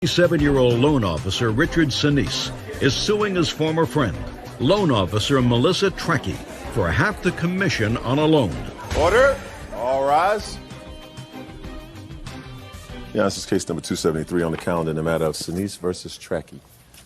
7-year-old loan officer Richard Sinise is suing his former friend, loan officer Melissa Trekkie, for half the commission on a loan. Order. All rise. Yeah, this is case number 273 on the calendar in the matter of Sinise versus Trekkie.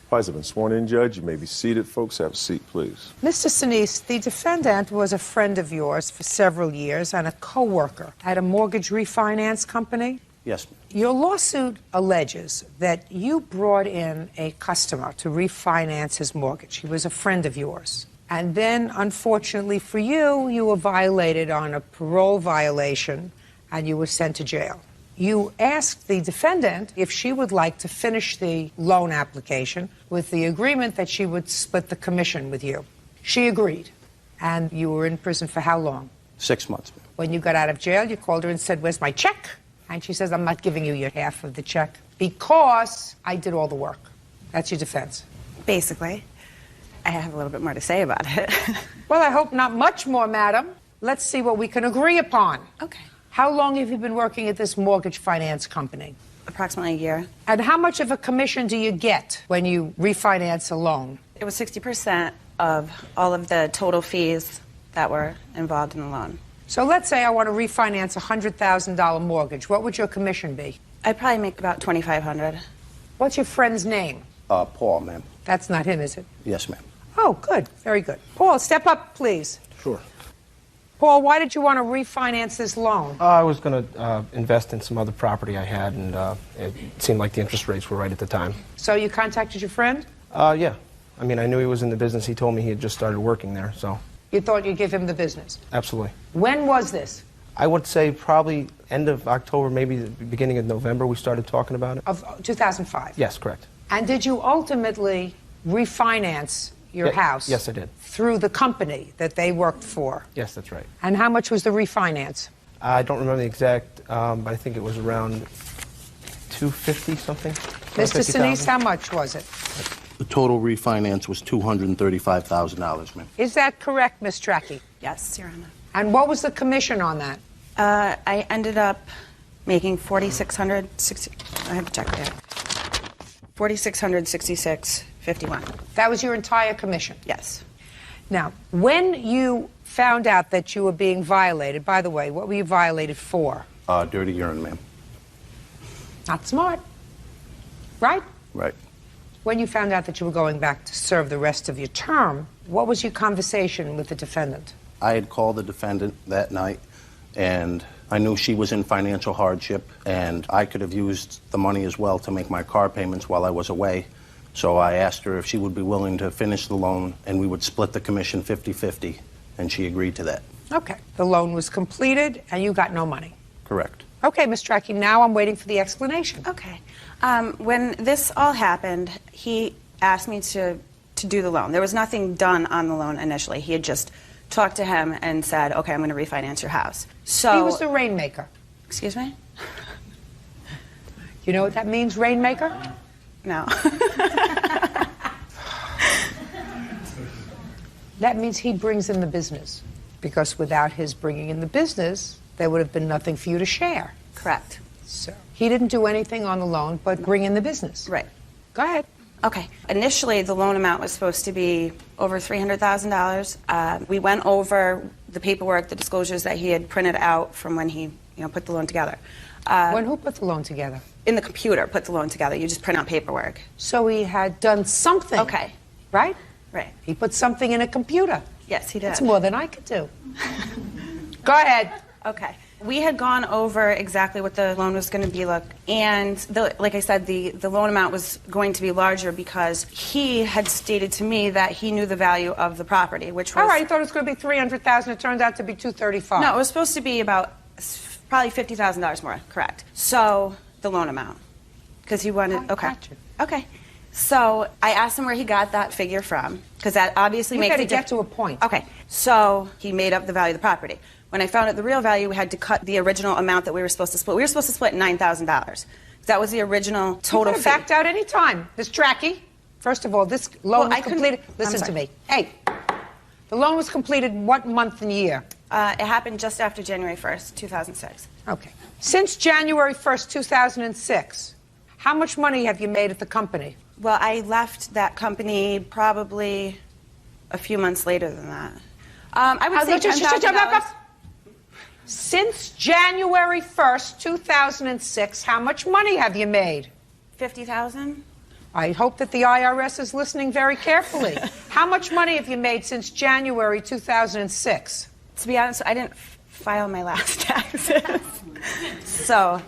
Parties have been sworn in, Judge. You may be seated. Folks, have a seat, please. Mr. Sinise, the defendant was a friend of yours for several years and a co-worker at a mortgage refinance company. Yes. Your lawsuit alleges that you brought in a customer to refinance his mortgage. He was a friend of yours. And then, unfortunately for you, you were violated on a parole violation and you were sent to jail. You asked the defendant if she would like to finish the loan application with the agreement that she would split the commission with you. She agreed. And you were in prison for how long? 6 months. When you got out of jail, you called her and said, "Where's my check?" And she says, "I'm not giving you your half of the check because I did all the work." That's your defense. Basically. I have a little bit more to say about it. Well, I hope not much more, madam. Let's see what we can agree upon. Okay. How long have you been working at this mortgage finance company? Approximately a year. And how much of a commission do you get when you refinance a loan? It was 60% of all of the total fees that were involved in the loan. So let's say I want to refinance a $100,000 mortgage. What would your commission be? I'd probably make about $2,500. What's your friend's name? Paul, ma'am. That's not him, is it? Yes, ma'am. Oh, good. Very good. Paul, step up, please. Sure. Paul, why did you want to refinance this loan? I was going to invest in some other property I had, and it seemed like the interest rates were right at the time. So you contacted your friend? Yeah. I mean, I knew he was in the business. He told me he had just started working there, so. You thought you'd give him the business? Absolutely. When was this? I would say probably end of October, maybe the beginning of November, we started talking about it. Of 2005? Yes, correct. And did you ultimately refinance your house? Yes, I did. Through the company that they worked for? Yes, that's right. And how much was the refinance? I don't remember the exact, but I think it was around $250 something. Mr. Sinise, how much was it? The total refinance was $235,000, ma'am. Is that correct, Ms. Trekkie? Yes, Your Honor. And what was the commission on that? I ended up making $4,660. I have to check that. $4,666.51. That was your entire commission? Yes. Now, when you found out that you were being violated, by the way, what were you violated for? Dirty urine, ma'am. Not smart. Right? Right. When you found out that you were going back to serve the rest of your term, what was your conversation with the defendant? I had called the defendant that night, and I knew she was in financial hardship, and I could have used the money as well to make my car payments while I was away. So I asked her if she would be willing to finish the loan, and we would split the commission 50-50, and she agreed to that. Okay. The loan was completed, and you got no money. Correct. Okay, Ms. Trekkie, now I'm waiting for the explanation. Okay. When this all happened, he asked me to do the loan. There was nothing done on the loan initially. He had just talked to him and said, okay, I'm going to refinance your house. So he was the rainmaker. Excuse me? You know what that means, rainmaker? No. That means he brings in the business. Because without his bringing in the business, there would have been nothing for you to share. Correct. So he didn't do anything on the loan but bring in the business. Right. Go ahead. Okay. Initially, the loan amount was supposed to be over $300,000. We went over the paperwork, the disclosures that he had printed out from when he, put the loan together. When who put the loan together? In the computer, put the loan together. You just print out paperwork. So he had done something. Okay. Right? Right. He put something in a computer. Yes, he did. That's more than I could do. Go ahead. Okay. We had gone over exactly what the loan was going to be like, and like I said, the loan amount was going to be larger because he had stated to me that he knew the value of the property, which was... All right, you thought it was going to be $300,000. It turned out to be $235,000. No, it was supposed to be about probably $50,000 more, correct. So, the loan amount. Because he wanted... Okay. Gotcha. Okay. So, I asked him where he got that figure from, because that obviously makes a difference. You got to get to a point. Okay. So, he made up the value of the property. When I found out the real value, we had to cut the original amount that we were supposed to split. We were supposed to split $9,000. That was the original total fee. You could have backed out any time. Ms. Trekkie, first of all, this loan was completed... Listen to me. Hey, the loan was completed what month and year? It happened just after January 1st, 2006. Okay. Since January 1st, 2006, How much money have you made at the company? Well, I left that company probably a few months later than that. I would say $10,000. Since January 1st, 2006, how much money have you made? $50,000. I hope that the IRS is listening very carefully. How much money have you made since January 2006? To be honest, I didn't file my last taxes. So,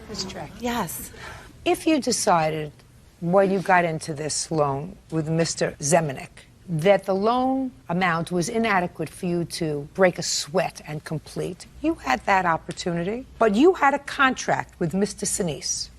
Ms. Track. yes. If you decided when you got into this loan with Mr. Zemanek that the loan amount was inadequate for you to break a sweat and complete, you had that opportunity. But you had a contract with Mr. Sinise.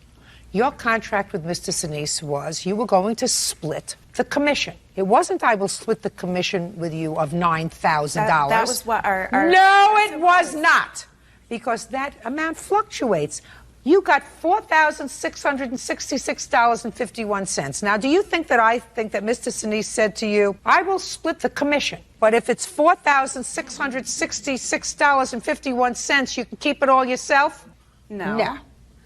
Your contract with Mr. Sinise was you were going to split the commission. It wasn't I will split the commission with you of $9,000. That was what our No, it was not. Because that amount fluctuates. You got $4,666.51. Now, do you think that I think that Mr. Sinise said to you, I will split the commission, but if it's $4,666.51, you can keep it all yourself? No. No.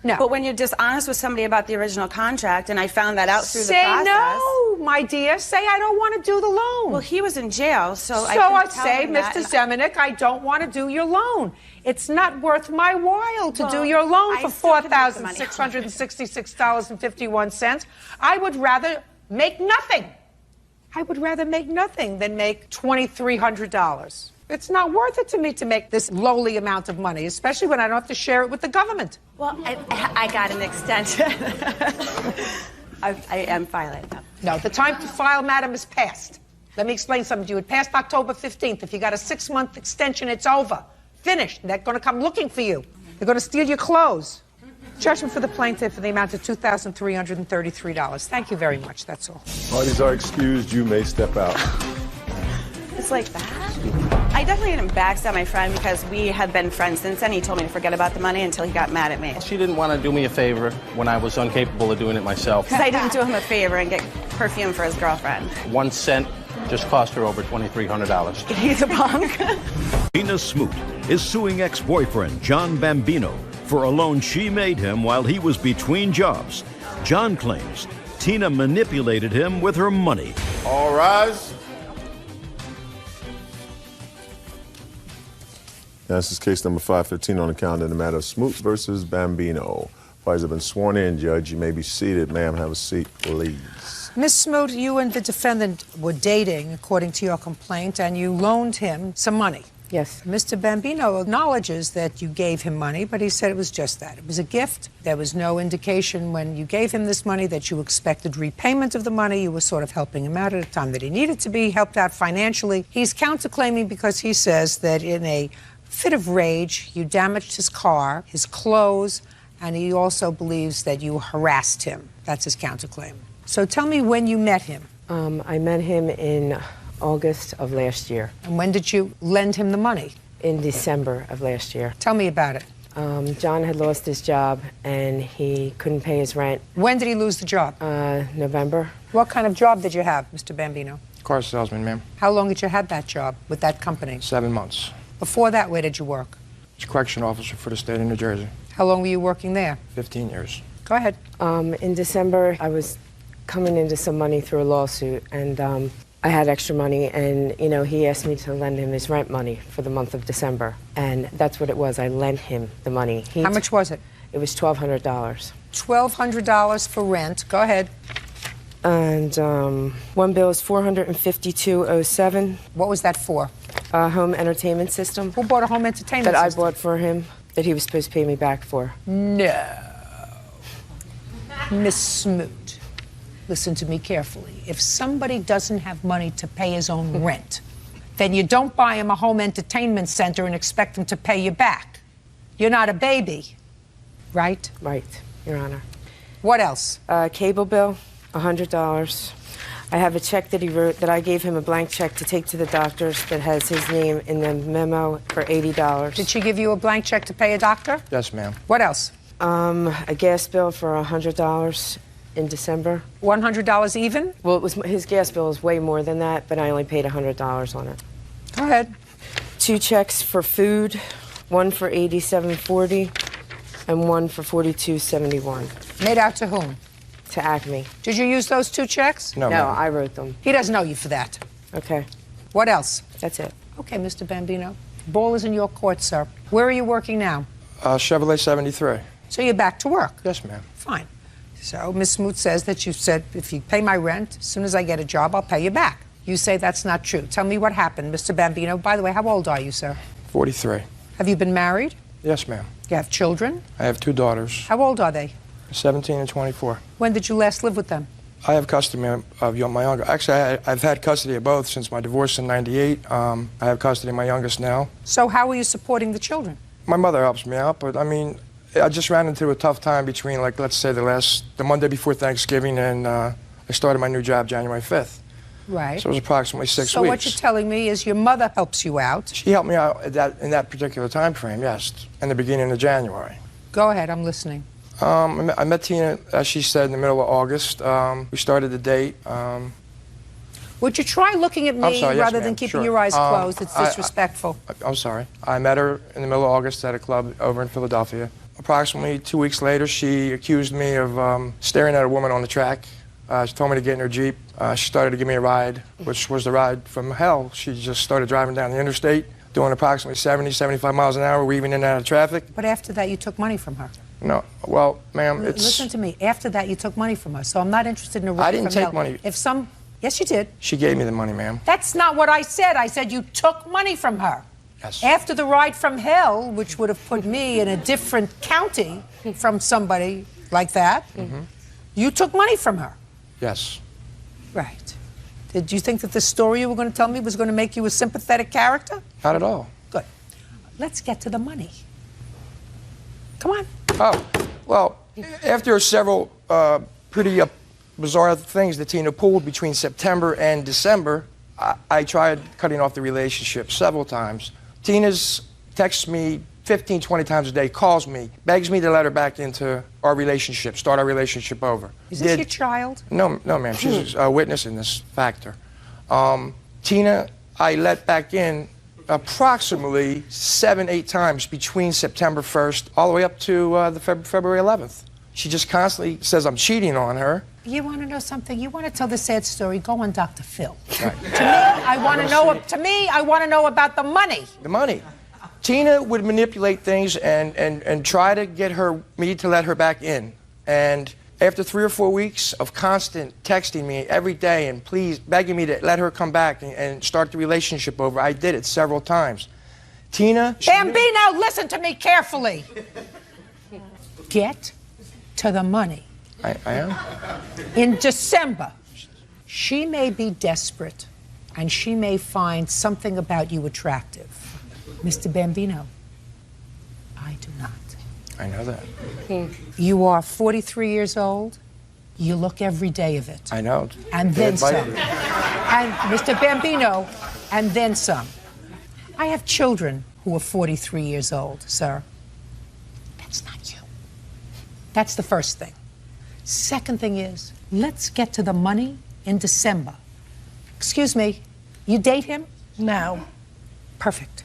No. But when you're dishonest with somebody about the original contract, and I found that out through the Say process. no, my dear. Say I don't want to do the loan. Well, he was in jail, so I I couldn't tell say, him that, Mr. and Zemanek, I don't want to do your loan. It's not worth my while to do Well, your loan I for still could make the money. $4,666.51. I would rather make nothing. I would rather make nothing than make $2,300. It's not worth it to me to make this lowly amount of money, especially when I don't have to share it with the government. Well, I got an extension. I am filing now. No, the time to file, madam, is past. Let me explain something to you. It passed October 15th. If you got a 6-month extension, it's over. Finished. They're going to come looking for you. They're going to steal your clothes. Judgment for the plaintiff for the amount of $2,333. Thank you very much. That's all. Parties are excused. You may step out. It's like that? I definitely didn't backstab my friend because we had been friends since then. He told me to forget about the money until he got mad at me. She didn't want to do me a favor when I was incapable of doing it myself. Because I didn't do him a favor and get perfume for his girlfriend. 1 cent just cost her over $2,300. He's a punk. Tina Smoot is suing ex-boyfriend John Bambino for a loan she made him while he was between jobs. John claims Tina manipulated him with her money. All rise. This is case number 515 on the calendar in the matter of Smoot versus Bambino. Parties have been sworn in, Judge. You may be seated. Ma'am, have a seat, please. Ms. Smoot, you and the defendant were dating, according to your complaint, and you loaned him some money. Yes. Mr. Bambino acknowledges that you gave him money, but he said it was just that. It was a gift. There was no indication when you gave him this money that you expected repayment of the money. You were sort of helping him out at a time that he needed to be helped out financially. He's counterclaiming because he says that in a fit of rage, you damaged his car, his clothes, and he also believes that you harassed him. That's his counterclaim. So tell me when you met him. I met him in August of last year. And when did you lend him the money? In December of last year. Tell me about it. John had lost his job and he couldn't pay his rent. When did he lose the job? November. What kind of job did you have, Mr. Bambino? Car salesman, ma'am. How long did you have that job with that company? 7 months. Before that, where did you work? He's a correction officer for the state of New Jersey. How long were you working there? 15 years. Go ahead. In December, I was coming into some money through a lawsuit, and I had extra money, and, you know, he asked me to lend him his rent money for the month of December, and that's what it was. I lent him the money. How much was it? It was $1,200. $1,200 for rent. Go ahead. And one bill is $452.07. What was that for? A home entertainment system. Who bought a home entertainment that system? I bought for him, that he was supposed to pay me back for. No. Miss Smoot, listen to me carefully. If somebody doesn't have money to pay his own rent, then you don't buy him a home entertainment center and expect him to pay you back. You're not a baby, right? Right, Your Honor. What else? Cable bill, $100. I have a check that he wrote, that I gave him a blank check to take to the doctors that has his name in the memo for $80. Did she give you a blank check to pay a doctor? Yes, ma'am. What else? A gas bill for $100 in December. $100 even? Well, it was his gas bill was way more than that, but I only paid $100 on it. Go ahead. 2 checks for food, one for $87.40, and one for $42.71. Made out to whom? To Acme. Did you use those 2 checks? No, I wrote them. He doesn't know you for that. Okay. What else? That's it. Okay, Mr. Bambino. Ball is in your court, sir. Where are you working now? Chevrolet 73. So you're back to work? Yes, ma'am. Fine. So Ms. Smoot says that you said, if you pay my rent, as soon as I get a job, I'll pay you back. You say that's not true. Tell me what happened, Mr. Bambino. By the way, how old are you, sir? 43. Have you been married? Yes, ma'am. You have children? I have 2 daughters, How old are they? 17 and 24. When did you last live with them? I have custody of my younger. Actually, I've had custody of both since my divorce in '98. I have custody of my youngest now. So how are you supporting the children? My mother helps me out, but I mean, I just ran into a tough time between, like, let's say the Monday before Thanksgiving, and I started my new job January 5th. Right. So it was approximately 6 weeks. So what you're telling me is your mother helps you out. She helped me out in that particular time frame, yes, in the beginning of January. Go ahead, I'm listening. I met Tina, as she said, in the middle of August. We started the date. Would you try looking at me I'm sorry, yes, rather ma'am, than keeping sure. your eyes closed? It's disrespectful. I'm sorry. I met her in the middle of August at a club over in Philadelphia. Approximately 2 weeks later, she accused me of staring at a woman on the track. She told me to get in her Jeep. She started to give me a ride, which was the ride from hell. She just started driving down the interstate, doing approximately 70, 75 miles an hour, weaving in and out of traffic. But after that, you took money from her. No, well, ma'am, it's... Listen to me. After that, you took money from her, so I'm not interested in a ride I didn't from take hell. money. Yes, you did. She gave me the money, ma'am. That's not what I said. I said you took money from her. Yes. After the ride from hell, which would have put me in a different county from somebody like that, you took money from her. Yes. Right. Did you think that the story you were going to tell me was going to make you a sympathetic character? Not at all. Good. Let's get to the money. Come on. Oh, well, after several pretty bizarre things that Tina pulled between September and December, I tried cutting off the relationship several times. Tina's texts me 15, 20 times a day, calls me, begs me to let her back into our relationship, start our relationship over. Is this your child? No, ma'am. She's a witness in this factor. Tina, I let back in approximately 7, 8 times between September 1st all the way up to the February 11th. She just constantly says I'm cheating on her. You want to know something? You want to tell the sad story? Go on Dr. Phil. Right. To me, I want to know. To me, I want to know about the money. The money. Tina would manipulate things and try to get me to let her back in. And after 3 or 4 weeks of constant texting me every day and please begging me to let her come back and start the relationship over, I did it several times. Tina... Bambino, listen to me carefully. Get to the money. I am? In December, she may be desperate and she may find something about you attractive. Mr. Bambino, I do not. I know that. You are 43 years old. You look every day of it. I know. And then some. And Mr. Bambino, and then some. I have children who are 43 years old, sir. That's not you. That's the first thing. Second thing is, let's get to the money in December. Excuse me, you date him? No. Perfect.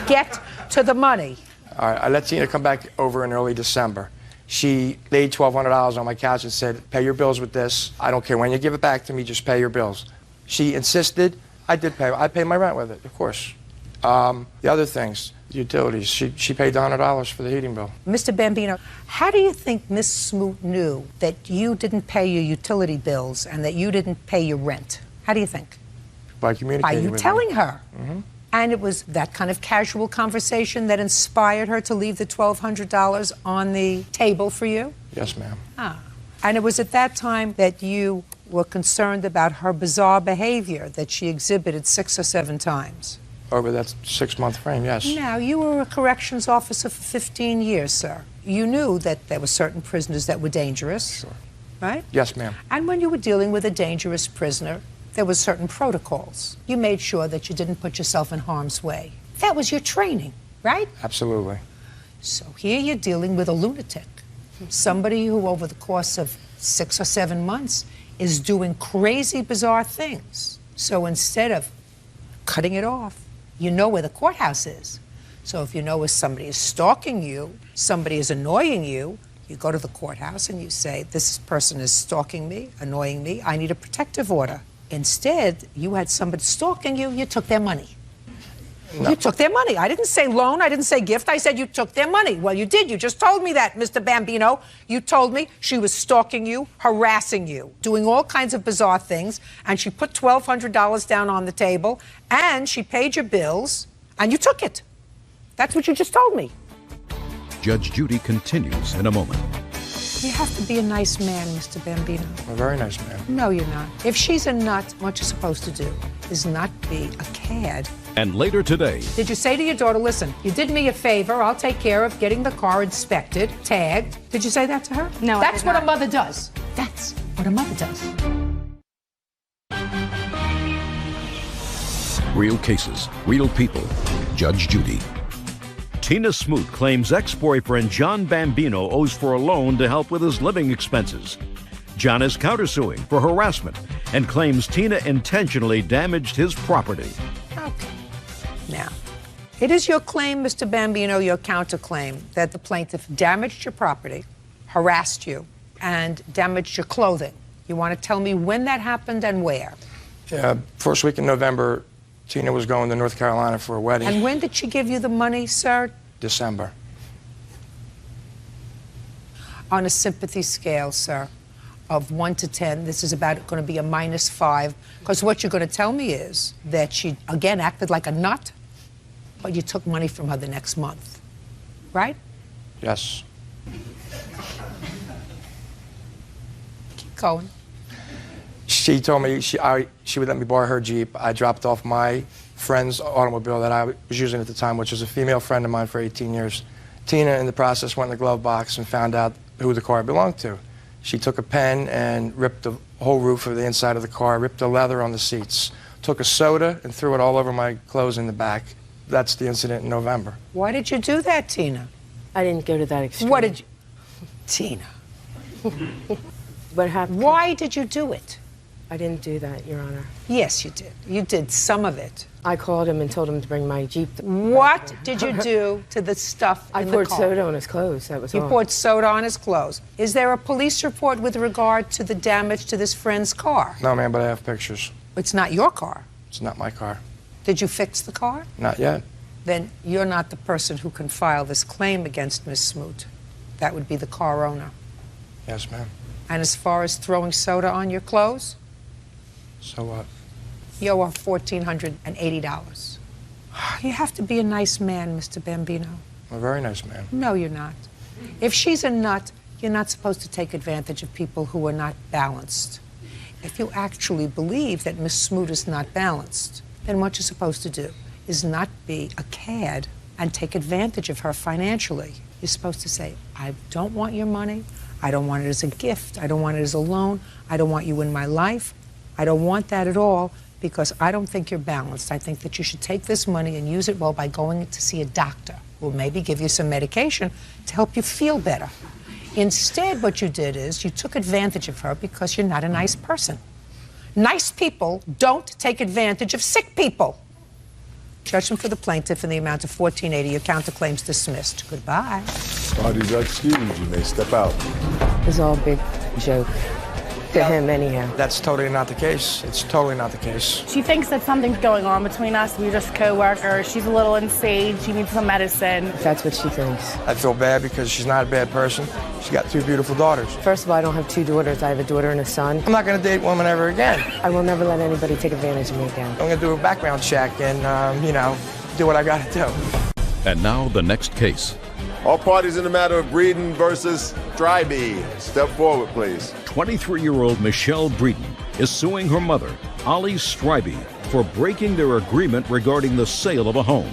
Get to the money. All right, I let Tina come back over in early December. She laid $1,200 on my couch and said, pay your bills with this. I don't care when you give it back to me, just pay your bills. She insisted. I did pay. I paid my rent with it, of course. The other things, utilities, she paid $100 for the heating bill. Mr. Bambino, how do you think Miss Smoot knew that you didn't pay your utility bills and that you didn't pay your rent? How do you think? By communicating By you with telling me. her. And it was that kind of casual conversation that inspired her to leave the $1,200 on the table for you? Yes, ma'am. And it was at that time that you were concerned about her bizarre behavior that she exhibited 6 or 7 times. Over that 6-month frame, yes. Now, you were a corrections officer for 15 years, sir. You knew that there were certain prisoners that were dangerous, Sure. right? Yes, ma'am. And when you were dealing with a dangerous prisoner, there were certain protocols. You made sure that you didn't put yourself in harm's way. That was your training, right? Absolutely. So here you're dealing with a lunatic, somebody who over the course of 6 or 7 months is doing crazy, bizarre things. So instead of cutting it off, you know where the courthouse is. So if you know if somebody is stalking you, somebody is annoying you, you go to the courthouse and you say, this person is stalking me, annoying me, I need a protective order. Instead, you had somebody stalking you, you took their money. No. You took their money. I didn't say loan, I didn't say gift, I said you took their money. Well, you did, you just told me that, Mr. Bambino. You told me she was stalking you, harassing you, doing all kinds of bizarre things, and she put $1,200 down on the table, and she paid your bills, and you took it. That's what you just told me. Judge Judy continues in a moment. You have to be a nice man, Mr. Bambino. A very nice man. No, you're not. If she's a nut, what you're supposed to do is not be a cad. And later today... Did you say to your daughter, listen, you did me a favor, I'll take care of getting the car inspected, tagged. Did you say that to her? No, That's what a mother does. That's what a mother does. Real cases, real people. Judge Judy. Tina Smoot claims ex-boyfriend John Bambino owes for a loan to help with his living expenses. John is countersuing for harassment and claims Tina intentionally damaged his property. Okay. Now, it is your claim, Mr. Bambino, your counterclaim, that the plaintiff damaged your property, harassed you, and damaged your clothing. You want to tell me when that happened and where? Yeah, first week in November, Tina was going to North Carolina for a wedding. And when did she give you the money, sir? December. On a sympathy scale, sir, of 1 to 10, this is about going to be a -5, because what you're going to tell me is that she, again, acted like a nut, but you took money from her the next month, right? Yes. Keep going. She told me she would let me borrow her Jeep. I dropped off my friend's automobile that I was using at the time, which was a female friend of mine for 18 years. Tina, in the process, went in the glove box and found out who the car belonged to. She took a pen and ripped the whole roof of the inside of the car, ripped the leather on the seats, took a soda and threw it all over my clothes in the back. That's the incident in November. Why did you do that, Tina? I didn't go to that extreme. What did you... Tina. What happened? Why did you do it? I didn't do that, Your Honor. Yes, you did. You did some of it. I called him and told him to bring my Jeep. What did you do to the stuff in the car? I poured soda on his clothes, that was all. You poured soda on his clothes. Is there a police report with regard to the damage to this friend's car? No, ma'am, but I have pictures. It's not your car. It's not my car. Did you fix the car? Not yet. Then you're not the person who can file this claim against Miss Smoot. That would be the car owner. Yes, ma'am. And as far as throwing soda on your clothes? So what? You owe her $1,480. You have to be a nice man, Mr. Bambino. I'm a very nice man. No, you're not. If she's a nut, you're not supposed to take advantage of people who are not balanced. If you actually believe that Miss Smoot is not balanced, then what you're supposed to do is not be a cad and take advantage of her financially. You're supposed to say, I don't want your money. I don't want it as a gift. I don't want it as a loan. I don't want you in my life. I don't want that at all, because I don't think you're balanced. I think that you should take this money and use it well by going to see a doctor who will maybe give you some medication to help you feel better. Instead, what you did is you took advantage of her because you're not a nice person. Nice people don't take advantage of sick people. Judgment for the plaintiff in the amount of $1,480. Your counterclaims dismissed. Goodbye. Parties are excused. You may step out. It was all a big joke. To him, anyhow. That's totally not the case. It's totally not the case. She thinks that something's going on between us. We're just co-workers. She's a little insane. She needs some medicine. That's what she thinks. I feel bad because she's not a bad person. She's got 2 beautiful daughters. First of all, I don't have 2 daughters. I have a daughter and a son. I'm not going to date women ever again. I will never let anybody take advantage of me again. I'm going to do a background check and, do what I got to do. And now the next case. All parties in the matter of Breeden versus Strybee. Step forward, please. 23-year-old Michelle Breeden is suing her mother, Ollie Strybee, for breaking their agreement regarding the sale of a home.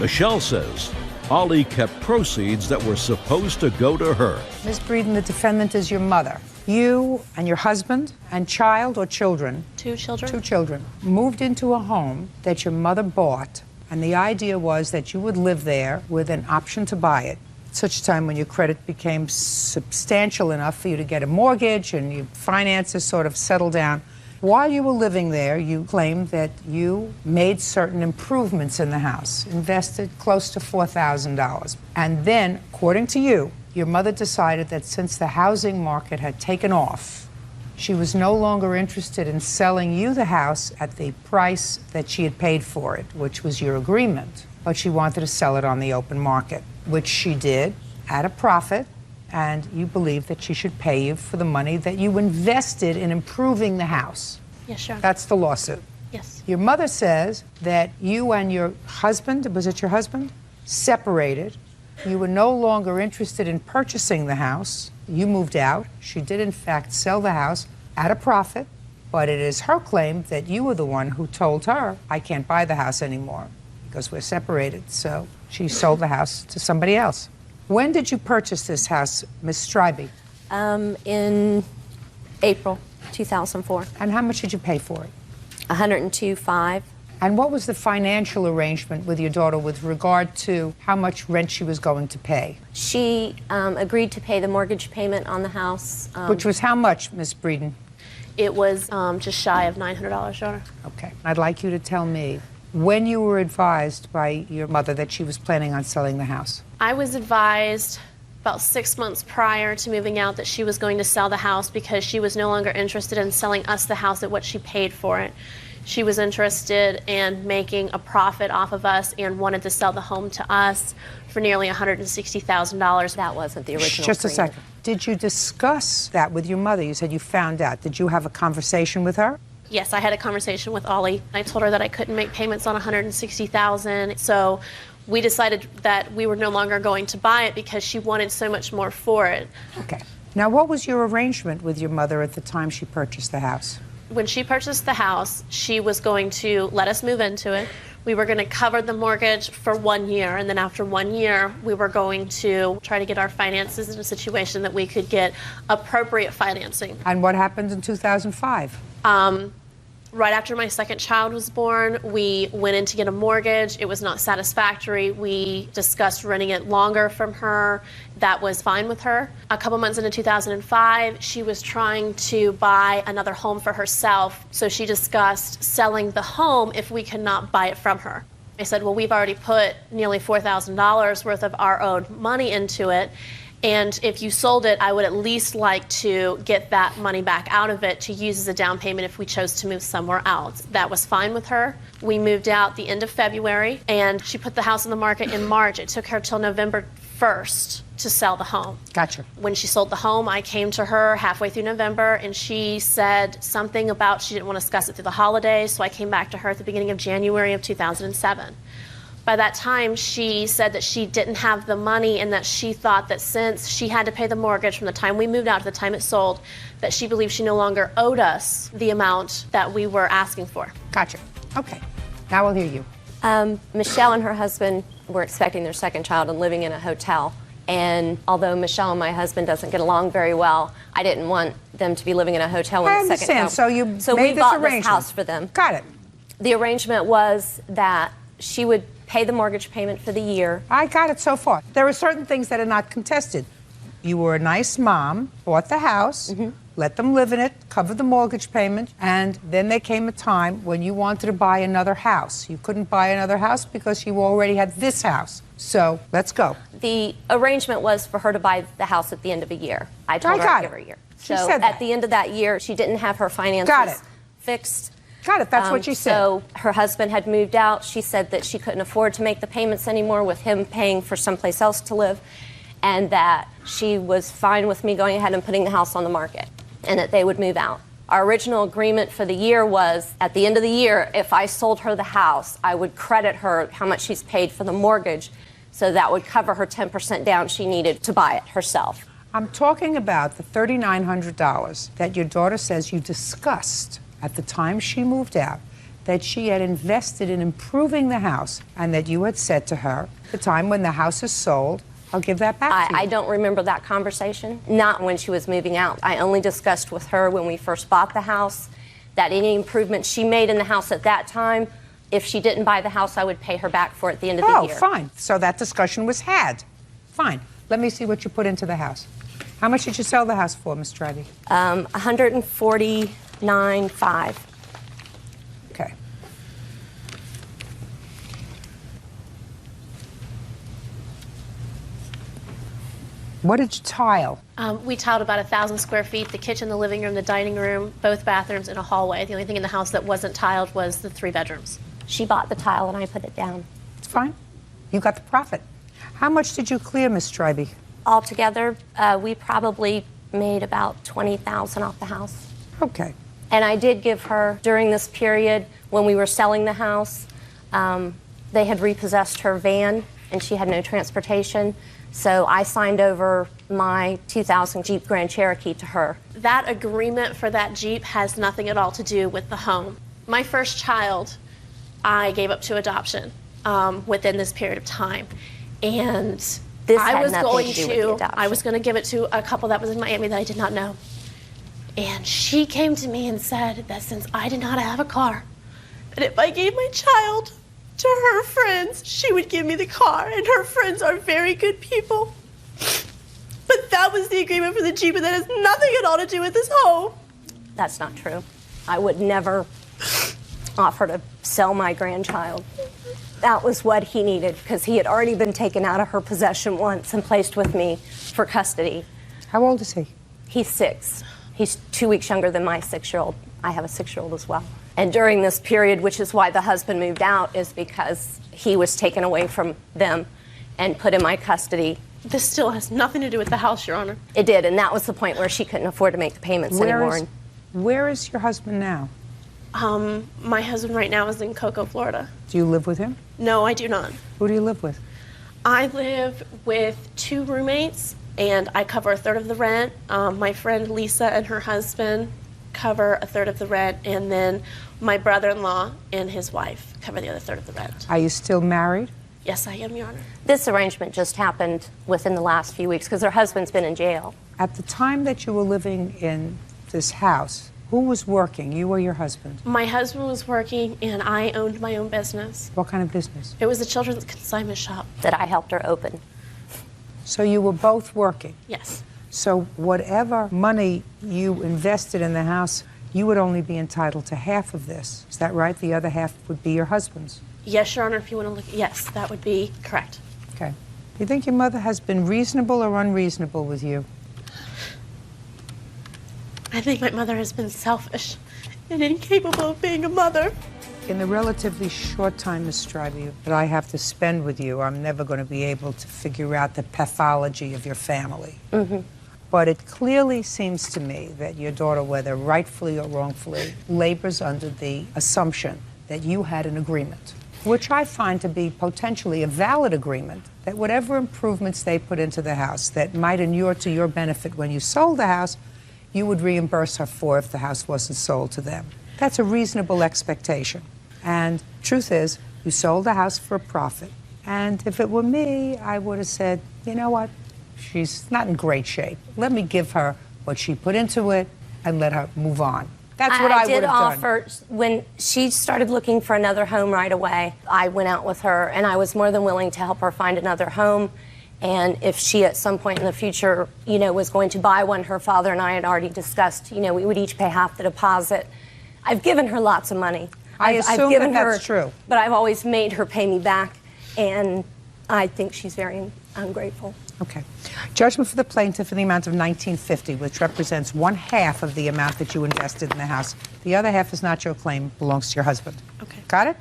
Michelle says Ollie kept proceeds that were supposed to go to her. Ms. Breeden, the defendant is your mother. You and your husband and child or children? 2 children. 2 children. Moved into a home that your mother bought, and the idea was that you would live there with an option to buy it. At such a time when your credit became substantial enough for you to get a mortgage and your finances sort of settled down, While you were living there, you claimed that you made certain improvements in the house, invested close to $4,000. And then, according to you, your mother decided that since the housing market had taken off, she was no longer interested in selling you the house at the price that she had paid for it, which was your agreement. But she wanted to sell it on the open market, which she did at a profit, and you believe that she should pay you for the money that you invested in improving the house. Yes, sure. That's the lawsuit. Yes. Your mother says that you and your husband, was it your husband, separated. You were no longer interested in purchasing the house. You moved out. She did, in fact, sell the house at a profit, but it is her claim that you were the one who told her, I can't buy the house anymore because we're separated. So she sold the house to somebody else. When did you purchase this house, Miss Strybee? In April 2004. And how much did you pay for it? $102,500. And what was the financial arrangement with your daughter with regard to how much rent she was going to pay? She agreed to pay the mortgage payment on the house. Which was how much, Miss Breeden? It was just shy of $900, Your Honor. Okay. I'd like you to tell me when you were advised by your mother that she was planning on selling the house. I was advised about 6 months prior to moving out that she was going to sell the house because she was no longer interested in selling us the house at what she paid for it. She was interested in making a profit off of us and wanted to sell the home to us for nearly $160,000. That wasn't the original Just a agreement. second. Did you discuss that with your mother? You said you found out. Did you have a conversation with her? Yes, I had a conversation with Ollie. I told her that I couldn't make payments on $160,000, so we decided that we were no longer going to buy it because she wanted so much more for it. Okay. Now, what was your arrangement with your mother at the time she purchased the house? When she purchased the house, she was going to let us move into it. We were going to cover the mortgage for 1 year, and then after 1 year, we were going to try to get our finances in a situation that we could get appropriate financing. And what happened in 2005? Right after my second child was born, we went in to get a mortgage. It was not satisfactory. We discussed renting it longer from her. That was fine with her. A couple months into 2005, she was trying to buy another home for herself, so she discussed selling the home if we could not buy it from her. I said, well, we've already put nearly $4,000 worth of our own money into it, and if you sold it, I would at least like to get that money back out of it to use as a down payment if we chose to move somewhere else. That was fine with her. We moved out the end of February, and she put the house on the market in March. It took her till November 1st to sell the home. Gotcha. When she sold the home, I came to her halfway through November, and she said something about she didn't want to discuss it through the holidays, so I came back to her at the beginning of January of 2007. By that time, she said that she didn't have the money and that she thought that since she had to pay the mortgage from the time we moved out to the time it sold, that she believed she no longer owed us the amount that we were asking for. Gotcha. Okay. Now we'll hear you. Michelle and her husband were expecting their second child and living in a hotel. And although Michelle and my husband doesn't get along very well, I didn't want them to be living in a hotel when the second child. So you made we this bought arrangement. this house for them. Got it. The arrangement was that she would pay the mortgage payment for the year. I got it so far. There are certain things that are not contested. You were a nice mom, bought the house, let them live in it, covered the mortgage payment, and then there came a time when you wanted to buy another house. You couldn't buy another house because you already had this house. So let's go. The arrangement was for her to buy the house at the end of a year. I told her I'd give her a year. She So said that. at the end of that year, she didn't have her finances Got it. fixed. Got it. That's what you said. So her husband had moved out. She said that she couldn't afford to make the payments anymore with him paying for someplace else to live, and that she was fine with me going ahead and putting the house on the market, and that they would move out. Our original agreement for the year was at the end of the year, if I sold her the house, I would credit her how much she's paid for the mortgage, so that would cover her 10% down she needed to buy it herself. I'm talking about the $3,900 that your daughter says you discussed at the time she moved out, that she had invested in improving the house, and that you had said to her, the time when the house is sold, I'll give that back to you. I don't remember that conversation, not when she was moving out. I only discussed with her when we first bought the house that any improvements she made in the house at that time, if she didn't buy the house, I would pay her back for it at the end of the year. Oh, fine. So that discussion was had. Fine. Let me see what you put into the house. How much did you sell the house for, Ms. Strybee? $140,000. 995. Okay. What did you tile? We tiled about 1,000 square feet, the kitchen, the living room, the dining room, both bathrooms, and a hallway. The only thing in the house that wasn't tiled was the 3 bedrooms. She bought the tile and I put it down. It's fine. You got the profit. How much did you clear, Miss Strybey? Altogether, we probably made about $20,000 off the house. Okay. And I did give her, during this period when we were selling the house, they had repossessed her van and she had no transportation. So I signed over my 2000 Jeep Grand Cherokee to her. That agreement for that Jeep has nothing at all to do with the home. My first child, I gave up to adoption within this period of time. And I was going to give it to a couple that was in Miami that I did not know. And she came to me and said that since I did not have a car, that if I gave my child to her friends, she would give me the car, and her friends are very good people. But that was the agreement for the Jeep, and that has nothing at all to do with this home. That's not true. I would never offer to sell my grandchild. That was what he needed, because he had already been taken out of her possession once and placed with me for custody. How old is he? He's 6. He's 2 weeks younger than my 6-year-old. I have a 6-year-old as well. And during this period, which is why the husband moved out, is because he was taken away from them and put in my custody. This still has nothing to do with the house, Your Honor. It did, and that was the point where she couldn't afford to make the payments anymore. Where is your husband now? My husband right now is in Cocoa, Florida. Do you live with him? No, I do not. Who do you live with? I live with 2 roommates, and I cover 1/3 of the rent. My friend Lisa and her husband cover 1/3 of the rent, and then my brother-in-law and his wife cover the other 1/3 of the rent. Are you still married? Yes, I am, Your Honor. This arrangement just happened within the last few weeks because her husband's been in jail. At the time that you were living in this house, who was working, you or your husband? My husband was working, and I owned my own business. What kind of business? It was a children's consignment shop. That I helped her open. So you were both working? Yes. So whatever money you invested in the house, you would only be entitled to half of this. Is that right? The other half would be your husband's? Yes, Your Honor, if you want to look, yes, that would be correct. Okay. Do you think your mother has been reasonable or unreasonable with you? I think my mother has been selfish and incapable of being a mother. In the relatively short time, Ms. Strybey, that I have to spend with you, I'm never going to be able to figure out the pathology of your family. Mm-hmm. But it clearly seems to me that your daughter, whether rightfully or wrongfully, labors under the assumption that you had an agreement, which I find to be potentially a valid agreement, that whatever improvements they put into the house that might inure to your benefit when you sold the house, you would reimburse her for if the house wasn't sold to them. That's a reasonable expectation. And truth is, you sold the house for a profit. And if it were me, I would have said, you know what? She's not in great shape. Let me give her what she put into it and let her move on. That's what I would have done. I did offer, when she started looking for another home right away, I went out with her, and I was more than willing to help her find another home. And if she at some point in the future, you know, was going to buy one, her father and I had already discussed, you know, we would each pay half the deposit. I've given her lots of money. I assume that that's true. But I've always made her pay me back, and I think she's very ungrateful. Okay. Judgment for the plaintiff in the amount of $1950, which represents 1/2 of the amount that you invested in the house. The other half is not your claim, belongs to your husband. Okay. Got it?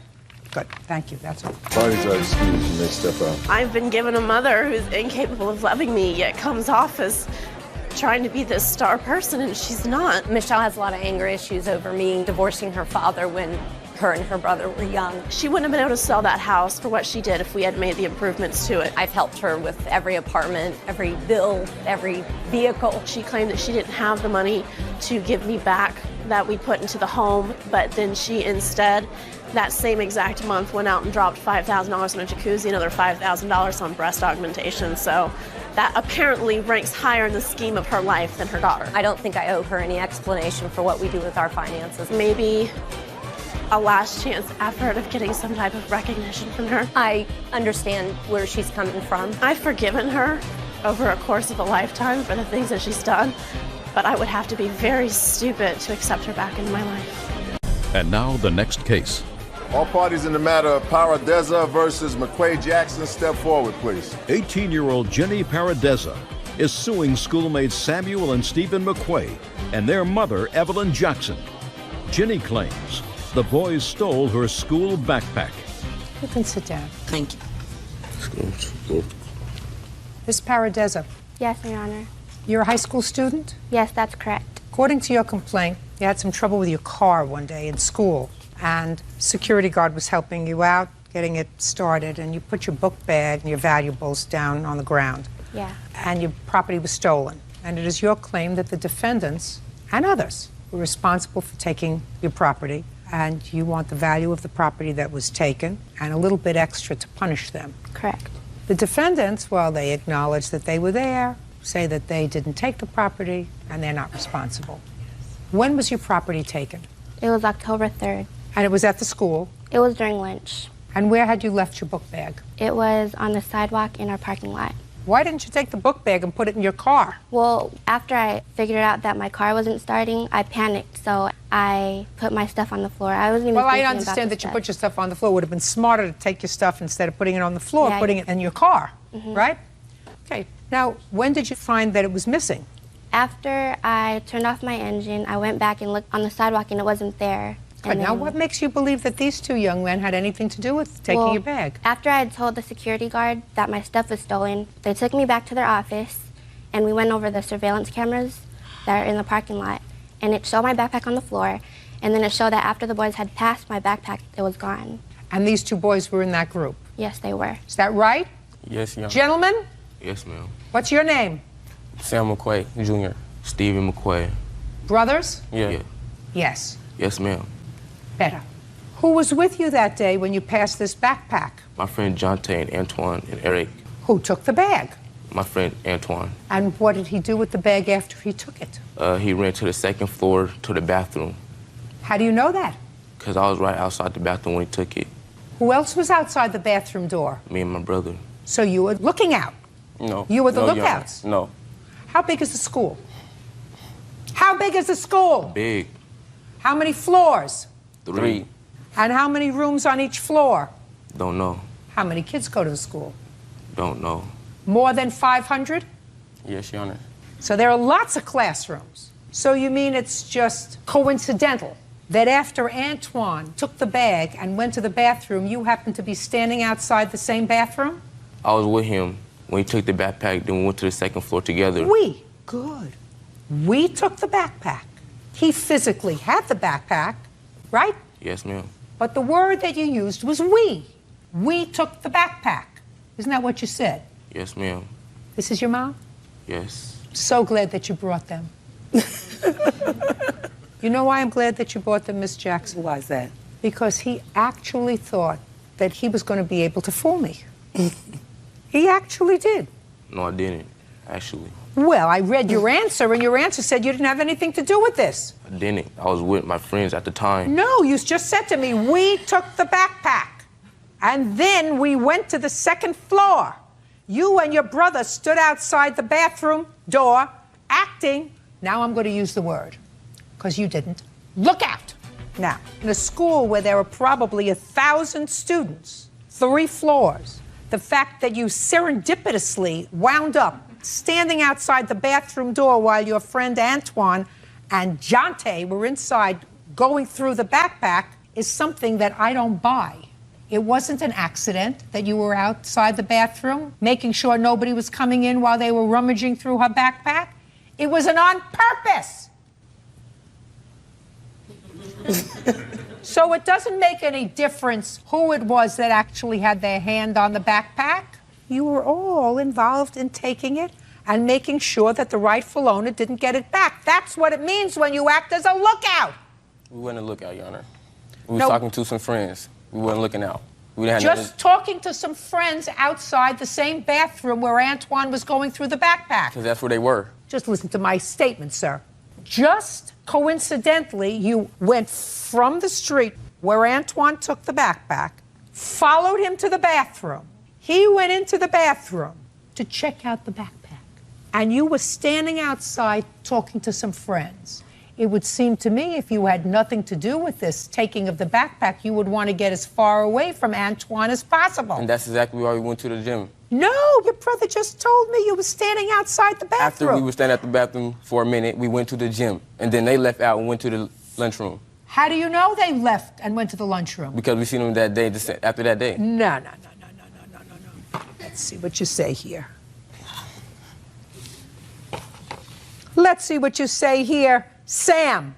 Good. Thank you. That's all. Parties are excused. You may step out. I've been given a mother who's incapable of loving me, yet comes off as trying to be this star person, and she's not. Michelle has a lot of anger issues over me divorcing her father when her and her brother were young. She wouldn't have been able to sell that house for what she did if we had made the improvements to it. I've helped her with every apartment, every bill, every vehicle. She claimed that she didn't have the money to give me back that we put into the home, but then she instead, that same exact month, went out and dropped $5,000 on a jacuzzi, another $5,000 on breast augmentation. So that apparently ranks higher in the scheme of her life than her daughter. I don't think I owe her any explanation for what we do with our finances. Maybe a last chance effort of getting some type of recognition from her. I understand where she's coming from. I've forgiven her over a course of a lifetime for the things that she's done, but I would have to be very stupid to accept her back into my life. And now the next case. All parties in the matter of Paradeza versus McQuay Jackson, step forward, please. 18-year-old Jenny Paradeza is suing schoolmates Samuel and Stephen McQuay and their mother, Evelyn Jackson. Jenny claims the boys stole her school backpack. You can sit down. Thank you. Miss Paradeza, Yes, Your Honor. you're a high school student? Yes, that's correct. According to your complaint, you had some trouble with your car one day in school, and security guard was helping you out, getting it started, and you put your book bag and your valuables down on the ground. Yeah. And your property was stolen. And it is your claim that the defendants and others were responsible for taking your property, and you want the value of the property that was taken and a little bit extra to punish them. Correct. The defendants, while they acknowledge that they were there, say that they didn't take the property and they're not responsible. When was your property taken? It was October 3rd. And it was at the school? It was during lunch. And where had you left your book bag? It was on the sidewalk in our parking lot. Why didn't you take the book bag and put it in your car? Well, after I figured out that my car wasn't starting, I panicked, so I put my stuff on the floor. I wasn't even Well, I thinking understand about that you the put your stuff on the floor. It would have been smarter to take your stuff instead of putting it on the floor, Yeah, putting it in your car, Mhm. right? Okay. Now, when did you find that it was missing? After I turned off my engine, I went back and looked on the sidewalk, and it wasn't there. Good. Now, what makes you believe that these two young men had anything to do with taking Well, your bag? After I had told the security guard that my stuff was stolen, they took me back to their office, and we went over the surveillance cameras that are in the parking lot, and it showed my backpack on the floor, and then it showed that after the boys had passed my backpack, it was gone. And these two boys were in that group? Yes, they were. Is that right? Yes, ma'am. Gentlemen, Yes, ma'am. what's your name? Sam McQuay, Jr. Stephen McQuay. Brothers? Yeah. Yes. Yes, ma'am. Better. Who was with you that day when you passed this backpack? My friend Jonte and Antoine and Eric. Who took the bag? My friend Antoine. And what did he do with the bag after he took it? He ran to the second floor to the bathroom How do you know that? because I was right outside the bathroom when he took it. Who else was outside the bathroom door? Me and my brother. So you were looking out. No. You were the no, Your Honor. lookouts? No. How big is the school? How big is the school? Big. How many floors? 3. And how many rooms on each floor? Don't know. How many kids go to the school? Don't know. More than 500? Yes, Your Honor. So there are lots of classrooms. So you mean it's just coincidental that after Antoine took the bag and went to the bathroom, you happened to be standing outside the same bathroom? I was with him when he took the backpack, then we went to the second floor together. We? Good. We took the backpack. He physically had the backpack, right? Yes, ma'am. But the word that you used was we. We took the backpack. Isn't that what you said? Yes, ma'am. This is your mom? Yes. So glad that you brought them. You know why I'm glad that you brought them, Miss Jackson? Why is that? Because he actually thought that he was going to be able to fool me. He actually did. No, I didn't, actually. Well, I read your answer, and your answer said you didn't have anything to do with this. I didn't. I was with my friends at the time. No, you just said to me, we took the backpack. And then we went to the second floor. You and your brother stood outside the bathroom door, acting, now I'm going to use the word, because you didn't, look out. Now, in a school where there are probably 1,000 students, 3 floors, the fact that you serendipitously wound up standing outside the bathroom door while your friend Antoine and Jonte were inside going through the backpack is something that I don't buy. It wasn't an accident that you were outside the bathroom making sure nobody was coming in while they were rummaging through her backpack. It was an on purpose. So it doesn't make any difference who it was that actually had their hand on the backpack. You were all involved in taking it and making sure that the rightful owner didn't get it back. That's what it means when you act as a lookout. We weren't a lookout, Your Honor. We was No. talking to some friends. We weren't looking out. We didn't have Just nothing, talking to some friends outside the same bathroom where Antoine was going through the backpack. because that's where they were. Just listen to my statement, sir. Just coincidentally, you went from the street where Antoine took the backpack, followed him to the bathroom. He went into the bathroom to check out the backpack. and you were standing outside talking to some friends. It would seem to me if you had nothing to do with this taking of the backpack, you would want to get as far away from Antoine as possible. And that's exactly why we went to the gym. No, your brother just told me you were standing outside the bathroom. After we were standing at the bathroom for a minute, we went to the gym. And then they left out and went to the lunchroom. How do you know they left and went to the lunchroom? Because we seen them that day, just after that day. No. Let's see what you say here. Let's see what you say here. Sam.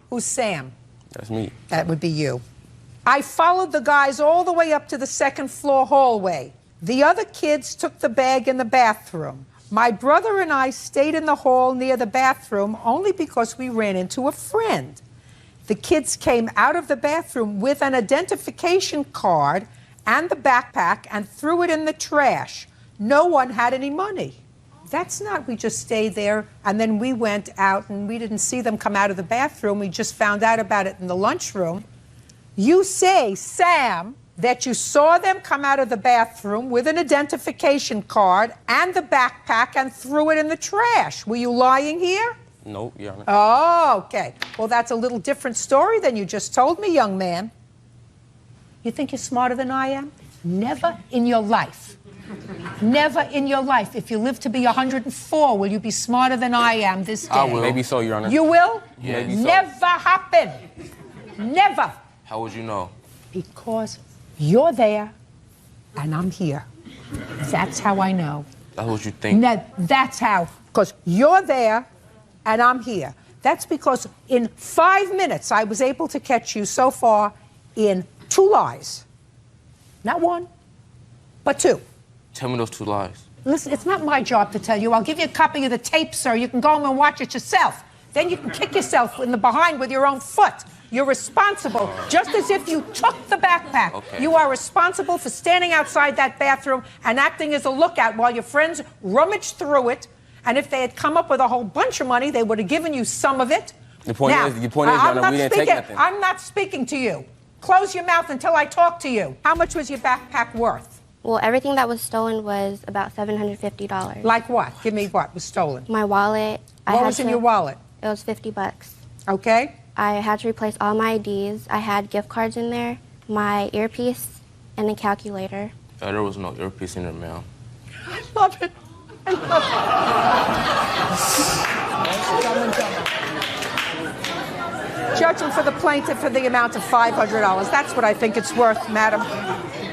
Who's Sam? That's me. That would be you. I followed the guys all the way up to the second floor hallway. The other kids took the bag in the bathroom. My brother and I stayed in the hall near the bathroom only because we ran into a friend. The kids came out of the bathroom with an identification card and the backpack and threw it in the trash. No one had any money. That's not, we just stayed there and then we went out and we didn't see them come out of the bathroom. We just found out about it in the lunchroom. You say, Sam, that you saw them come out of the bathroom with an identification card and the backpack and threw it in the trash. Were you lying here? Nope, Your Honor. Oh, okay. Well, that's a little different story than you just told me, young man. You think you're smarter than I am? Never in your life. Never in your life. If you live to be 104, will you be smarter than I am this day? I will. Maybe so, Your Honor. You will? Yeah. Maybe so. Never happen. Never. How would you know? Because you're there and I'm here. That's how I know. That's what you think. That's how. Because you're there and I'm here. That's because in 5 minutes I was able to catch you so far in 2 lies. Not 1, but 2. Tell me those 2 lies. Listen, it's not my job to tell you. I'll give you a copy of the tape, sir. You can go home and watch it yourself. Then you can kick yourself in the behind with your own foot. You're responsible, just as if you took the backpack. Okay. You are responsible for standing outside that bathroom and acting as a lookout while your friends rummaged through it. And if they had come up with a whole bunch of money, they would have given you some of it. The point is, Your Honor, we didn't take nothing. I'm not speaking to you. Close your mouth until I talk to you. How much was your backpack worth? Well, everything that was stolen was about $750. Like what? Give me what was stolen. My wallet. What was in your wallet? It was $50. Okay. I had to replace all my IDs. I had gift cards in there, my earpiece, and a calculator. There was no earpiece in there, ma'am. I love it. I love it. Judge him for the plaintiff for the amount of $500. That's what I think it's worth, madam.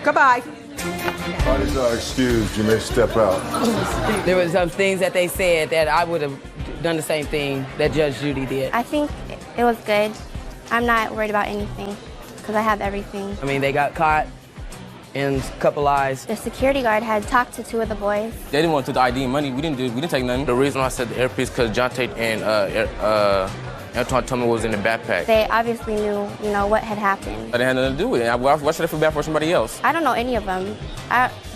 Goodbye. Parties are excused. You may step out. There were some things that they said that I would have done the same thing that Judge Judy did. I think it was good. I'm not worried about anything because I have everything. I mean, they got caught in a couple lies. The security guard had talked to 2 of the boys. They didn't want to take the ID and money. We didn't take nothing. The reason why I said the earpiece because Jonte and Antoine told me what was in the backpack. They obviously knew, what had happened. I didn't have nothing to do with it. Why should I feel bad for somebody else? I don't know any of them.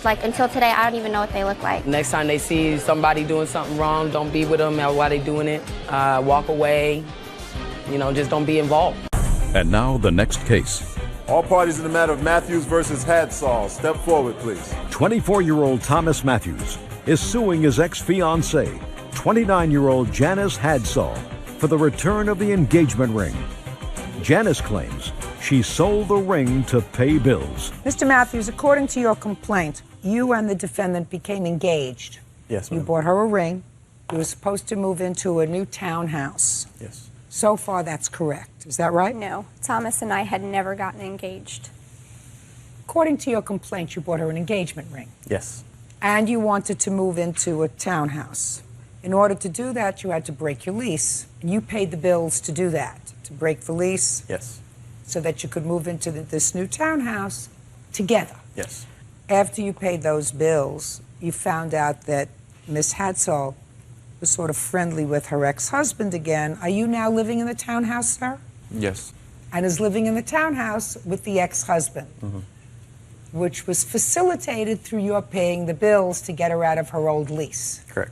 Until today, I don't even know what they look like. Next time they see somebody doing something wrong, don't be with them while they're doing it. Walk away. Just don't be involved. And now the next case. All parties in the matter of Matthews versus Hadsall. Step forward, please. 24-year-old Thomas Matthews is suing his ex-fiancée, 29-year-old Janice Hadsall, for the return of the engagement ring. Janice claims she sold the ring to pay bills. Mr. Matthews, according to your complaint, you and the defendant became engaged. Yes, ma'am. You bought her a ring. You were supposed to move into a new townhouse. Yes. So far, that's correct. Is that right? No. Thomas and I had never gotten engaged. According to your complaint, you bought her an engagement ring. Yes. And you wanted to move into a townhouse. In order to do that, you had to break your lease. And you paid the bills to do that, to break the lease. Yes. So that you could move into this new townhouse together. Yes. After you paid those bills, you found out that Miss Hadsall was sort of friendly with her ex-husband again. Are you now living in the townhouse, sir? Yes. And is living in the townhouse with the ex-husband, which was facilitated through your paying the bills to get her out of her old lease. Correct.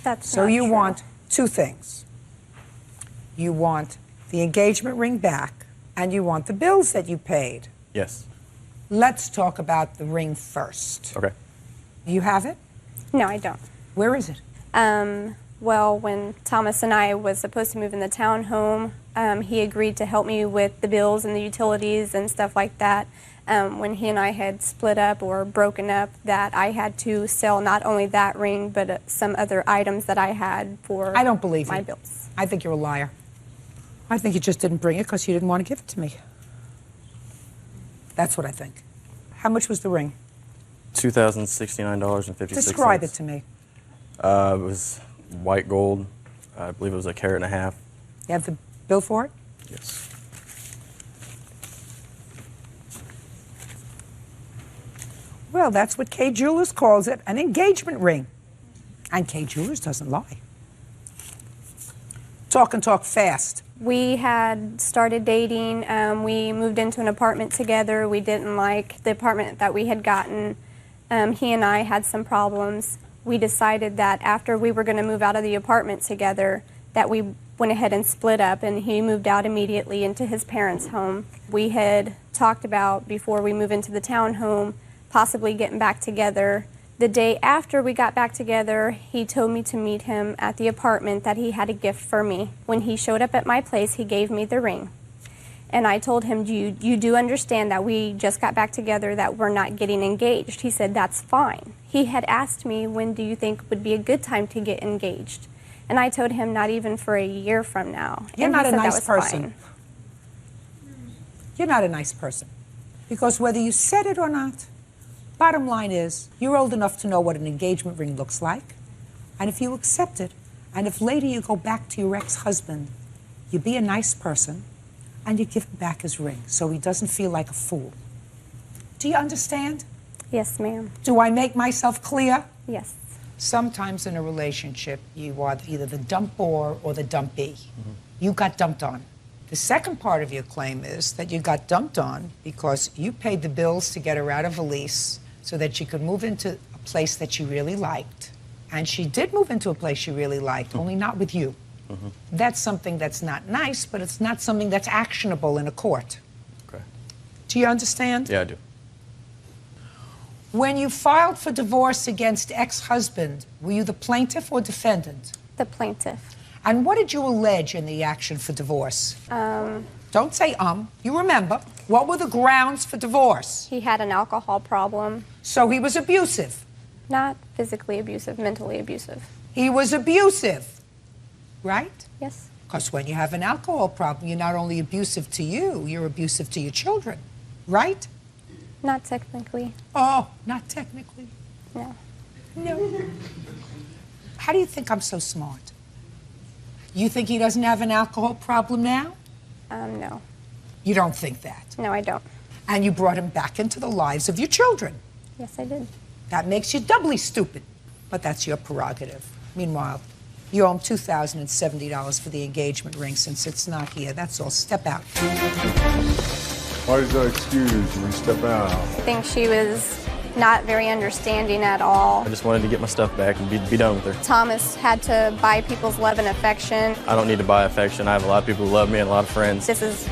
That's so not you true. want 2 things. You want the engagement ring back, and you want the bills that you paid. Yes. Let's talk about the ring first. Okay. Do you have it? No, I don't. Where is it? Well, when Thomas and I was supposed to move in the townhome, he agreed to help me with the bills and the utilities and stuff like that. When he and I had split up or broken up, that I had to sell not only that ring, but some other items that I had for I don't believe my you. bills. I think you're a liar. I think you just didn't bring it because you didn't want to give it to me. That's what I think. How much was the ring? $2,069.56. Describe it to me. It was white gold. I believe it was 1.5 carats. You have the bill for it? Yes. Well, that's what Kay Jewelers calls it, an engagement ring. And Kay Jewelers doesn't lie. Talk and talk fast. We had started dating. We moved into an apartment together. We didn't like the apartment that we had gotten. He and I had some problems. We decided that after we were going to move out of the apartment together, that we went ahead and split up, and he moved out immediately into his parents' home. We had talked about, before we moved into the townhome, possibly getting back together. The day after we got back together, he told me to meet him at the apartment, that he had a gift for me. When he showed up at my place, he gave me the ring. And I told him, you do understand that we just got back together, that we're not getting engaged. He said, that's fine. He had asked me, when do you think would be a good time to get engaged? And I told him, not even for a year from now. You're And not he a said that nice was person. fine. You're not a nice person. Because whether you said it or not, bottom line is, you're old enough to know what an engagement ring looks like. And if you accept it, and if later you go back to your ex-husband, you be a nice person, and you give him back his ring so he doesn't feel like a fool. Do you understand? Yes, ma'am. Do I make myself clear? Yes. Sometimes in a relationship, you are either the dumper or the dumpee. You got dumped on. The second part of your claim is that you got dumped on because you paid the bills to get her out of a lease so that she could move into a place that she really liked. And she did move into a place she really liked, only not with you. That's something that's not nice, but it's not something that's actionable in a court. Okay. Do you understand? Yeah, I do. When you filed for divorce against ex-husband, were you the plaintiff or defendant? The plaintiff. And what did you allege in the action for divorce? Don't say You remember. What were the grounds for divorce? He had an alcohol problem. So he was abusive? Not physically abusive, mentally abusive. He was abusive, right? Yes. Because when you have an alcohol problem, you're not only abusive to you, you're abusive to your children, right? Not technically. Oh, not technically. No. No. How do you think I'm so smart? You think he doesn't have an alcohol problem now? No. You don't think that? No, I don't. And you brought him back into the lives of your children. Yes, I did. That makes you doubly stupid. But that's your prerogative. Meanwhile, you owe him $2,070 for the engagement ring since it's not here. That's all. Step out. Parties are excused. You may step out. I think she was not very understanding at all. I just wanted to get my stuff back and be done with her. Thomas had to buy people's love and affection. I don't need to buy affection. I have a lot of people who love me and a lot of friends. This is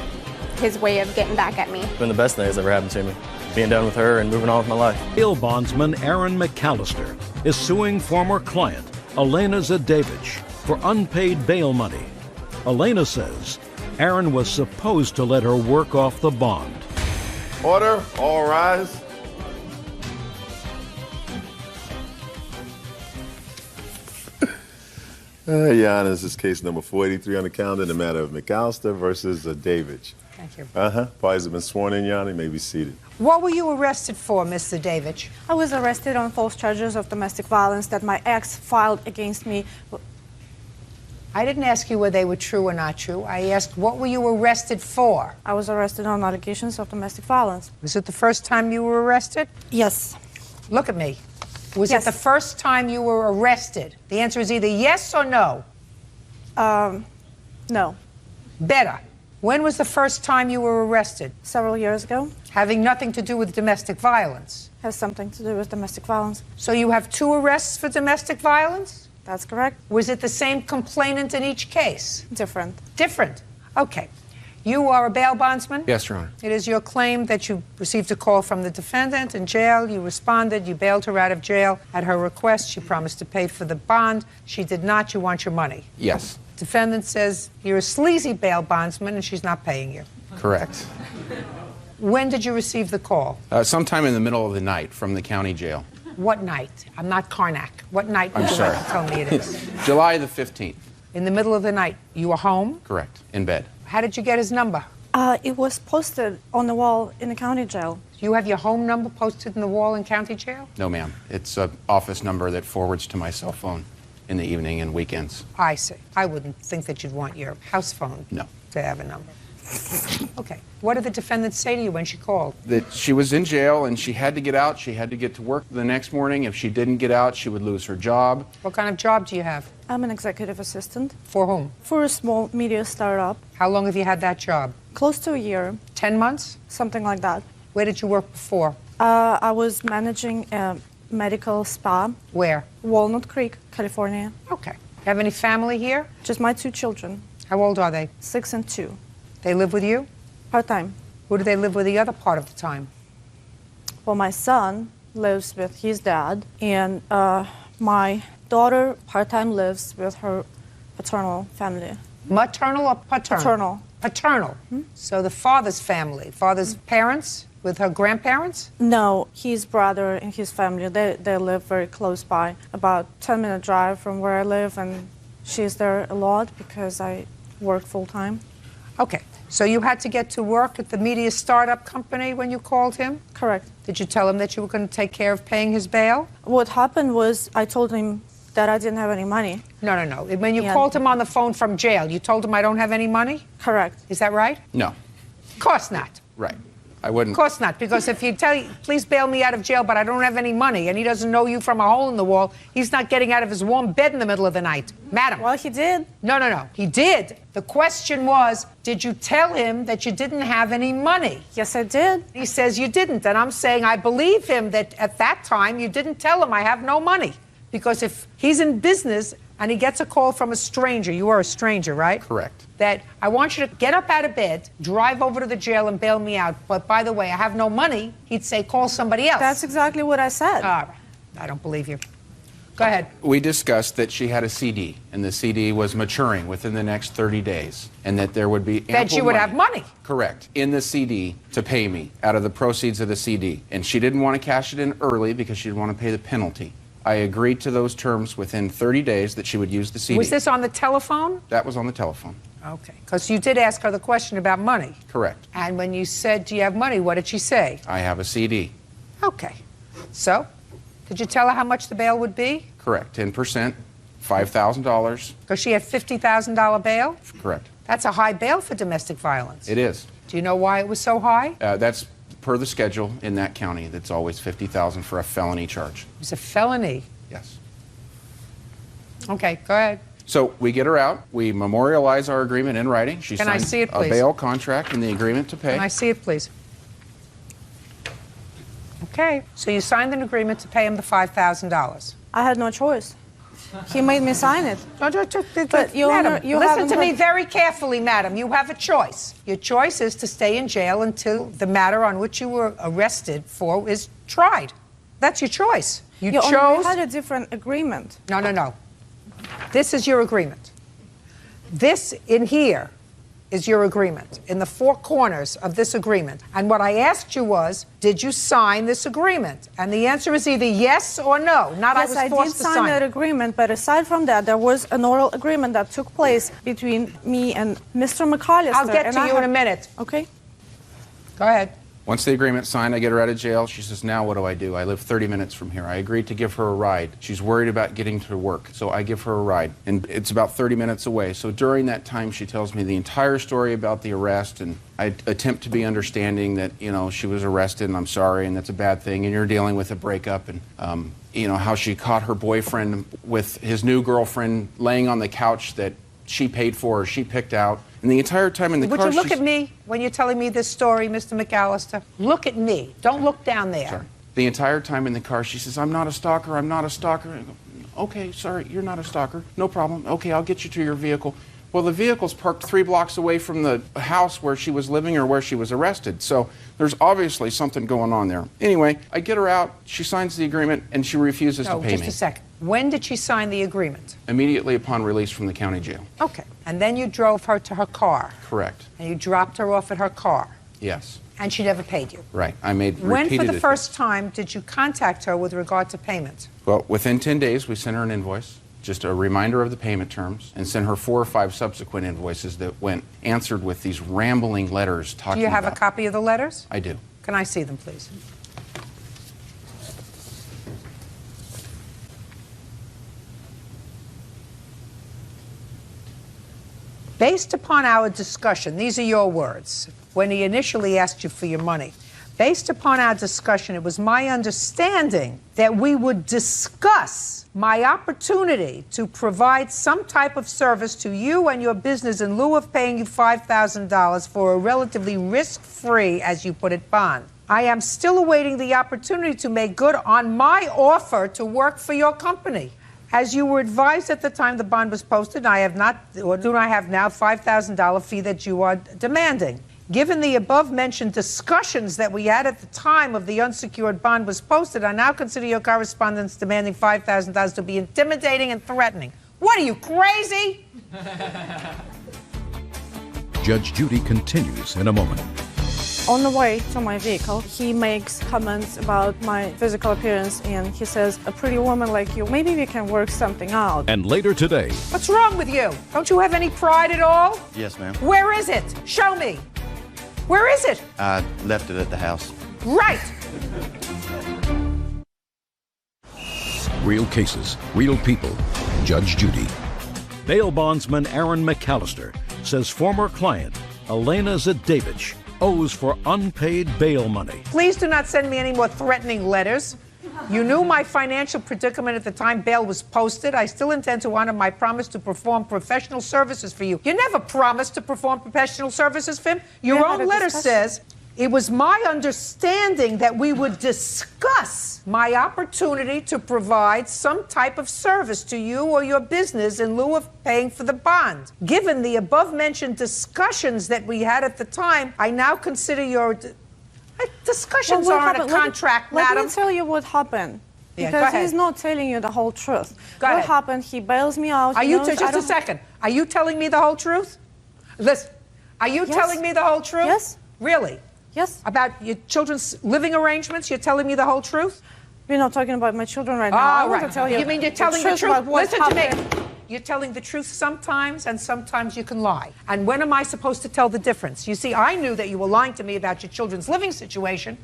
his way of getting back at me. It's been the best thing that's ever happened to me. Being done with her and moving on with my life. Bail bondsman Aaron McAllister is suing former client Elena Zadevich for unpaid bail money. Elena says Aaron was supposed to let her work off the bond. Order, all rise. Your Honor, this is case number 483 on the calendar in the matter of McAllister versus Davidge. Thank you. Parties have been sworn in, Your Honor. You may be seated. What were you arrested for, Mr. Davidge? I was arrested on false charges of domestic violence that my ex filed against me. I didn't ask you whether they were true or not true. I asked, what were you arrested for? I was arrested on allegations of domestic violence. Was it the first time you were arrested? Yes. Look at me. Was Yes. it the first time you were arrested? The answer is either yes or no. No. Better. When was the first time you were arrested? Several years ago. Having nothing to do with domestic violence. Has something to do with domestic violence. So you have 2 arrests for domestic violence? That's correct. Was it the same complainant in each case? Different. Different. Okay. You are a bail bondsman? Yes, Your Honor. It is your claim that you received a call from the defendant in jail. You responded. You bailed her out of jail. At her request, she promised to pay for the bond. She did not. You want your money. Yes. Defendant says you're a sleazy bail bondsman and she's not paying you. Correct. When did you receive the call? Sometime in the middle of the night from the county jail. What night? I'm not Karnak. What night would I'm you sorry. like to tell me it is? July the 15th. In the middle of the night. You were home? Correct. In bed. How did you get his number? It was posted on the wall in the county jail. You have your home number posted in the wall in county jail? No, ma'am. It's an office number that forwards to my cell phone in the evening and weekends. I see. I wouldn't think that you'd want your house phone No. to have a number. Okay. What did the defendant say to you when she called? That she was in jail and she had to get out. She had to get to work the next morning. If she didn't get out, she would lose her job. What kind of job do you have? I'm an executive assistant. For whom? For a small media startup. How long have you had that job? Close to a year. 10 months? Something like that. Where did you work before? I was managing a medical spa. Where? Walnut Creek, California. Okay. Have any family here? Just my 2 children. How old are they? 6 and 2. They live with you? Part-time. Who do they live with the other part of the time? Well, my son lives with his dad, and my daughter part-time lives with her paternal family. Maternal or paternal? Paternal. Paternal. So the father's family, father's parents with her grandparents? No, his brother and his family, they live very close by, about 10-minute drive from where I live, and she's there a lot because I work full-time. Okay. So you had to get to work at the media startup company when you called him? Correct. Did you tell him that you were going to take care of paying his bail? What happened was I told him that I didn't have any money. No. When you called him on the phone from jail, you told him I don't have any money? Correct. Is that right? No. Of course not. Right. I wouldn't. Of course not, because if you tell you, please bail me out of jail, but I don't have any money, and he doesn't know you from a hole in the wall, he's not getting out of his warm bed in the middle of the night. Madam. Well, he did. No. He did. The question was, did you tell him that you didn't have any money? Yes, I did. He says you didn't, and I'm saying I believe him that at that time you didn't tell him I have no money. Because if he's in business and he gets a call from a stranger, you are a stranger, right? Correct. That I want you to get up out of bed, drive over to the jail and bail me out. But by the way, I have no money. He'd say, call somebody else. That's exactly what I said. All right. I don't believe you. Go ahead. We discussed that she had a CD, and the CD was maturing within the next 30 days, and that there would be ample That she would money. have money. Correct. In the CD to pay me out of the proceeds of the CD. And she didn't want to cash it in early because she didn't want to pay the penalty. I agreed to those terms within 30 days that she would use the CD. Was this on the telephone? That was on the telephone. Okay. Because you did ask her the question about money. Correct. And when you said, do you have money, what did she say? I have a CD. Okay. So, did you tell her how much the bail would be? Correct. 10%, $5,000. Because she had $50,000 bail? Correct. That's a high bail for domestic violence. It is. Do you know why it was so high? That's per the schedule in that county. That's always $50,000 for a felony charge. It was a felony. Yes. Okay, go ahead. So we get her out. We memorialize our agreement in writing. She Can I signs see it, a please? bail contract and the agreement to pay. Can I see it, please? Okay, so you signed an agreement to pay him the $5,000. I had no choice. He made me sign it. But Madam, listen to me very carefully, madam. You have a choice. Your choice is to stay in jail until the matter on which you were arrested for is tried. That's your choice. You chose. We had a different agreement. No. This is your agreement. This in here is your agreement, in the four corners of this agreement. And what I asked you was, did you sign this agreement? And the answer is either yes or no. Not yes, I was forced to sign it. I did sign that agreement, but aside from that, there was an oral agreement that took place between me and Mr. McAllister. I'll get to you in a minute. Okay. Go ahead. Once the agreement's signed, I get her out of jail. She says, now what do? I live 30 minutes from here. I agreed to give her a ride. She's worried about getting to work, so I give her a ride. And it's about 30 minutes away. So during that time, she tells me the entire story about the arrest, and I attempt to be understanding that, she was arrested, and I'm sorry, and that's a bad thing, and you're dealing with a breakup, and, how she caught her boyfriend with his new girlfriend laying on the couch that she paid for or she picked out. And the entire time in the car, Would you look at me when you're telling me this story, Mr. McAllister? Look at me. Don't look down there. Sorry. The entire time in the car, she says, I'm not a stalker, I'm not a stalker. I go, okay, sorry, you're not a stalker. No problem. Okay, I'll get you to your vehicle. Well, the vehicle's parked 3 blocks away from the house where she was living or where she was arrested. So there's obviously something going on there. Anyway, I get her out, she signs the agreement, and she refuses to pay me. Just a second. When did she sign the agreement? Immediately upon release from the county jail. Okay. And then you drove her to her car. Correct. And you dropped her off at her car. Yes. And she never paid you. Right. I made When repeated for the first time did you contact her with regard to payment? Well, within 10 days, we sent her an invoice, just a reminder of the payment terms, and sent her 4 or 5 subsequent invoices that went answered with these rambling letters talking about... Do you have a copy of the letters? I do. Can I see them, please? Based upon our discussion, these are your words, when he initially asked you for your money. Based upon our discussion, it was my understanding that we would discuss my opportunity to provide some type of service to you and your business in lieu of paying you $5,000 for a relatively risk-free, as you put it, bond. I am still awaiting the opportunity to make good on my offer to work for your company. As you were advised at the time the bond was posted, I have not, or do not have now, $5,000 fee that you are demanding. Given the above-mentioned discussions that we had at the time of the unsecured bond was posted, I now consider your correspondence demanding $5,000 to be intimidating and threatening. What are you, crazy? Judge Judy continues in a moment. On the way to my vehicle, he makes comments about my physical appearance, and he says, a pretty woman like you, maybe we can work something out. And later today... What's wrong with you? Don't you have any pride at all? Yes, ma'am. Where is it? Show me. Where is it? I left it at the house. Right. Real cases, real people. Judge Judy. Bail bondsman Aaron McAllister says former client Elena Zadevich owes for unpaid bail money. Please do not send me any more threatening letters. You knew my financial predicament at the time bail was posted. I still intend to honor my promise to perform professional services for you. You never promised to perform professional services for him. Your own letter says, it was my understanding that we would discuss my opportunity to provide some type of service to you or your business in lieu of paying for the bond. Given the above-mentioned discussions that we had at the time, I now consider your... Discussions aren't a contract, madam. Let me tell you what happened. Yeah, because he's not telling you the whole truth. What happened, he bails me out. Are you, just a second, are you telling me the whole truth? Listen, are you telling me the whole truth? Yes. Really? Yes. About your children's living arrangements, you're telling me the whole truth? We're not talking about my children right now. I want to tell you. You mean you're telling the truth? Listen to me. happened. You're telling the truth sometimes, and sometimes you can lie. And when am I supposed to tell the difference? You see, I knew that you were lying to me about your children's living situation.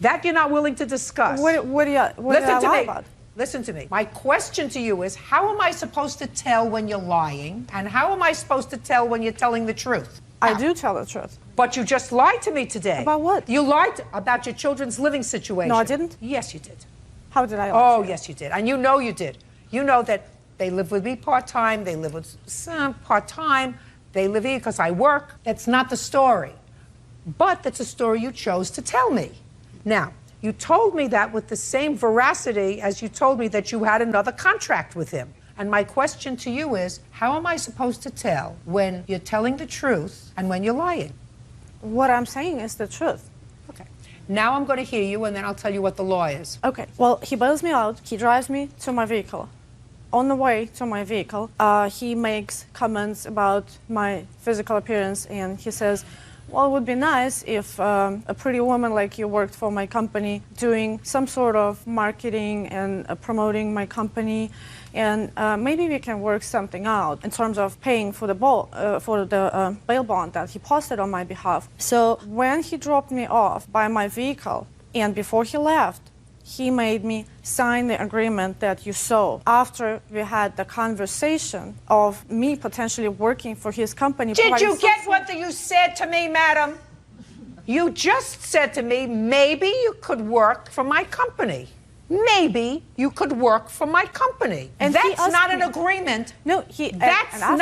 That you're not willing to discuss. What did I lie about? Listen to me. My question to you is, how am I supposed to tell when you're lying, and how am I supposed to tell when you're telling the truth? I do tell the truth. But you just lied to me today. About what? You lied about your children's living situation. No, I didn't. Yes, you did. How did I lie? Oh, yes, you did. And you know you did. You know that they live with me part-time, they live with some part-time, they live here because I work. That's not the story. But that's a story you chose to tell me. Now, you told me that with the same veracity as you told me that you had another contract with him. And my question to you is, how am I supposed to tell when you're telling the truth and when you're lying? What I'm saying is the truth. Okay. Now I'm going to hear you, and then I'll tell you what the law is. Okay. Well, he bails me out. He drives me to my vehicle. On the way to my vehicle, he makes comments about my physical appearance, and he says, well, it would be nice if a pretty woman like you worked for my company, doing some sort of marketing and promoting my company, and maybe we can work something out in terms of paying for the bail bond that he posted on my behalf. So when he dropped me off by my vehicle, and before he left, he made me sign the agreement that you saw after we had the conversation of me potentially working for his company. Did you get what you said to me, madam? You just said to me, maybe you could work for my company. Maybe you could work for my company. And that's not an agreement. No, that's not.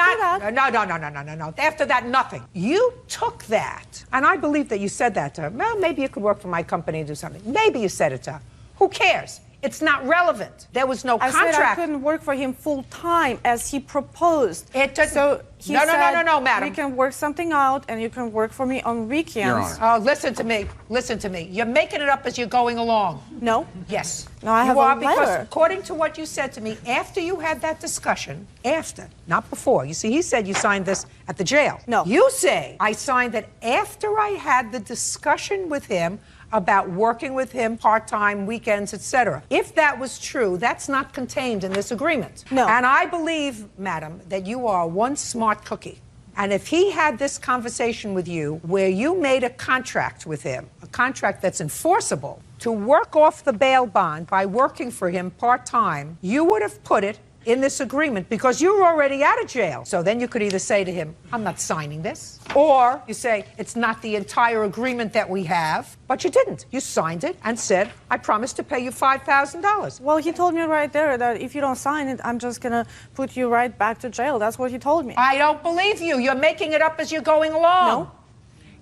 No. After that, nothing. You took that, and I believe that you said that to her. Well, maybe you could work for my company and do something. Maybe you said it to her. Who cares? It's not relevant. There was no I contract. said I couldn't work for him full time as he proposed. It doesn't. So he No, said, madam. We can work something out, and you can work for me on weekends. Your Honor. Oh, listen to me. Listen to me. You're making it up as you're going along. No. Yes. No, I have you are a because letter. according to what you said to me, after you had that discussion, after, not before. You see, he said you signed this at the jail. No. You say I signed it after I had the discussion with him about working with him part-time, weekends, etc. If that was true, that's not contained in this agreement. No. And I believe, madam, that you are one smart cookie. And if he had this conversation with you where you made a contract with him, a contract that's enforceable, to work off the bail bond by working for him part-time, you would have put it in this agreement because you were already out of jail. So then you could either say to him, I'm not signing this, or you say, it's not the entire agreement that we have, but you didn't. You signed it and said, I promise to pay you $5,000. Well, he told me right there that if you don't sign it, I'm just going to put you right back to jail. That's what he told me. I don't believe you. You're making it up as you're going along. No.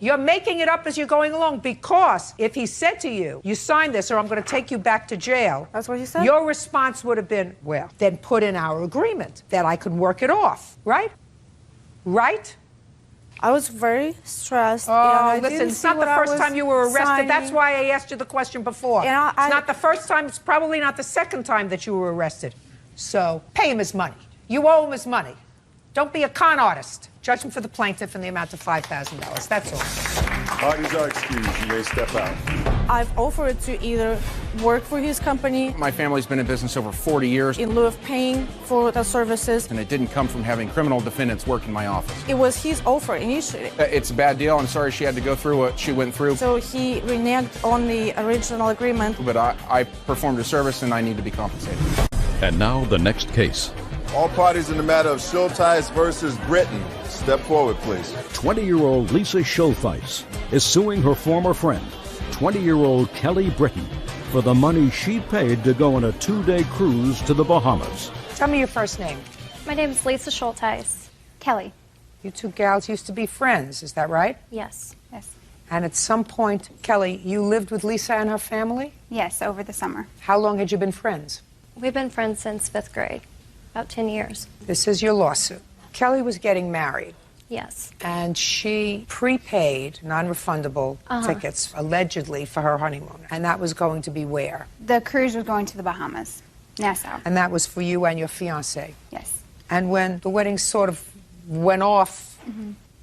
You're making it up as you're going along because if he said to you, you signed this or I'm going to take you back to jail. That's what he said? Your response would have been, well, then put in our agreement that I could work it off, right? Right? I was very stressed. Oh, listen, it's not the first time you were arrested. Signing. That's why I asked you the question before. And It's not the first time. It's probably not the second time that you were arrested. So pay him his money. You owe him his money. Don't be a con artist. Judgment for the plaintiff in the amount of $5,000. That's all. Parties are excused. You may step out. I've offered to either work for his company My family's been in business over 40 years, in lieu of paying for the services. and it didn't come from having criminal defendants work in my office. It was his offer initially. It's a bad deal. I'm sorry she had to go through what she went through, So he reneged on the original agreement. but I performed a service and I need to be compensated. And now the next case. All parties in the matter of Schulteis versus Britton, step forward, please. 20-year-old Lisa Schulteis is suing her former friend, 20-year-old Kelly Britton, for the money she paid to go on a 2-day cruise to the Bahamas. Tell me your first name. My name is Lisa Schulteis. Kelly. You two gals used to be friends, is that right? Yes. Yes. And at some point, Kelly, you lived with Lisa and her family? Yes, over the summer. How long had you been friends? We've been friends since 5th grade, about 10 years. This is your lawsuit. Kelly was getting married. Yes. And she prepaid non-refundable tickets, allegedly, for her honeymoon. And that was going to be where? The cruise was going to the Bahamas, Nassau. And that was for you and your fiancé. Yes. And when the wedding sort of went off,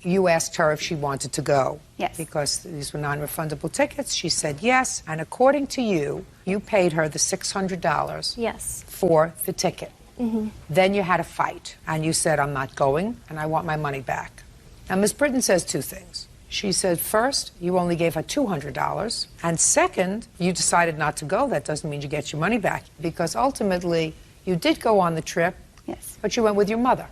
you asked her if she wanted to go. Yes. Because these were non-refundable tickets. She said yes. And according to you, you paid her the $600 Yes. for the ticket. Then you had a fight, and you said, I'm not going, and I want my money back. Now, Ms. Britton says two things. She said, first, you only gave her $200, and second, you decided not to go. That doesn't mean you get your money back, because ultimately, you did go on the trip, Yes. but you went with your mother.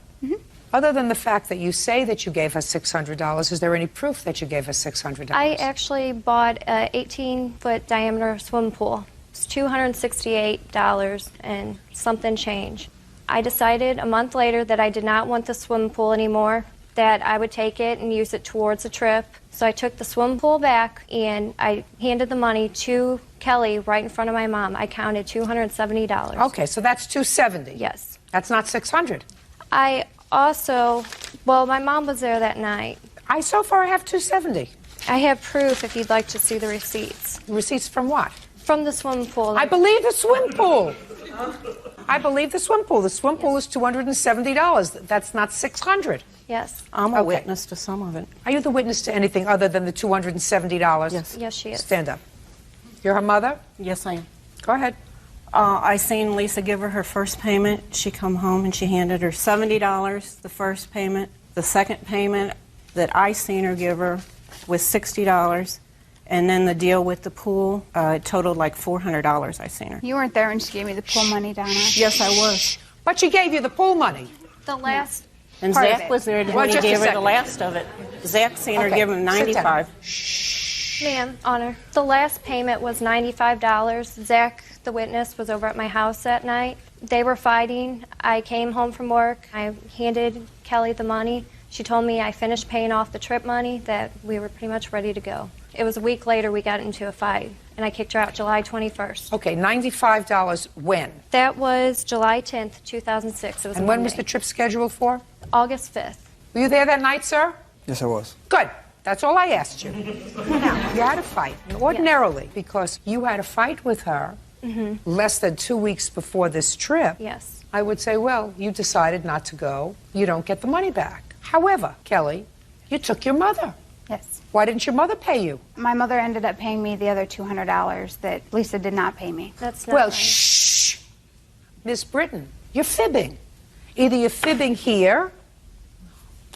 Other than the fact that you say that you gave her $600, is there any proof that you gave her $600? I actually bought a 18-foot diameter swim pool. It's $268 and something change. I decided a month later that I did not want the swim pool anymore, that I would take it and use it towards a trip. So I took the swim pool back and I handed the money to Kelly right in front of my mom. I counted $270. Okay, so that's $270. Yes. That's not $600. I also, well, my mom was there that night. I so far have $270. I have proof if you'd like to see the receipts. Receipts from what? From the swim pool. I believe the swim pool. I believe the swim pool. The swim pool is $270. That's not $600. Yes. I'm a witness to some of it. Are you the witness to anything other than the $270? Yes. Yes, she is. Stand up. You're her mother? Yes, I am. Go ahead. I seen Lisa give her first payment. She come home and she handed her $70, the first payment. The second payment that I seen her give her was $60. And then the deal with the pool, it totaled like $400 I seen her. You weren't there when she gave me the pool money, Donna. Yes, I was. But she gave you the pool money. The last And part of Zach it. was there Well, when he just a gave her the second. last of it. Zach seen her Okay, give him sit down. $95. Ma'am, Honor, the last payment was $95. Zach, the witness, was over at my house that night. They were fighting. I came home from work. I handed Kelly the money. She told me I finished paying off the trip money, that we were pretty much ready to go. It was a week later we got into a fight. and I kicked her out July 21st. Okay, $95 when? That was July 10th, 2006. It was And a when Monday. was the trip scheduled for? August 5th. Were you there that night, sir? Yes, I was. Good. That's all I asked you. Now, you had a fight. And ordinarily, because you had a fight with her less than 2 weeks before this trip, Yes. I would say, well, you decided not to go. You don't get the money back. However, Kelly, you took your mother. Yes. Why didn't your mother pay you? My mother ended up paying me the other $200 that Lisa did not pay me. That's Well, shh. Miss Britton, you're fibbing. Either you're fibbing here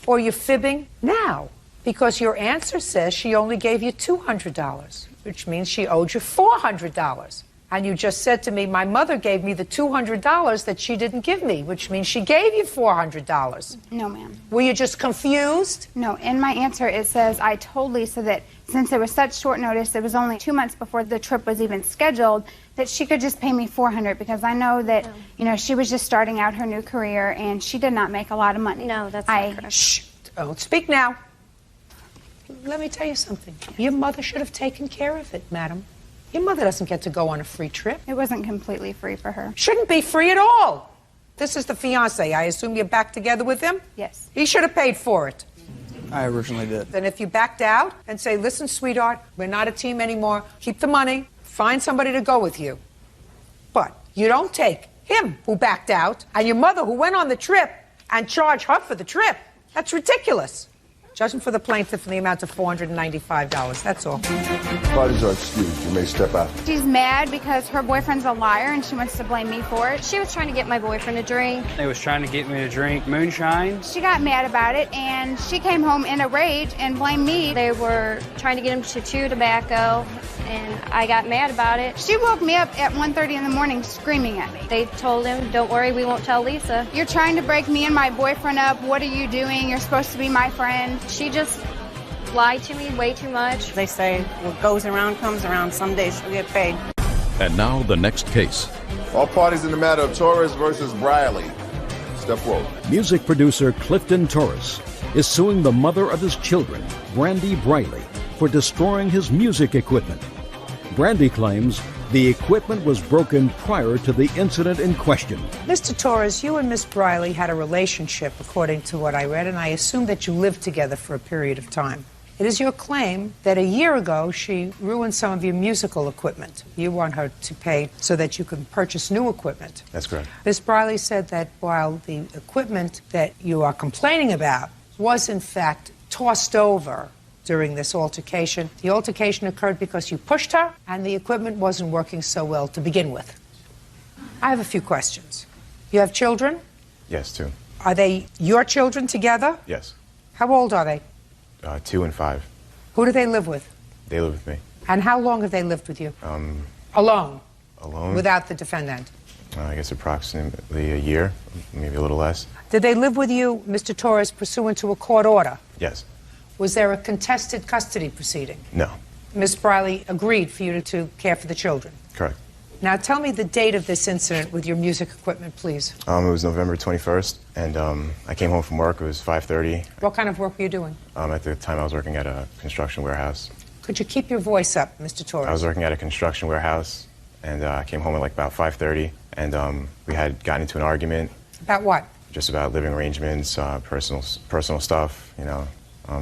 or you're fibbing now. Because your answer says she only gave you $200, which means she owed you $400. And you just said to me, my mother gave me the $200 that she didn't give me, which means she gave you $400. No, ma'am. Were you just confused? No, in my answer it says I told Lisa that since it was such short notice, it was only 2 months before the trip was even scheduled, that she could just pay me $400 because I know that, you know, she was just starting out her new career and she did not make a lot of money. No, that's not correct. Shh, don't speak now. Let me tell you something. Your mother should have taken care of it, madam. Your mother doesn't get to go on a free trip. It wasn't completely free for her. Shouldn't be free at all. This is the fiancé. I assume you're back together with him? Yes. He should have paid for it. I originally did. Then if you backed out and say, listen, sweetheart, we're not a team anymore, keep the money, find somebody to go with you. But you don't take him who backed out and your mother who went on the trip and charge her for the trip. That's ridiculous. Judging for the plaintiff in the amount of $495. That's all. Parties are excused. You may step out. She's mad because her boyfriend's a liar and she wants to blame me for it. She was trying to get my boyfriend a drink. They was trying to get me to drink moonshine. She got mad about it and she came home in a rage and blamed me. They were trying to get him to chew tobacco, and I got mad about it. She woke me up at 1:30 in the morning screaming at me. They told him, don't worry, we won't tell Lisa. You're trying to break me and my boyfriend up. What are you doing? You're supposed to be my friend. She just lied to me way too much. They say what goes around comes around. Someday she'll get paid. And now the next case. All parties in the matter of Torres versus Briley. Step forward. Music producer Clifton Torres is suing the mother of his children, Brandy Briley, for destroying his music equipment. Brandy claims the equipment was broken prior to the incident in question. Mr. Torres, you and Miss Briley had a relationship, according to what I read, and I assume that you lived together for a period of time. It is your claim that a year ago she ruined some of your musical equipment. You want her to pay so that you can purchase new equipment. That's correct. Miss Briley said that while the equipment that you are complaining about was in fact tossed over during this altercation, the altercation occurred because you pushed her and the equipment wasn't working so well to begin with. I have a few questions. You have children? Yes, 2. Are they your children together? Yes. How old are they? 2 and 5. Who do they live with? They live with me. And how long have they lived with you? Alone? Alone? Without the defendant? I guess approximately a year, maybe a little less. Did they live with you, Mr. Torres, pursuant to a court order? Yes. Was there a contested custody proceeding? No. Ms. Briley agreed for you to care for the children. Correct. Now tell me the date of this incident with your music equipment, please. It was November 21st, and I came home from work. It was 5:30. What kind of work were you doing? At the time, I was working at a construction warehouse. Could you keep your voice up, Mr. Torres? I was working at a construction warehouse, and I came home at like about 5:30, and we had gotten into an argument. About what? Just about living arrangements, personal stuff, you know.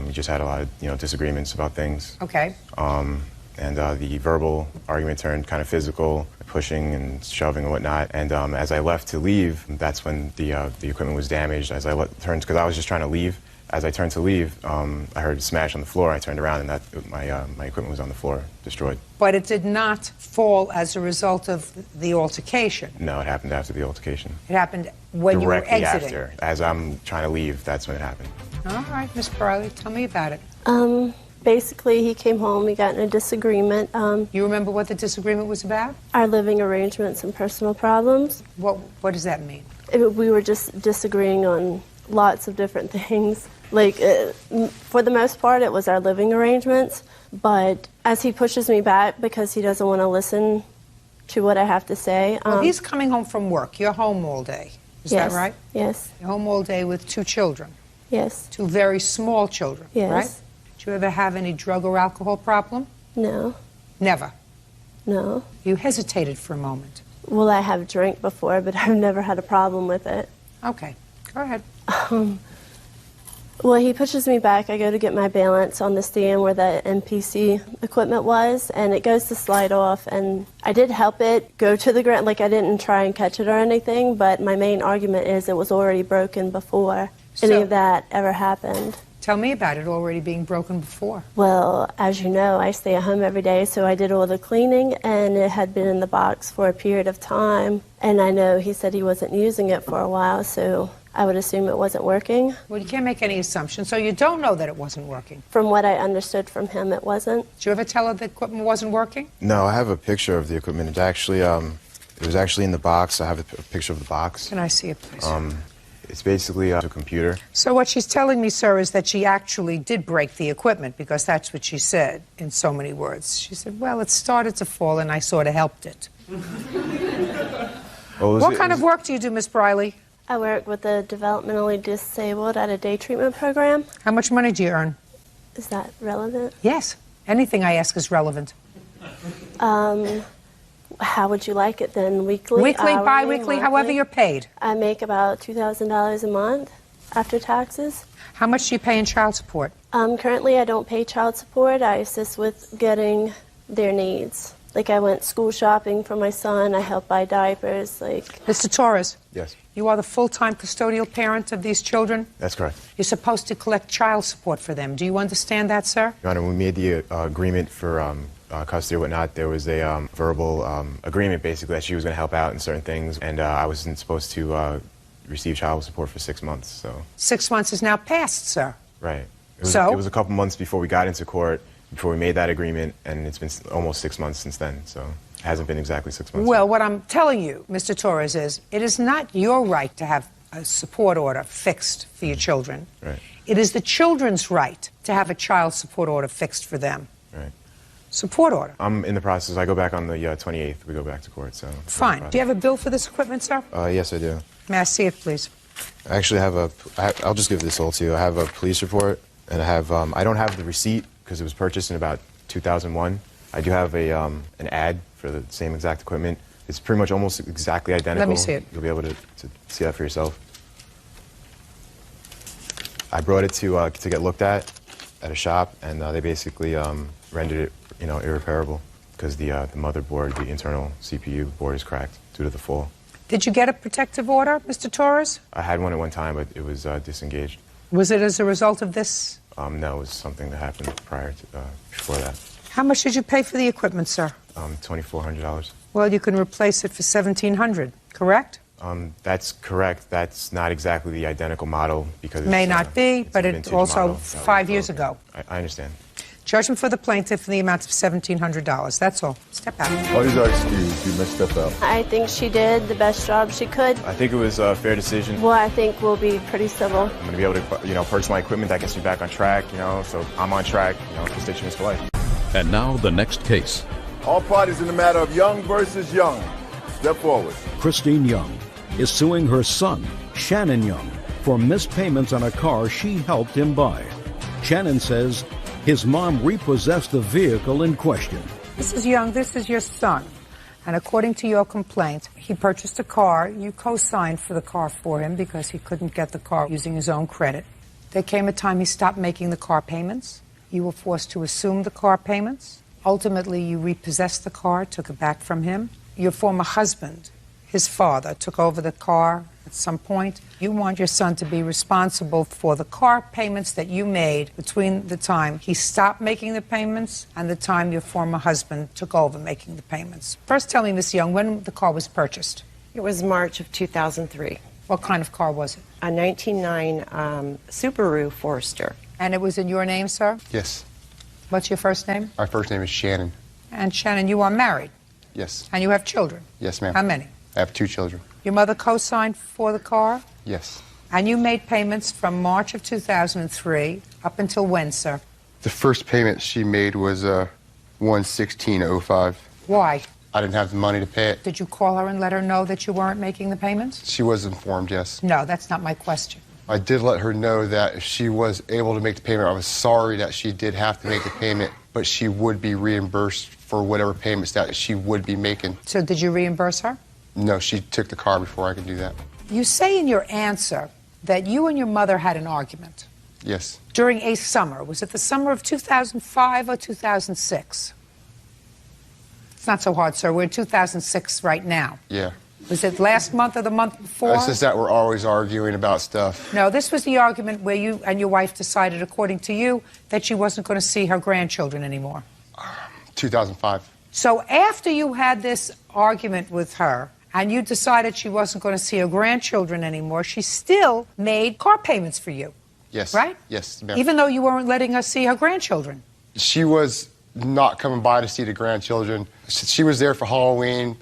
We just had a lot of, disagreements about things. Okay. And the verbal argument turned kind of physical, pushing and shoving and whatnot. And as I left to leave, that's when the equipment was damaged. As I turned, because I was just trying to leave. As I turned to leave, I heard a smash on the floor. I turned around, and my equipment was on the floor, destroyed. But it did not fall as a result of the altercation. No, it happened after the altercation. It happened when Directly you were exiting. after. As I'm trying to leave, that's when it happened. All right, Miss Briley, tell me about it. Basically, he came home, we got in a disagreement. You remember what the disagreement was about? Our living arrangements and personal problems. What does that mean? We were just disagreeing on lots of different things. Like, for the most part, it was our living arrangements. But as he pushes me back because he doesn't want to listen to what I have to say. Well, he's coming home from work. You're home all day. Is yes, that right? Yes. You're home all day with 2 children. Yes. 2 very small children, yes. right? Did you ever have any drug or alcohol problem? No. Never? No. You hesitated for a moment. Well, I have drank before, but I've never had a problem with it. Okay, go ahead. Well, he pushes me back. I go to get my balance on the stand where the NPC equipment was, and it goes to slide off. And I did help it go to the ground. Like, I didn't try and catch it or anything, but my main argument is it was already broken before any of that ever happened. Tell me about it already being broken before. Well, as you know, I stay at home every day, so I did all the cleaning, and it had been in the box for a period of time. And I know he said he wasn't using it for a while, so I would assume it wasn't working. Well, you can't make any assumptions, so you don't know that it wasn't working. From what I understood from him, it wasn't. Did you ever tell her the equipment wasn't working? No, I have a picture of the equipment. It actually, it was actually in the box. I have a picture of the box. Can I see it, please? It's basically a computer. So what she's telling me, sir, is that she actually did break the equipment, because that's what she said in so many words. She said, well, it started to fall and I sort of helped it. What kind of work do you do, Miss Briley? I work with the developmentally disabled at a day treatment program. How much money do you earn? Is that relevant? Yes. Anything I ask is relevant. How would you like it then? Weekly? Weekly, hourly, bi-weekly, monthly? however you're paid. I make about $2,000 a month after taxes. How much do you pay in child support? Currently, I don't pay child support. I assist with getting their needs. Like, I went school shopping for my son. I help buy diapers. Like, Mr. Torres. Yes. You are the full-time custodial parent of these children? That's correct. You're supposed to collect child support for them. Do you understand that, sir? Your Honor, when we made the agreement for custody or whatnot, there was a verbal agreement, basically, that she was going to help out in certain things, and I wasn't supposed to receive child support for 6 months, so... 6 months is now passed, sir. Right. It was a couple months before we got into court, before we made that agreement, and it's been almost 6 months since then, so it hasn't been exactly 6 months. Well, what I'm telling you, Mr. Torres, is it is not your right to have a support order fixed for your children. Right. It is the children's right to have a child support order fixed for them. Right. Support order. I'm in the process. I go back on the 28th. We go back to court, so... Fine. Do you have a bill for this equipment, sir? Yes, I do. May I see it, please? I actually have I'll just give this all to you. I have a police report, and I have... I don't have the receipt, because it was purchased in about 2001. I do have an ad for the same exact equipment. It's pretty much almost exactly identical. Let me see it. You'll be able to see that for yourself. I brought it to get looked at a shop, and they basically rendered it, irreparable, because the motherboard, the internal CPU board is cracked due to the fall. Did you get a protective order, Mr. Torres? I had one at one time, but it was disengaged. Was it as a result of this? No, it was something that happened prior to, before that. How much did you pay for the equipment, sir? $2,400. Well, you can replace it for $1,700, correct? That's correct. That's not exactly the identical model, because May not be, but it's also 5 years ago. I understand. Judgment for the plaintiff in the amount of $1,700. That's all. Step out. What is our excuse? You must step out. I think she did the best job she could. I think it was a fair decision. Well, I think we'll be pretty civil. I'm going to be able to, purchase my equipment that gets me back on track, so I'm on track, constituents for life. And now the next case. All parties in the matter of Young versus Young. Step forward. Christine Young is suing her son, Shannon Young, for missed payments on a car she helped him buy. Shannon says his mom repossessed the vehicle in question. Mrs. Young, this is your son. And according to your complaint, he purchased a car. You co-signed for the car for him because he couldn't get the car using his own credit. There came a time he stopped making the car payments. You were forced to assume the car payments. Ultimately, you repossessed the car, took it back from him. Your former husband, his father, took over the car at some point. You want your son to be responsible for the car payments that you made between the time he stopped making the payments and the time your former husband took over making the payments. First, tell me, Ms. Young, when the car was purchased. It was March of 2003. What kind of car was it? A 1909 Subaru Forester. And it was in your name, sir? Yes. What's your first name? My first name is Shannon. And Shannon, you are married? Yes. And you have children? Yes, ma'am. How many? I have 2 children. Your mother co-signed for the car? Yes. And you made payments from March of 2003 up until when, sir? The first payment she made was $116.05. Why? I didn't have the money to pay it. Did you call her and let her know that you weren't making the payments? She was informed, yes. No, that's not my question. I did let her know that if she was able to make the payment, I was sorry that she did have to make the payment, but she would be reimbursed for whatever payments that she would be making. So did you reimburse her? No, she took the car before I could do that. You say in your answer that you and your mother had an argument. Yes. During a summer. Was it the summer of 2005 or 2006? It's not so hard, sir. We're in 2006 right now. Yeah. Was it last month or the month before? It's just that we're always arguing about stuff. No, this was the argument where you and your wife decided, according to you, that she wasn't going to see her grandchildren anymore. 2005. So after you had this argument with her and you decided she wasn't going to see her grandchildren anymore, she still made car payments for you. Yes. Right? Yes, ma'am. Even though you weren't letting us see her grandchildren. She was not coming by to see the grandchildren. She was there for Halloween.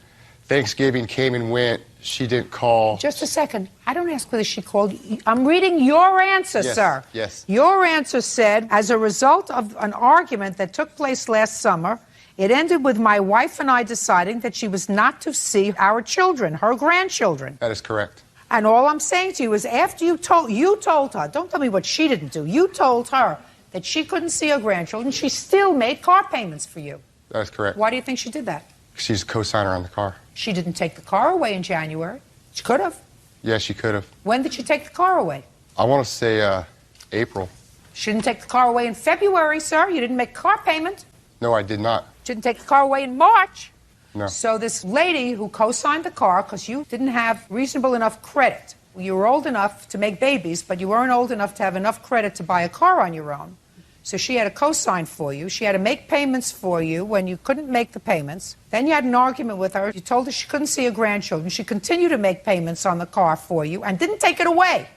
Thanksgiving came and went. She didn't call. Just a second. I don't ask whether she called. I'm reading your answer, Yes, sir. yes. Your answer said, as a result of an argument that took place last summer, it ended with my wife and I deciding that she was not to see our children, her grandchildren. That is correct. And all I'm saying to you is after you told her, don't tell me what she didn't do, you told her that she couldn't see her grandchildren, she still made car payments for you. That is correct. Why do you think she did that? She's a co-signer on the car. She didn't take the car away in January. She could have. Yeah, she could have. When did she take the car away? I want to say April. She didn't take the car away in February, sir. You didn't make a car payment. No, I did not. She didn't take the car away in March. No. So this lady who co-signed the car because you didn't have reasonable enough credit. You were old enough to make babies, but you weren't old enough to have enough credit to buy a car on your own. So she had to co-sign for you. She had to make payments for you when you couldn't make the payments. Then you had an argument with her. You told her she couldn't see her grandchildren. She continued to make payments on the car for you and didn't take it away.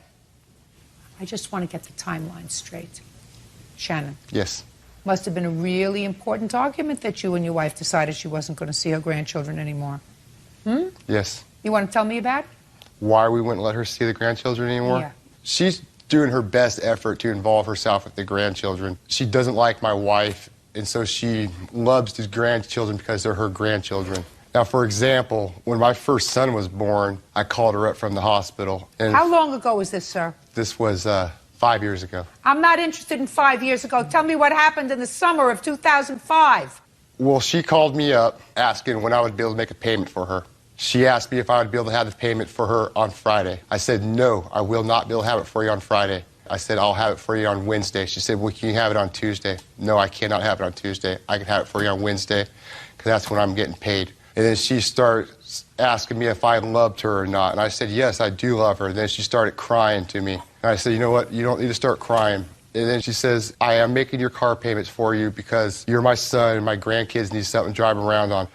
I just want to get the timeline straight. Shannon. Yes. Must have been a really important argument that you and your wife decided she wasn't going to see her grandchildren anymore. Yes. You want to tell me about it? Why we wouldn't let her see the grandchildren anymore? Yeah. She's doing her best effort to involve herself with the grandchildren. She doesn't like my wife, and so she loves the grandchildren because they're her grandchildren. Now, for example, when my first son was born, I called her up from the hospital. And How long ago was this, sir? This was 5 years ago. I'm not interested in 5 years ago. Tell me what happened in the summer of 2005. Well, she called me up asking when I would be able to make a payment for her. She asked me if I would be able to have the payment for her on Friday. I said, no, I will not be able to have it for you on Friday. I said, I'll have it for you on Wednesday. She said, well, can you have it on Tuesday? No, I cannot have it on Tuesday. I can have it for you on Wednesday because that's when I'm getting paid. And then she started asking me if I loved her or not. And I said, yes, I do love her. And then she started crying to me. And I said, you know what? You don't need to start crying. And then she says, I am making your car payments for you because you're my son and my grandkids need something to drive around on.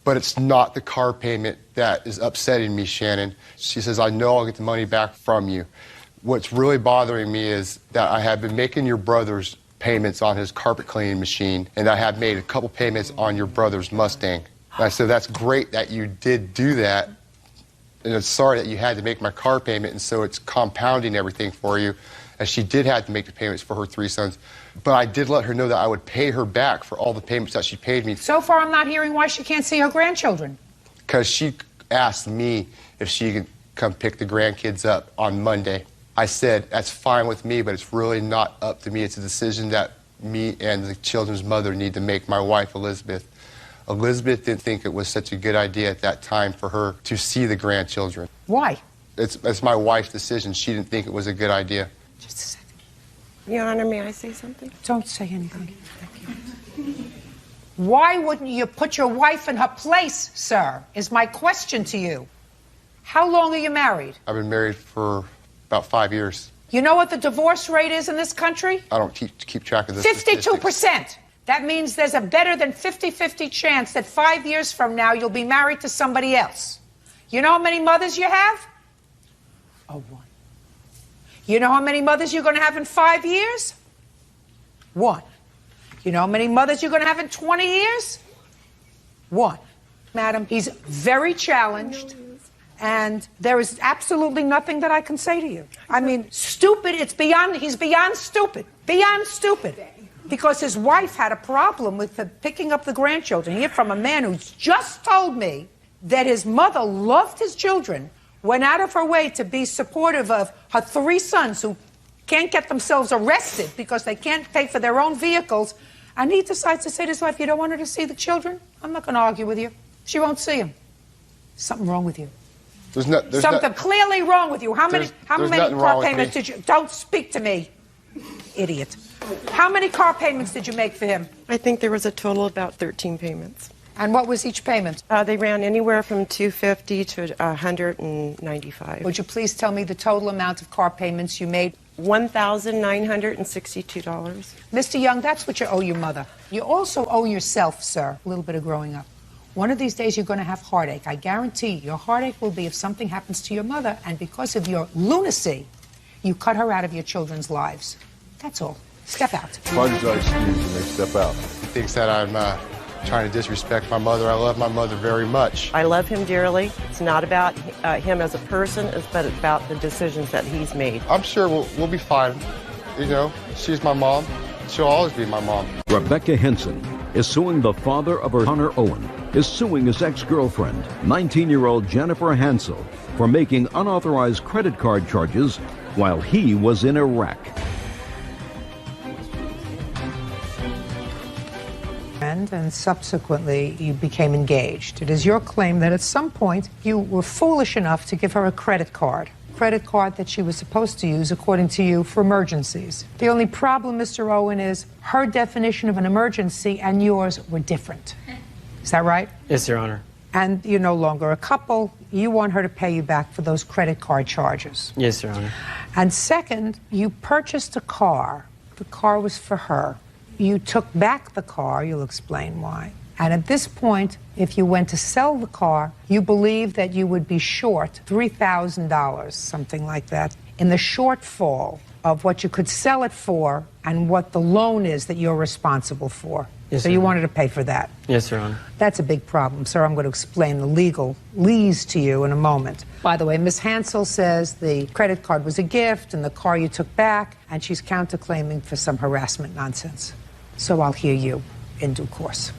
But it's not the car payment that is upsetting me, Shannon. She says, I know I'll get the money back from you. What's really bothering me is that I have been making your brother's payments on his carpet cleaning machine, and I have made a couple payments on your brother's Mustang. And I said, that's great that you did do that, and I'm sorry that you had to make my car payment, and so it's compounding everything for you, as she did have to make the payments for her 3 sons. But I did let her know that I would pay her back for all the payments that she paid me. So far, I'm not hearing why she can't see her grandchildren. Because she asked me if she could come pick the grandkids up on Monday. I said, that's fine with me, but it's really not up to me. It's a decision that me and the children's mother need to make, my wife, Elizabeth. Elizabeth didn't think it was such a good idea at that time for her to see the grandchildren. Why? It's my wife's decision. She didn't think it was a good idea. Just a second. Your Honor, may I say something? Don't say anything. Why wouldn't you put your wife in her place, sir, is my question to you. How long are you married? I've been married for about 5 years. You know what the divorce rate is in this country? I don't keep track of this. 52%. That means there's a better than 50-50 chance that 5 years from now you'll be married to somebody else. You know how many mothers you have? Oh, one. You know how many mothers you're going to have in 5 years? One. You know how many mothers you're going to have in 20 years? One. Madam, he's very challenged, and there is absolutely nothing that I can say to you. I mean, stupid, he's beyond stupid. Beyond stupid. Because his wife had a problem with picking up the grandchildren. Here from a man who's just told me that his mother loved his children, went out of her way to be supportive of her 3 sons who can't get themselves arrested because they can't pay for their own vehicles, and he decides to say to his wife, you don't want her to see the children? I'm not going to argue with you. She won't see them. Something wrong with you. There's Something clearly wrong with you. How many car payments did you... Don't speak to me, idiot. How many car payments did you make for him? I think there was a total of about 13 payments. And what was each payment? They ran anywhere from $250 to $195. Would you please tell me the total amount of car payments you made? $1,962. Mr. Young, that's what you owe your mother. You also owe yourself, sir, a little bit of growing up. One of these days you're going to have heartache. I guarantee you, your heartache will be if something happens to your mother, and because of your lunacy, you cut her out of your children's lives. That's all. Step out. Why did you excuse and they step out? He thinks that I'm trying to disrespect my mother. I love my mother very much. I love him dearly. It's not about him as a person, but it's about the decisions that he's made. I'm sure we'll be fine. You know, she's my mom. She'll always be my mom. Rebecca Henson is suing the father of her Hunter Owen, is suing his ex-girlfriend, 19-year-old Jennifer Hansel, for making unauthorized credit card charges while he was in Iraq. And subsequently you became engaged. It is your claim that at some point you were foolish enough to give her a credit card that she was supposed to use, according to you, for emergencies. The only problem, Mr. Owen, is her definition of an emergency and yours were different. Is that right? Yes, Your Honor. And you're no longer a couple. You want her to pay you back for those credit card charges. Yes, Your Honor. And second, you purchased a car. The car was for her. You took back the car. You'll explain why. And at this point, if you went to sell the car, you believed that you would be short $3,000, something like that, in the shortfall of what you could sell it for and what the loan is that you're responsible for. Yes, so you wanted to pay for that. Yes, Your Honor. That's a big problem, sir. I'm going to explain the legalese to you in a moment. By the way, Miss Hansel says the credit card was a gift and the car you took back, and she's counterclaiming for some harassment nonsense. So I'll hear you in due course.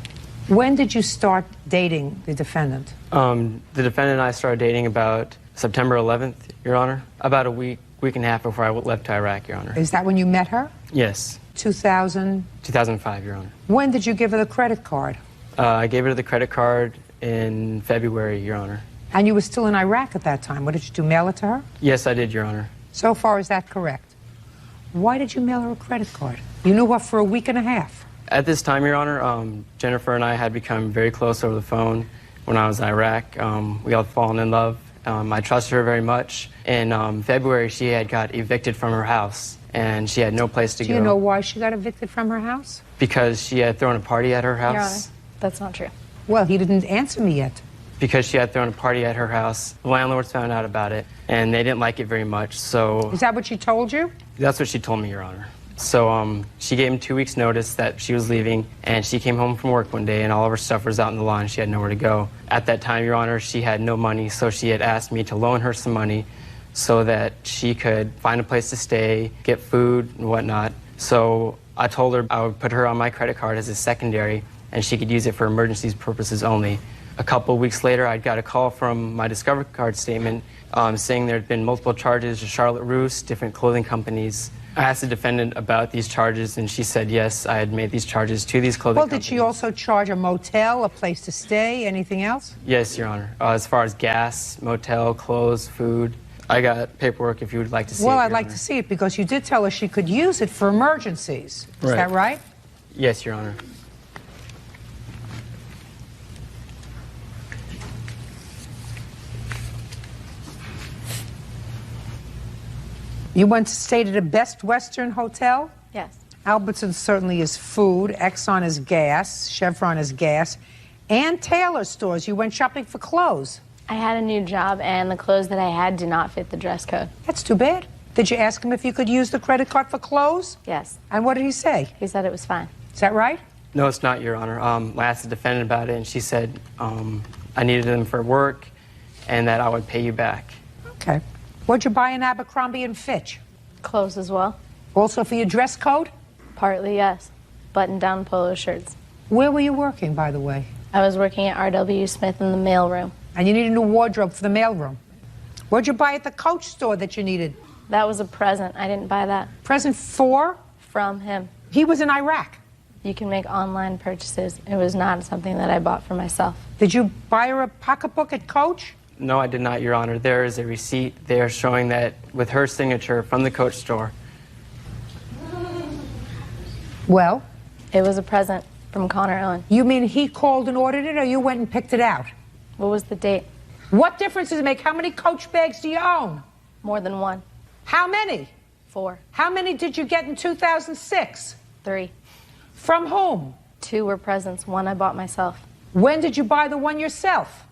When did you start dating the defendant? The defendant and I started dating about September 11th, Your Honor. About a week and a half before I left to Iraq, Your Honor. Is that when you met her? Yes. 2005, Your Honor. When did you give her the credit card? I gave her the credit card in February, Your Honor. And you were still in Iraq at that time. What did you do, mail it to her? Yes, I did, Your Honor. So far, is that correct? Why did you mail her a credit card? You knew her for a week and a half. At this time, Your Honor, Jennifer and I had become very close over the phone when I was in Iraq. We all fallen in love. I trusted her very much. In February, she had got evicted from her house, and she had no place to go. Do you know why she got evicted from her house? Because she had thrown a party at her house. Your Honor, that's not true. Well, he didn't answer me yet. Because she had thrown a party at her house. The landlords found out about it, and they didn't like it very much, so... Is that what she told you? That's what she told me, Your Honor. So she gave him 2 weeks' notice that she was leaving, and she came home from work one day, and all of her stuff was out in the lawn. She had nowhere to go. At that time, Your Honor, she had no money, so she had asked me to loan her some money so that she could find a place to stay, get food and whatnot. So I told her I would put her on my credit card as a secondary, and she could use it for emergencies purposes only. A couple of weeks later, I got a call from my Discover card statement saying there had been multiple charges to Charlotte Russe, different clothing companies. I asked the defendant about these charges, and she said yes, I had made these charges to these clothing companies. Well, did she also charge a motel, a place to stay, anything else? Yes, Your Honor. As far as gas, motel, clothes, food. I got paperwork if you would like to see it. Well, I'd like to see it because you did tell her she could use it for emergencies. Is that right? Yes, Your Honor. You went to stay at a Best Western hotel? Yes. Albertsons certainly is food, Exxon is gas, Chevron is gas, and Taylor stores. You went shopping for clothes. I had a new job, and the clothes that I had did not fit the dress code. That's too bad. Did you ask him if you could use the credit card for clothes? Yes. And what did he say? He said it was fine. Is that right? No, it's not, Your Honor. I asked the defendant about it, and she said I needed them for work and that I would pay you back. Okay. What'd you buy in Abercrombie and Fitch? Clothes as well. Also for your dress code? Partly, yes. Button-down polo shirts. Where were you working, by the way? I was working at R.W. Smith in the mailroom. And you need a new wardrobe for the mailroom. What'd you buy at the Coach store that you needed? That was a present. I didn't buy that. Present for? From him. He was in Iraq. You can make online purchases. It was not something that I bought for myself. Did you buy her a pocketbook at Coach? No, I did not, Your Honor. There is a receipt there showing that with her signature from the Coach store. Well? It was a present from Connor Owen. You mean he called and ordered it, or you went and picked it out? What was the date? What difference does it make? How many Coach bags do you own? More than one. How many? 4. How many did you get in 2006? 3. From whom? 2 were presents. 1 I bought myself. When did you buy the one yourself?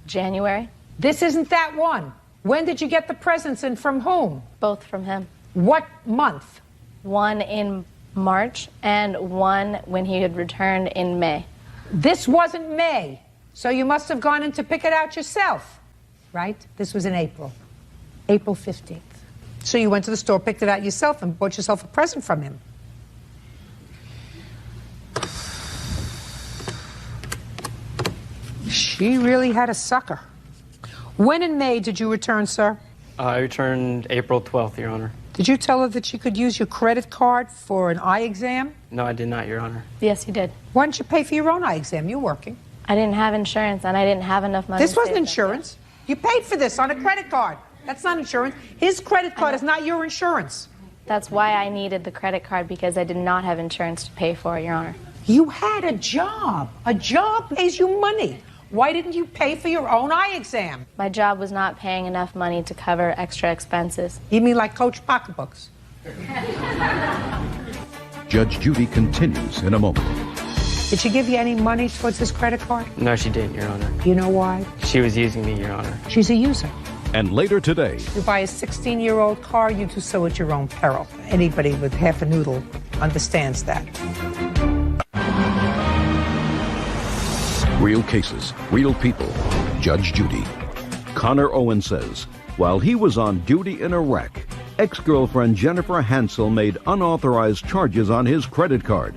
January. This isn't that one. When did you get the presents and from whom? Both from him. What month? 1 in March and 1 when he had returned in May. This wasn't May, so you must have gone in to pick it out yourself, right? This was in April. April 15th. So you went to the store, picked it out yourself, and bought yourself a present from him. She really had a sucker. When in May did you return, sir? I returned April 12th, Your Honor. Did you tell her that she could use your credit card for an eye exam? No, I did not, Your Honor. Yes, he did. Why didn't you pay for your own eye exam? You're working. I didn't have insurance, and I didn't have enough money. This wasn't insurance. You paid for this on a credit card. That's not insurance. His credit card is not your insurance. That's why I needed the credit card, because I did not have insurance to pay for it, Your Honor. You had a job. A job pays you money. Why didn't you pay for your own eye exam? My job was not paying enough money to cover extra expenses. You mean like Coach pocketbooks? Judge Judy continues in a moment. Did she give you any money towards his credit card? No, she didn't, Your Honor. You know why? She was using me, Your Honor. She's a user. And later today, You buy a 16-year-old car, you do so at your own peril. Anybody with half a noodle understands that. real cases, real people. Judge Judy. Connor Owen says, while he was on duty in Iraq, ex-girlfriend Jennifer Hansel made unauthorized charges on his credit card.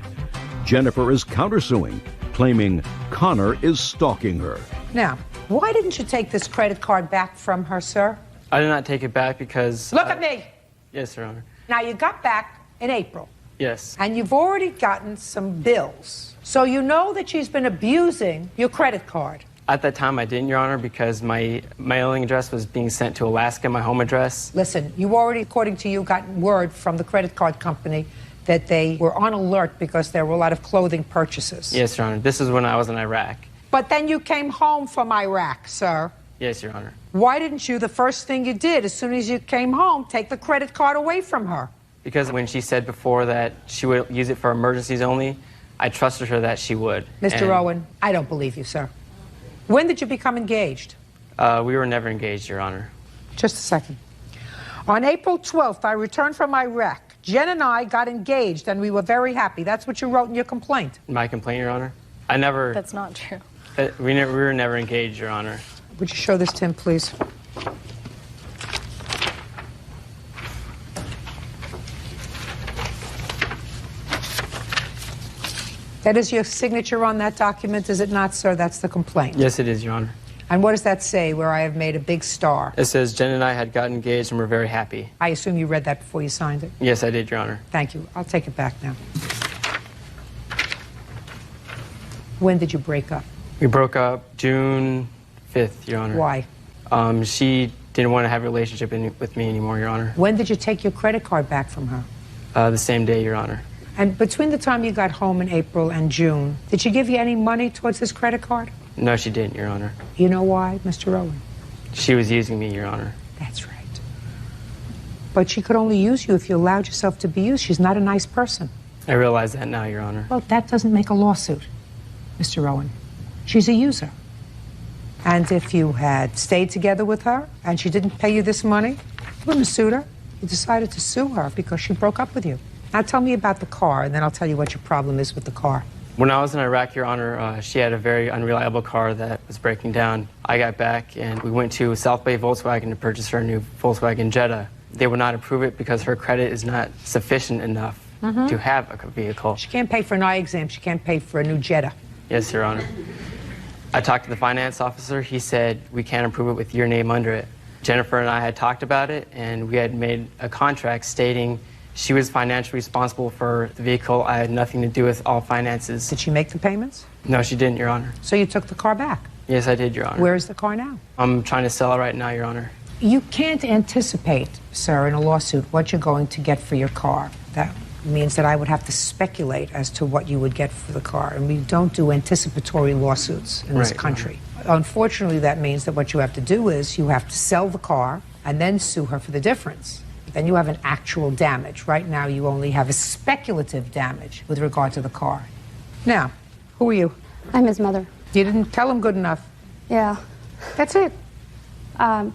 Jennifer is countersuing, claiming Connor is stalking her. Now, why didn't you take this credit card back from her, sir? I did not take it back because... Look at me! Yes, Your Honor. Now, you got back in April. Yes. And you've already gotten some bills. So you know that she's been abusing your credit card. At that time, I didn't, Your Honor, because my mailing address was being sent to Alaska, my home address. Listen, you already, according to you, got word from the credit card company that they were on alert because there were a lot of clothing purchases. Yes, Your Honor. This is when I was in Iraq. But then you came home from Iraq, sir. Yes, Your Honor. Why didn't you, the first thing you did, as soon as you came home, take the credit card away from her? Because when she said before that she would use it for emergencies only, I trusted her that she would. Mr. Owen, I don't believe you, sir. When did you become engaged? We were never engaged, Your Honor. Just a second. On April 12th, I returned from Iraq. Jen and I got engaged, and we were very happy. That's what you wrote in your complaint. My complaint, Your Honor? I never... That's not true. We were never engaged, Your Honor. Would you show this to him, please? That is your signature on that document, is it not, sir? That's the complaint. Yes, it is, Your Honor. And what does that say, where I have made a big star? It says Jen and I had gotten engaged and were very happy. I assume you read that before you signed it? Yes, I did, Your Honor. Thank you. I'll take it back now. When did you break up? We broke up June 5th, Your Honor. Why? She didn't want to have a relationship with me anymore, Your Honor. When did you take your credit card back from her? The same day, Your Honor. And between the time you got home in April and June, did she give you any money towards this credit card? No, she didn't, Your Honor. You know why, Mr. Owen? She was using me, Your Honor. That's right. But she could only use you if you allowed yourself to be used. She's not a nice person. I realize that now, Your Honor. Well, that doesn't make a lawsuit, Mr. Owen. She's a user. And if you had stayed together with her and she didn't pay you this money, you wouldn't have sued her. You decided to sue her because she broke up with you. Now tell me about the car, and then I'll tell you what your problem is with the car. When I was in Iraq, Your Honor, she had a very unreliable car that was breaking down. I got back, and we went to South Bay Volkswagen to purchase her new Volkswagen Jetta. They would not approve it because her credit is not sufficient enough to have a vehicle. She can't pay for an eye exam. She can't pay for a new Jetta. Yes, Your Honor. I talked to the finance officer. He said, we can't approve it with your name under it. Jennifer and I had talked about it, and we had made a contract stating she was financially responsible for the vehicle. I had nothing to do with all finances. Did she make the payments? No, she didn't, Your Honor. So you took the car back? Yes, I did, Your Honor. Where is the car now? I'm trying to sell it right now, Your Honor. You can't anticipate, sir, in a lawsuit what you're going to get for your car. That means that I would have to speculate as to what you would get for the car. And we don't do anticipatory lawsuits in this country. Unfortunately, that means that what you have to do is you have to sell the car and then sue her for the difference. Then you have an actual damage. Right now, you only have a speculative damage with regard to the car. Now, who are you? I'm his mother. You didn't tell him good enough. Yeah. That's it.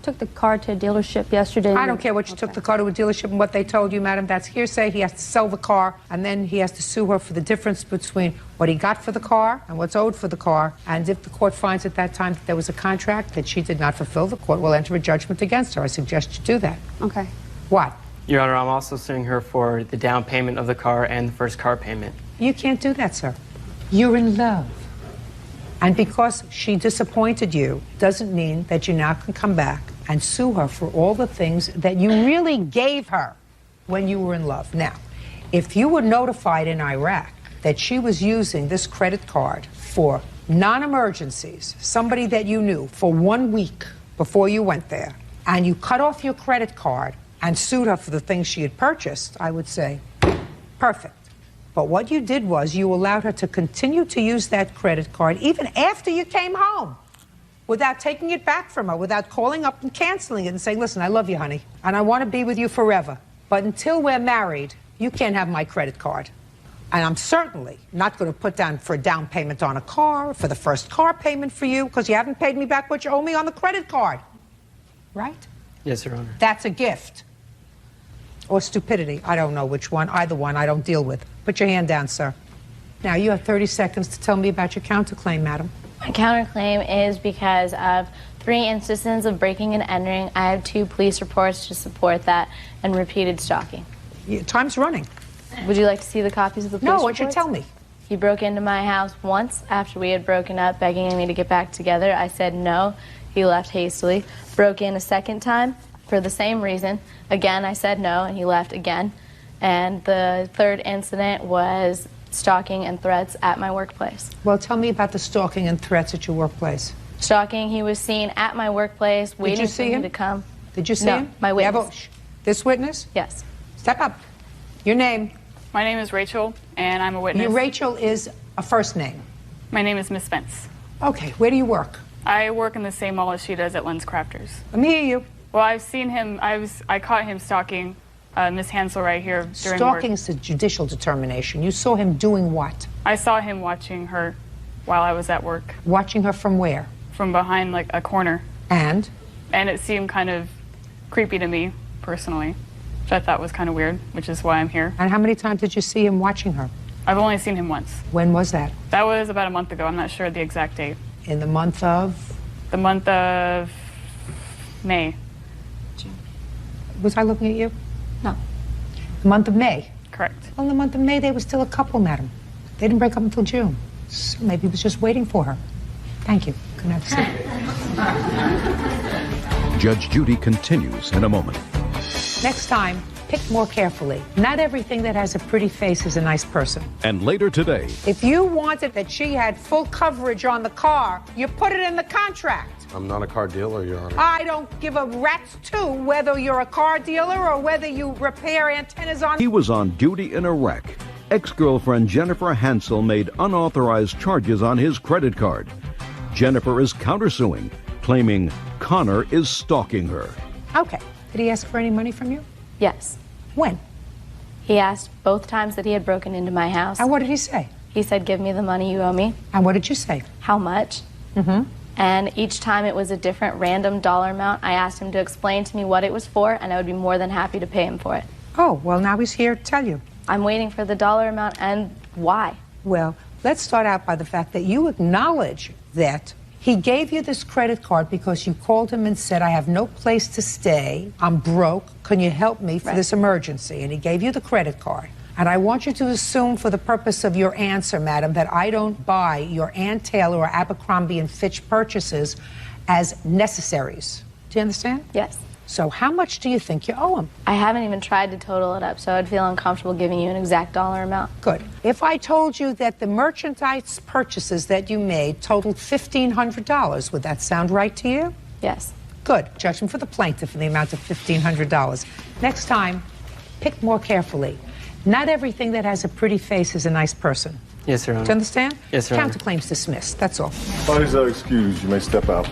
Took the car to a dealership yesterday. I don't care what you took the car to a dealership and what they told you, madam. That's hearsay. He has to sell the car, and then he has to sue her for the difference between what he got for the car and what's owed for the car. And if the court finds at that time that there was a contract that she did not fulfill, the court will enter a judgment against her. I suggest you do that. Okay. What? Your Honor, I'm also suing her for the down payment of the car and the first car payment. You can't do that, sir. You're in love. And because she disappointed you doesn't mean that you now can come back and sue her for all the things that you really gave her when you were in love. Now, if you were notified in Iraq that she was using this credit card for non-emergencies, somebody that you knew for 1 week before you went there, and you cut off your credit card and sued her for the things she had purchased, I would say, perfect. But what you did was you allowed her to continue to use that credit card even after you came home without taking it back from her, without calling up and canceling it and saying, listen, I love you, honey, and I want to be with you forever. But until we're married, you can't have my credit card. And I'm certainly not going to put down for a down payment on a car, for the first car payment for you, because you haven't paid me back what you owe me on the credit card. Right? Yes, Your Honor. That's a gift. Or stupidity. I don't know which one. Either one I don't deal with. Put your hand down, sir. Now, you have 30 seconds to tell me about your counterclaim, madam. My counterclaim is because of 3 instances of breaking and entering. I have 2 police reports to support that and repeated stalking. Time's running. Would you like to see the copies of the police reports? No, what you tell me? He broke into my house once after we had broken up, begging me to get back together. I said no. He left hastily. Broke in a second time for the same reason. Again, I said no, and he left again. And the 3rd incident was stalking and threats at my workplace. Well, tell me about the stalking and threats at your workplace. Stalking, he was seen at my workplace, waiting for me to come. Did you see No, him? my witness. This witness? Yes. Step up. Your name? My name is Rachel, and I'm a witness. Rachel is a first name. My name is Miss Spence. Okay, where do you work? I work in the same mall as she does at Lens Crafters. Let me hear you. Well, I've seen him. I caught him stalking Miss Hansel right here during Stalking work. is a judicial determination. You saw him doing what? I saw him watching her while I was at work. Watching her from where? From behind, like, a corner. And? And it seemed kind of creepy to me, personally, which I thought was kind of weird, which is why I'm here. And how many times did you see him watching her? I've only seen him once. When was that? That was about a month ago. I'm not sure the exact date. In the month of? The month of May. Was I looking at you? No. The month of May? Correct. Well, in the month of May, they were still a couple, madam. They didn't break up until June. So maybe he was just waiting for her. Thank you. Good night. Judge Judy continues in a moment. Next time, pick more carefully. Not everything that has a pretty face is a nice person. And later today, If you wanted that she had full coverage on the car, you put it in the contract. I'm not a car dealer, Your Honor. I don't give a rat's two whether you're a car dealer or whether you repair antennas on... he was on duty in Iraq. Ex-girlfriend Jennifer Hansel made unauthorized charges on his credit card. Jennifer is countersuing, claiming Connor is stalking her. Okay. Did he ask for any money from you? Yes. When? He asked both times that he had broken into my house. And what did he say? He said, give me the money you owe me. And what did you say? How much? Mm-hmm. And each time it was a different random dollar amount. I asked him to explain to me what it was for, and I would be more than happy to pay him for it. Oh, well, now he's here to tell you. I'm waiting for the dollar amount and why. Well, let's start out by the fact that you acknowledge that he gave you this credit card because you called him and said, I have no place to stay. I'm broke. Can you help me for this emergency? And he gave you the credit card. And I want you to assume for the purpose of your answer, madam, that I don't buy your Ann Taylor or Abercrombie & Fitch purchases as necessaries. Do you understand? Yes. So how much do you think you owe him? I haven't even tried to total it up, so I'd feel uncomfortable giving you an exact dollar amount. Good. If I told you that the merchandise purchases that you made totaled $1,500, would that sound right to you? Yes. Good. Judgment for the plaintiff in the amount of $1,500. Next time, pick more carefully. Not everything that has a pretty face is a nice person. Yes, Your Honor. Do you understand? Yes, Your Honor. Counterclaims dismissed. That's all. Parties are excused. You may step out.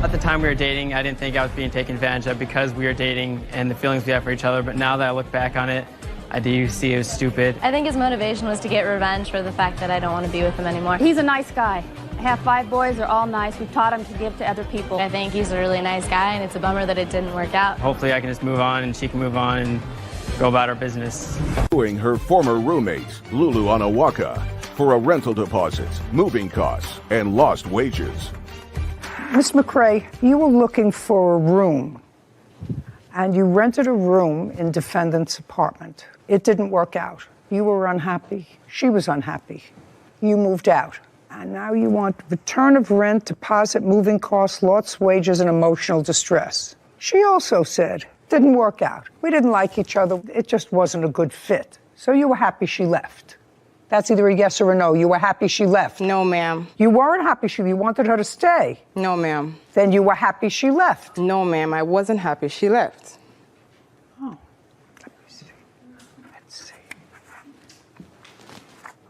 At the time we were dating, I didn't think I was being taken advantage of because we were dating and the feelings we have for each other. But now that I look back on it, I do see it was stupid. I think his motivation was to get revenge for the fact that I don't want to be with him anymore. He's a nice guy. I have 5 boys. They're all nice. We've taught him to give to other people. I think he's a really nice guy, and it's a bummer that it didn't work out. Hopefully I can just move on and she can move on and go about her business. Suing her former roommate, Lulu Onawaka, for a rental deposit, moving costs, and lost wages. Miss McRae, you were looking for a room, and you rented a room in defendant's apartment. It didn't work out. You were unhappy. She was unhappy. You moved out. And now you want return of rent, deposit, moving costs, lost wages, and emotional distress. She also said, didn't work out. We didn't like each other. It just wasn't a good fit. So you were happy she left. That's either a yes or a no. You were happy she left. No, ma'am. You weren't happy you wanted her to stay. No, ma'am. Then you were happy she left. No, ma'am. I wasn't happy she left. Oh, let me see. Let's see.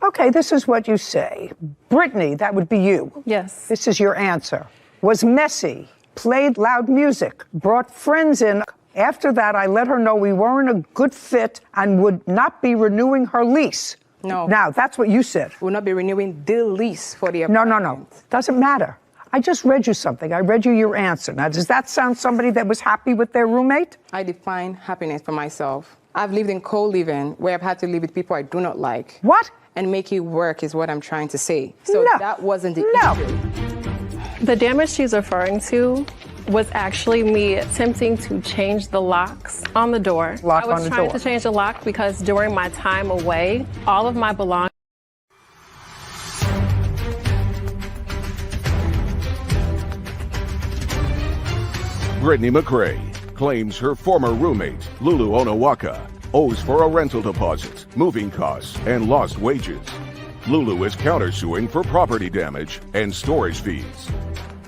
Okay, this is what you say. Brittany, that would be you. Yes. This is your answer. Was messy, played loud music, brought friends in. After that, I let her know we weren't a good fit and would not be renewing her lease. No. Now, that's what you said. We'll not be renewing the lease for the No, apartment. no. Doesn't matter. I just read you something. I read you your answer. Now, does that sound somebody that was happy with their roommate? I define happiness for myself. I've lived in co-living where I've had to live with people I do not like. What? And make it work is what I'm trying to say. So No. that wasn't the issue. The damage she's referring to was actually me attempting to change the locks on the door. Lock I was on the trying door. to change the lock because during my time away, all of my belongings. Brittany McRae claims her former roommate, Lulu Onawaka, owes for a rental deposit, moving costs, and lost wages. Lulu is countersuing for property damage and storage fees.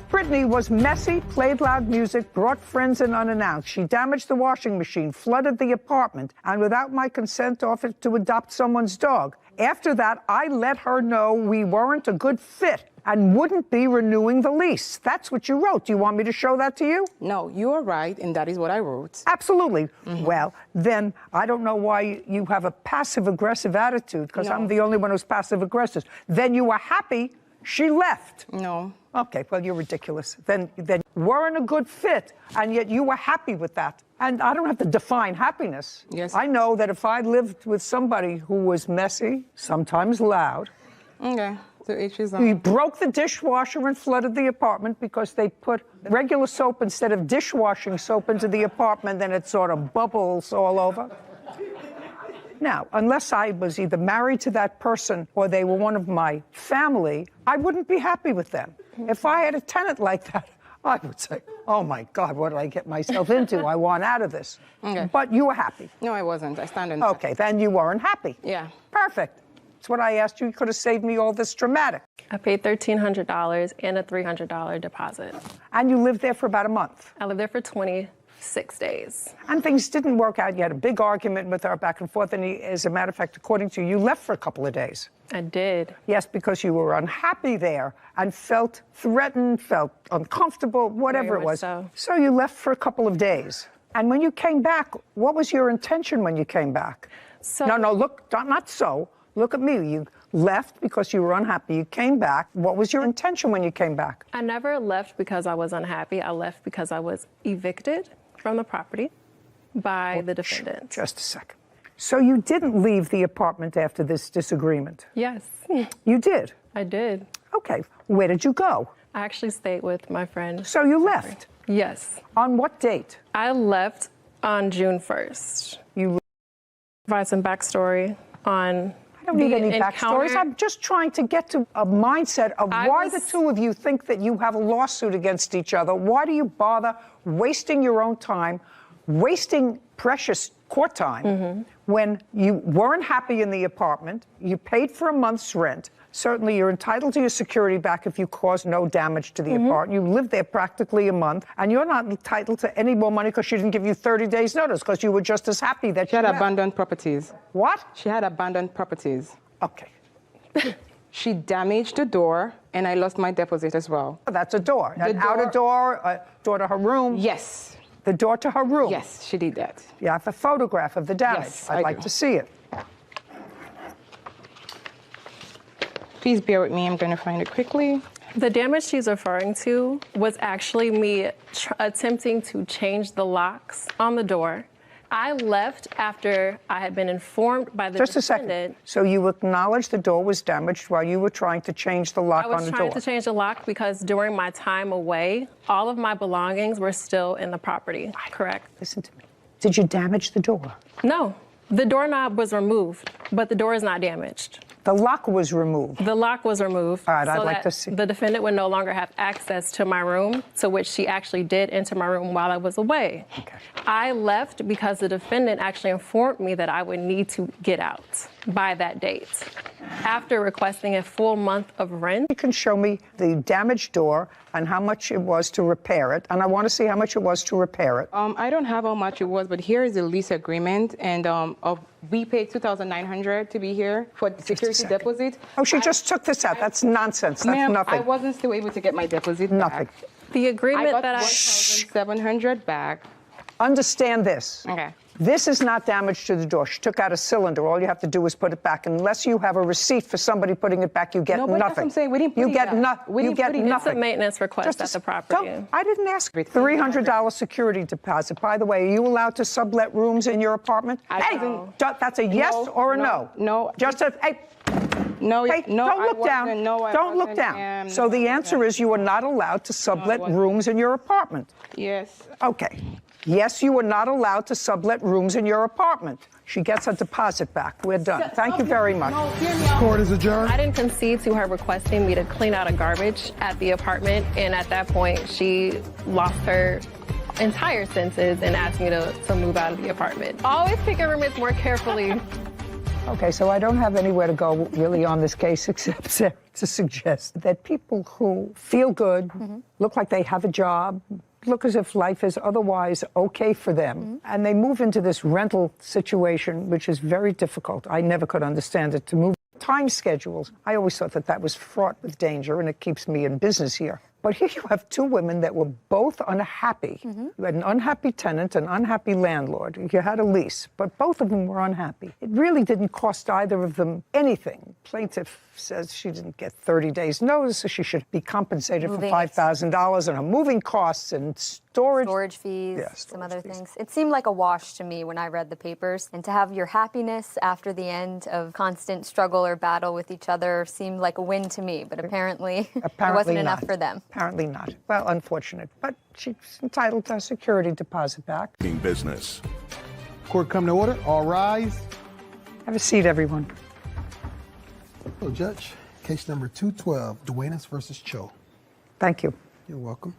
Brittany was messy, played loud music, brought friends in unannounced. She damaged the washing machine, flooded the apartment, and without my consent offered to adopt someone's dog. After that, I let her know we weren't a good fit and wouldn't be renewing the lease. That's what you wrote. Do you want me to show that to you? No, you are right, and that is what I wrote. Absolutely. Well, then I don't know why you have a passive-aggressive attitude, because I'm the only one who's passive-aggressive. Then you were happy she left. No. Okay, well, you're ridiculous. Then weren't a good fit, and yet you were happy with that. And I don't have to define happiness. Yes. I know that if I lived with somebody who was messy, sometimes loud, Okay, so each is we broke the dishwasher and flooded the apartment because they put regular soap instead of dishwashing soap into the apartment, then it sort of bubbles all over. Now, unless I was either married to that person or they were one of my family, I wouldn't be happy with them. If I had a tenant like that, I would say, oh my God, what did I get myself into? I want out of this. Okay. But you were happy. No, I wasn't. I stand on that. Okay, then you weren't happy. Yeah. Perfect. That's what I asked you. You could have saved me all this dramatic. I paid $1,300 and a $300 deposit. And you lived there for about a month. I lived there for 26 days. And things didn't work out. You had a big argument with her back and forth. And as a matter of fact, according to you, you left for a couple of days. I did. Yes, because you were unhappy there and felt threatened, felt uncomfortable, whatever Very it was. much so. So you left for a couple of days. And when you came back, what was your intention when you came back? So No, look, not so. Look at me. You left because you were unhappy. You came back. What was your intention when you came back? I never left because I was unhappy. I left because I was evicted from the property by the defendant. Just a second. So you didn't leave the apartment after this disagreement? Yes. You did? I did. Okay. Where did you go? I actually stayed with my friend. So you left? Yes. On what date? I left on June 1st. You provide some backstory on I don't need any backstories. I'm just trying to get to a mindset of why the two of you think that you have a lawsuit against each other. Why do you bother wasting your own time, wasting precious court time when you weren't happy in the apartment, you paid for a month's rent. Certainly, you're entitled to your security back if you cause no damage to the apartment. You lived there practically a month, and you're not entitled to any more money because she didn't give you 30 days' notice because you were just as happy that She had abandoned properties. What? She had abandoned properties. Okay. She damaged the door, and I lost my deposit as well. That's a door. An outer door, a door to her room? Yes. The door to her room? Yes, she did that. You have a photograph of the damage. Yes, I'd like to see it. Please bear with me. I'm going to find it quickly. The damage she's referring to was actually me attempting to change the locks on the door. I left after I had been informed by the Just defendant. a second. So you acknowledged the door was damaged while you were trying to change the lock on the door? I was trying to change the lock because during my time away, all of my belongings were still in the property. Correct. Listen to me. Did you damage the door? No. The doorknob was removed, but the door is not damaged. The lock was removed? The lock was removed. All right, so I'd like that to see. The defendant would no longer have access to my room, to which she actually did enter my room while I was away. Okay. I left because the defendant actually informed me that I would need to get out by that date. After requesting a full month of rent. You can show me the damaged door and how much it was to repair it, and I want to see how much it was to repair it. I don't have how much it was, but here is the lease agreement, and we paid $2,900 to be here for the security deposit. Oh, she just took this out. That's nonsense. That's nothing. I wasn't still able to get my deposit Nothing. back. The agreement I got that $1,700 back. Understand this. Okay. This is not damage to the door. She took out a cylinder. All you have to do is put it back. Unless you have a receipt for somebody putting it back, you get No, but nothing. that's what I'm saying. We didn't put you it get back. nothing. We You didn't get put it back. nothing. It's a maintenance request at the property. I didn't ask. $300 security deposit. By the way, are you allowed to sublet rooms in your apartment? That's a yes or a no? No. Just a, hey. No, Hey, no, don't I look down. wasn't. No, I don't look wasn't. down. So the answer is you are not allowed to sublet rooms in your apartment. Yes. Okay. Yes, you are not allowed to sublet rooms in your apartment. She gets her deposit back. We're done. Thank you very much. Court is adjourned. I didn't concede to her requesting me to clean out a garbage at the apartment, and at that point, she lost her entire senses and asked me to move out of the apartment. Always pick your roommates more carefully. Okay, so I don't have anywhere to go really on this case except to suggest that people who feel good, look like they have a job, look as if life is otherwise okay for them, and they move into this rental situation, which is very difficult. I never could understand it, to move time schedules. I always thought that that was fraught with danger, and it keeps me in business here. But here you have two women that were both unhappy. You had an unhappy tenant, an unhappy landlord. You had a lease, but both of them were unhappy. It really didn't cost either of them anything. Plaintiff says she didn't get 30 days notice, so she should be compensated for $5,000 and her moving costs and storage fees, Yeah, some other things. It seemed like a wash to me when I read the papers. And to have your happiness after the end of constant struggle or battle with each other seemed like a win to me, but apparently it wasn't enough for them. Apparently not. Well, unfortunate. But she's entitled to her security deposit back. Business. Court come to order. All rise. Have a seat, everyone. Hello, Judge. Case number 212, Duenas versus Cho. Thank you. You're welcome.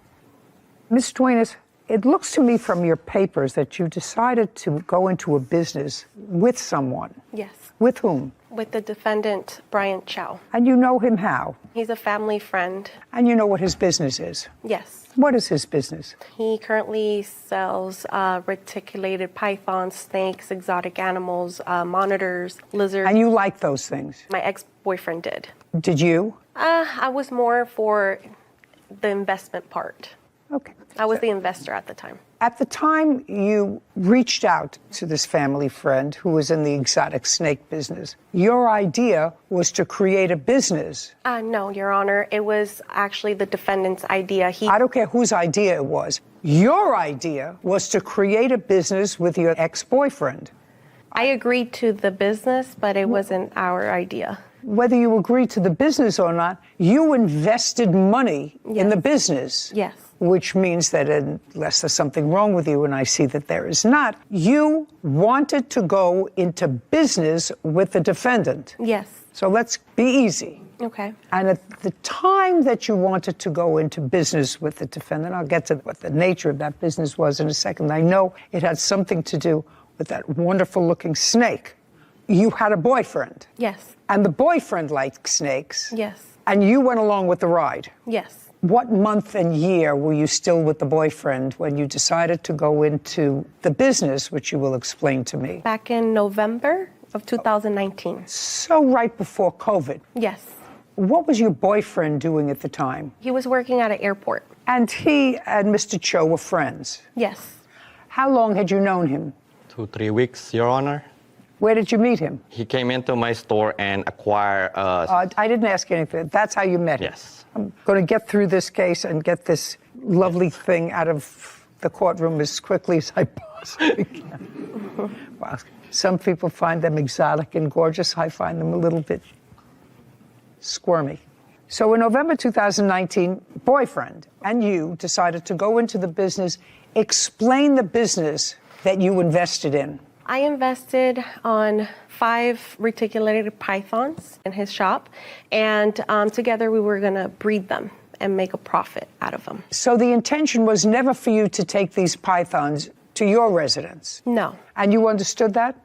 Ms. Duenas, it looks to me from your papers that you decided to go into a business with someone. Yes. With whom? With the defendant, Brian Chow. And you know him how? He's a family friend. And you know what his business is? Yes. What is his business? He currently sells reticulated pythons, snakes, exotic animals, monitors, lizards. And you like those things? My ex-boyfriend did. Did you? I was more for the investment part. Okay. I was the investor at the time. At the time you reached out to this family friend who was in the exotic snake business, your idea was to create a business. No, Your Honor. It was actually the defendant's idea. I don't care whose idea it was. Your idea was to create a business with your ex-boyfriend. I agreed to the business, but it wasn't our idea. Whether you agreed to the business or not, you invested money in the business. Yes. which means that unless there's something wrong with you, and I see that there is not, you wanted to go into business with the defendant. Yes. So let's be easy. Okay. And at the time that you wanted to go into business with the defendant, I'll get to what the nature of that business was in a second. I know it had something to do with that wonderful-looking snake. You had a boyfriend. Yes. And the boyfriend liked snakes. Yes. And you went along with the ride. Yes. What month and year were you still with the boyfriend when you decided to go into the business, which you will explain to me? Back in November of 2019. So right before COVID. Yes. What was your boyfriend doing at the time? He was working at an airport. And he and Mr. Cho were friends? Yes. How long had you known him? 2-3 weeks, Your Honor. Where did you meet him? He came into my store and acquired I didn't ask you anything. That's how you met him? Yes. I'm going to get through this case and get this lovely thing out of the courtroom as quickly as I possibly can. Wow. Some people find them exotic and gorgeous. I find them a little bit squirmy. So in November 2019, boyfriend and you decided to go into the business. Explain the business that you invested in. I invested on 5 reticulated pythons in his shop, and together we were going to breed them and make a profit out of them. So the intention was never for you to take these pythons to your residence? No. And you understood that?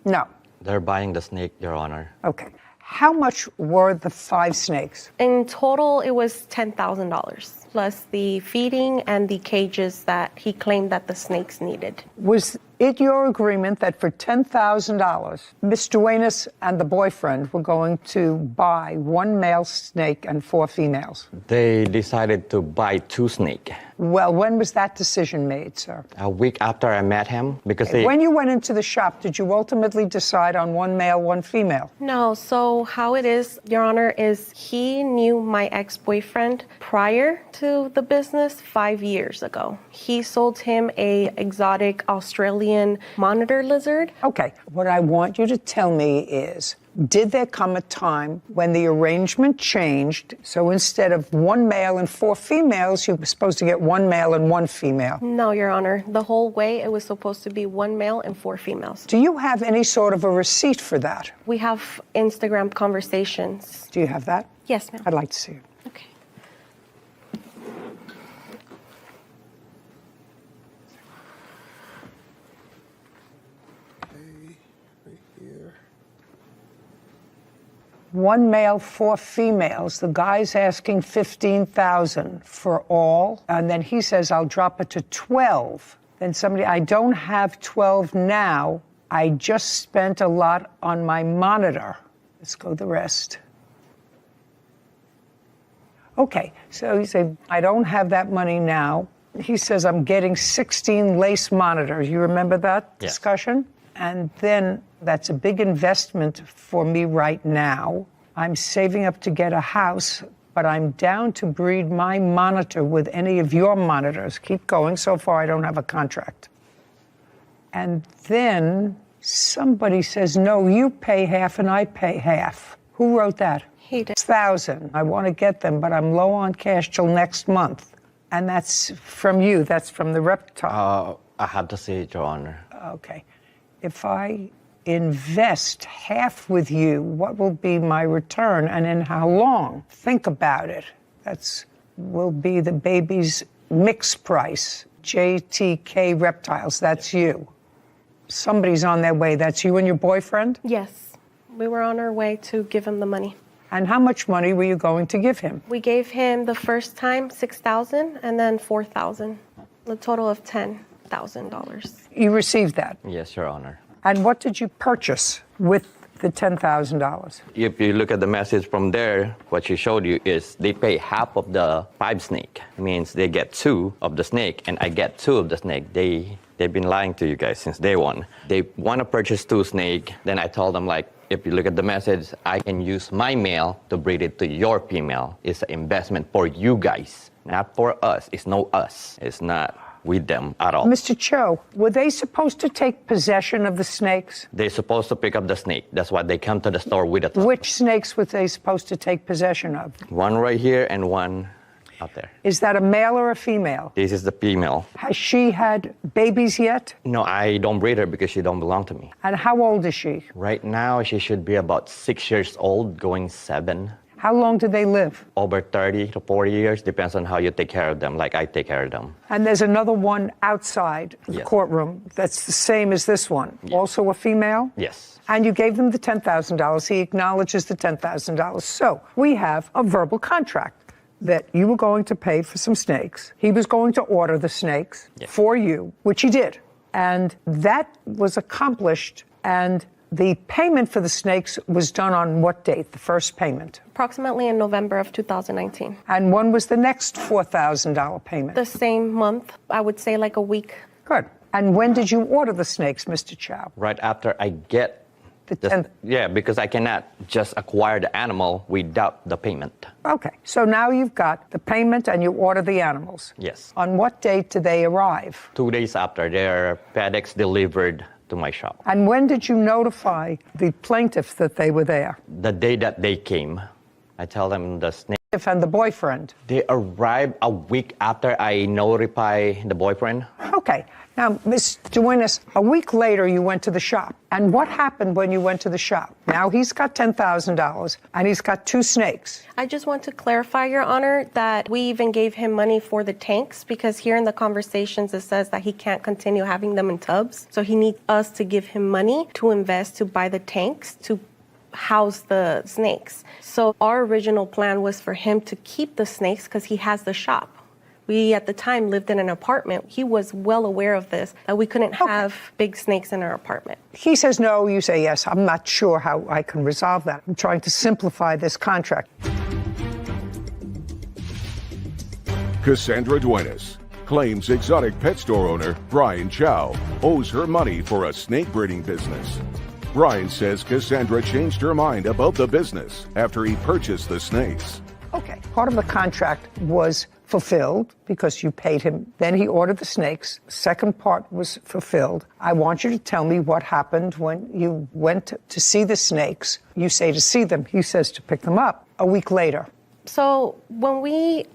No. They're buying the snake, Your Honor. Okay. How much were the 5 snakes? In total, it was $10,000, plus the feeding and the cages that he claimed that the snakes needed. Was it your agreement that for $10,000, Ms. Duenas and the boyfriend were going to buy 1 male snake and 4 females? They decided to buy 2 snakes. Well, when was that decision made, sir? A week after I met him, because When you went into the shop, did you ultimately decide on 1 male, 1 female? No, so how it is, Your Honor, is he knew my ex-boyfriend prior to the business 5 years ago. He sold him a exotic Australian monitor lizard. Okay, what I want you to tell me is, did there come a time when the arrangement changed, so instead of 1 male and 4 females, you were supposed to get 1 male and 1 female? No, Your Honor. The whole way, it was supposed to be 1 male and 4 females. Do you have any sort of a receipt for that? We have Instagram conversations. Do you have that? Yes, ma'am. I'd like to see it. Okay. One male, 4 females. The guy's asking $15,000 for all, and then he says, I'll drop it to 12. Then somebody, I don't have 12 now. I just spent a lot on my monitor. Let's go the rest. Okay, so you say, I don't have that money now. He says, I'm getting 16 lace monitors. You remember that discussion? And then that's a big investment for me right now. I'm saving up to get a house, but I'm down to breed my monitor with any of your monitors. Keep going. So far, I don't have a contract. And then somebody says, no, you pay half and I pay half. Who wrote that? He did. 1,000. I want to get them, but I'm low on cash till next month. And that's from you. That's from the reptile. I have to see it, Your Honor. Okay. If I invest half with you, what will be my return and in how long? Think about it. That's will be the baby's mix price. JTK Reptiles, that's you. Somebody's on their way. That's you and your boyfriend? Yes. We were on our way to give him the money. And how much money were you going to give him? We gave him the first time $6,000 and then $4,000, a total of $10,000. You received that? Yes, Your Honor. And what did you purchase with the $10,000? If you look at the message from there, what she showed you is they pay half of the 5 snake. It means they get 2 of the snake, and I get 2 of the snake. They've been lying to you guys since day one. They want to purchase 2 snake. Then I told them, like, if you look at the message, I can use my male to breed it to your female. It's an investment for you guys, not for us. It's no us. It's not with them at all. Mr. Cho, were they supposed to take possession of the snakes? They're supposed to pick up the snake. That's why they come to the store with it. Which snakes were they supposed to take possession of? One right here and one out there. Is that a male or a female? This is the female. Has she had babies yet? No, I don't breed her because she don't belong to me. And how old is she? Right now, she should be about 6 years old, going 7. How long do they live? Over 30 to 40 years, depends on how you take care of them, like I take care of them. And there's another one outside the courtroom that's the same as this one. Also a female? Yes. And you gave them the $10,000. He acknowledges the $10,000. So we have a verbal contract that you were going to pay for some snakes. He was going to order the snakes for you, which he did. And that was accomplished, and the payment for the snakes was done on what date, the first payment? Approximately in November of 2019. And when was the next $4,000 payment? The same month, I would say like a week. Good. And when did you order the snakes, Mr. Chow? Right after I get yeah, because I cannot just acquire the animal without the payment. Okay, so now you've got the payment and you order the animals. Yes. On what date do they arrive? 2 days after, their FedEx delivered to my shop. And when did you notify the plaintiff that they were there? The day that they came, I tell them the snake. And the boyfriend? They arrived a week after I notify the boyfriend. Okay. Now, Ms. Duenas, a week later you went to the shop. And what happened when you went to the shop? Now he's got $10,000 and he's got 2 snakes. I just want to clarify, Your Honor, that we even gave him money for the tanks because here in the conversations it says that he can't continue having them in tubs. So he needs us to give him money to invest to buy the tanks to house the snakes. So our original plan was for him to keep the snakes because he has the shop. We, at the time, lived in an apartment. He was well aware of this, that we couldn't have big snakes in our apartment. He says no, you say yes. I'm not sure how I can resolve that. I'm trying to simplify this contract. Cassandra Duenas claims exotic pet store owner Brian Chow owes her money for a snake breeding business. Brian says Cassandra changed her mind about the business after he purchased the snakes. Okay, part of the contract was fulfilled because you paid him. Then he ordered the snakes. Second part was fulfilled. I want you to tell me what happened when you went to see the snakes. You say to see them. He says to pick them up a week later. So when we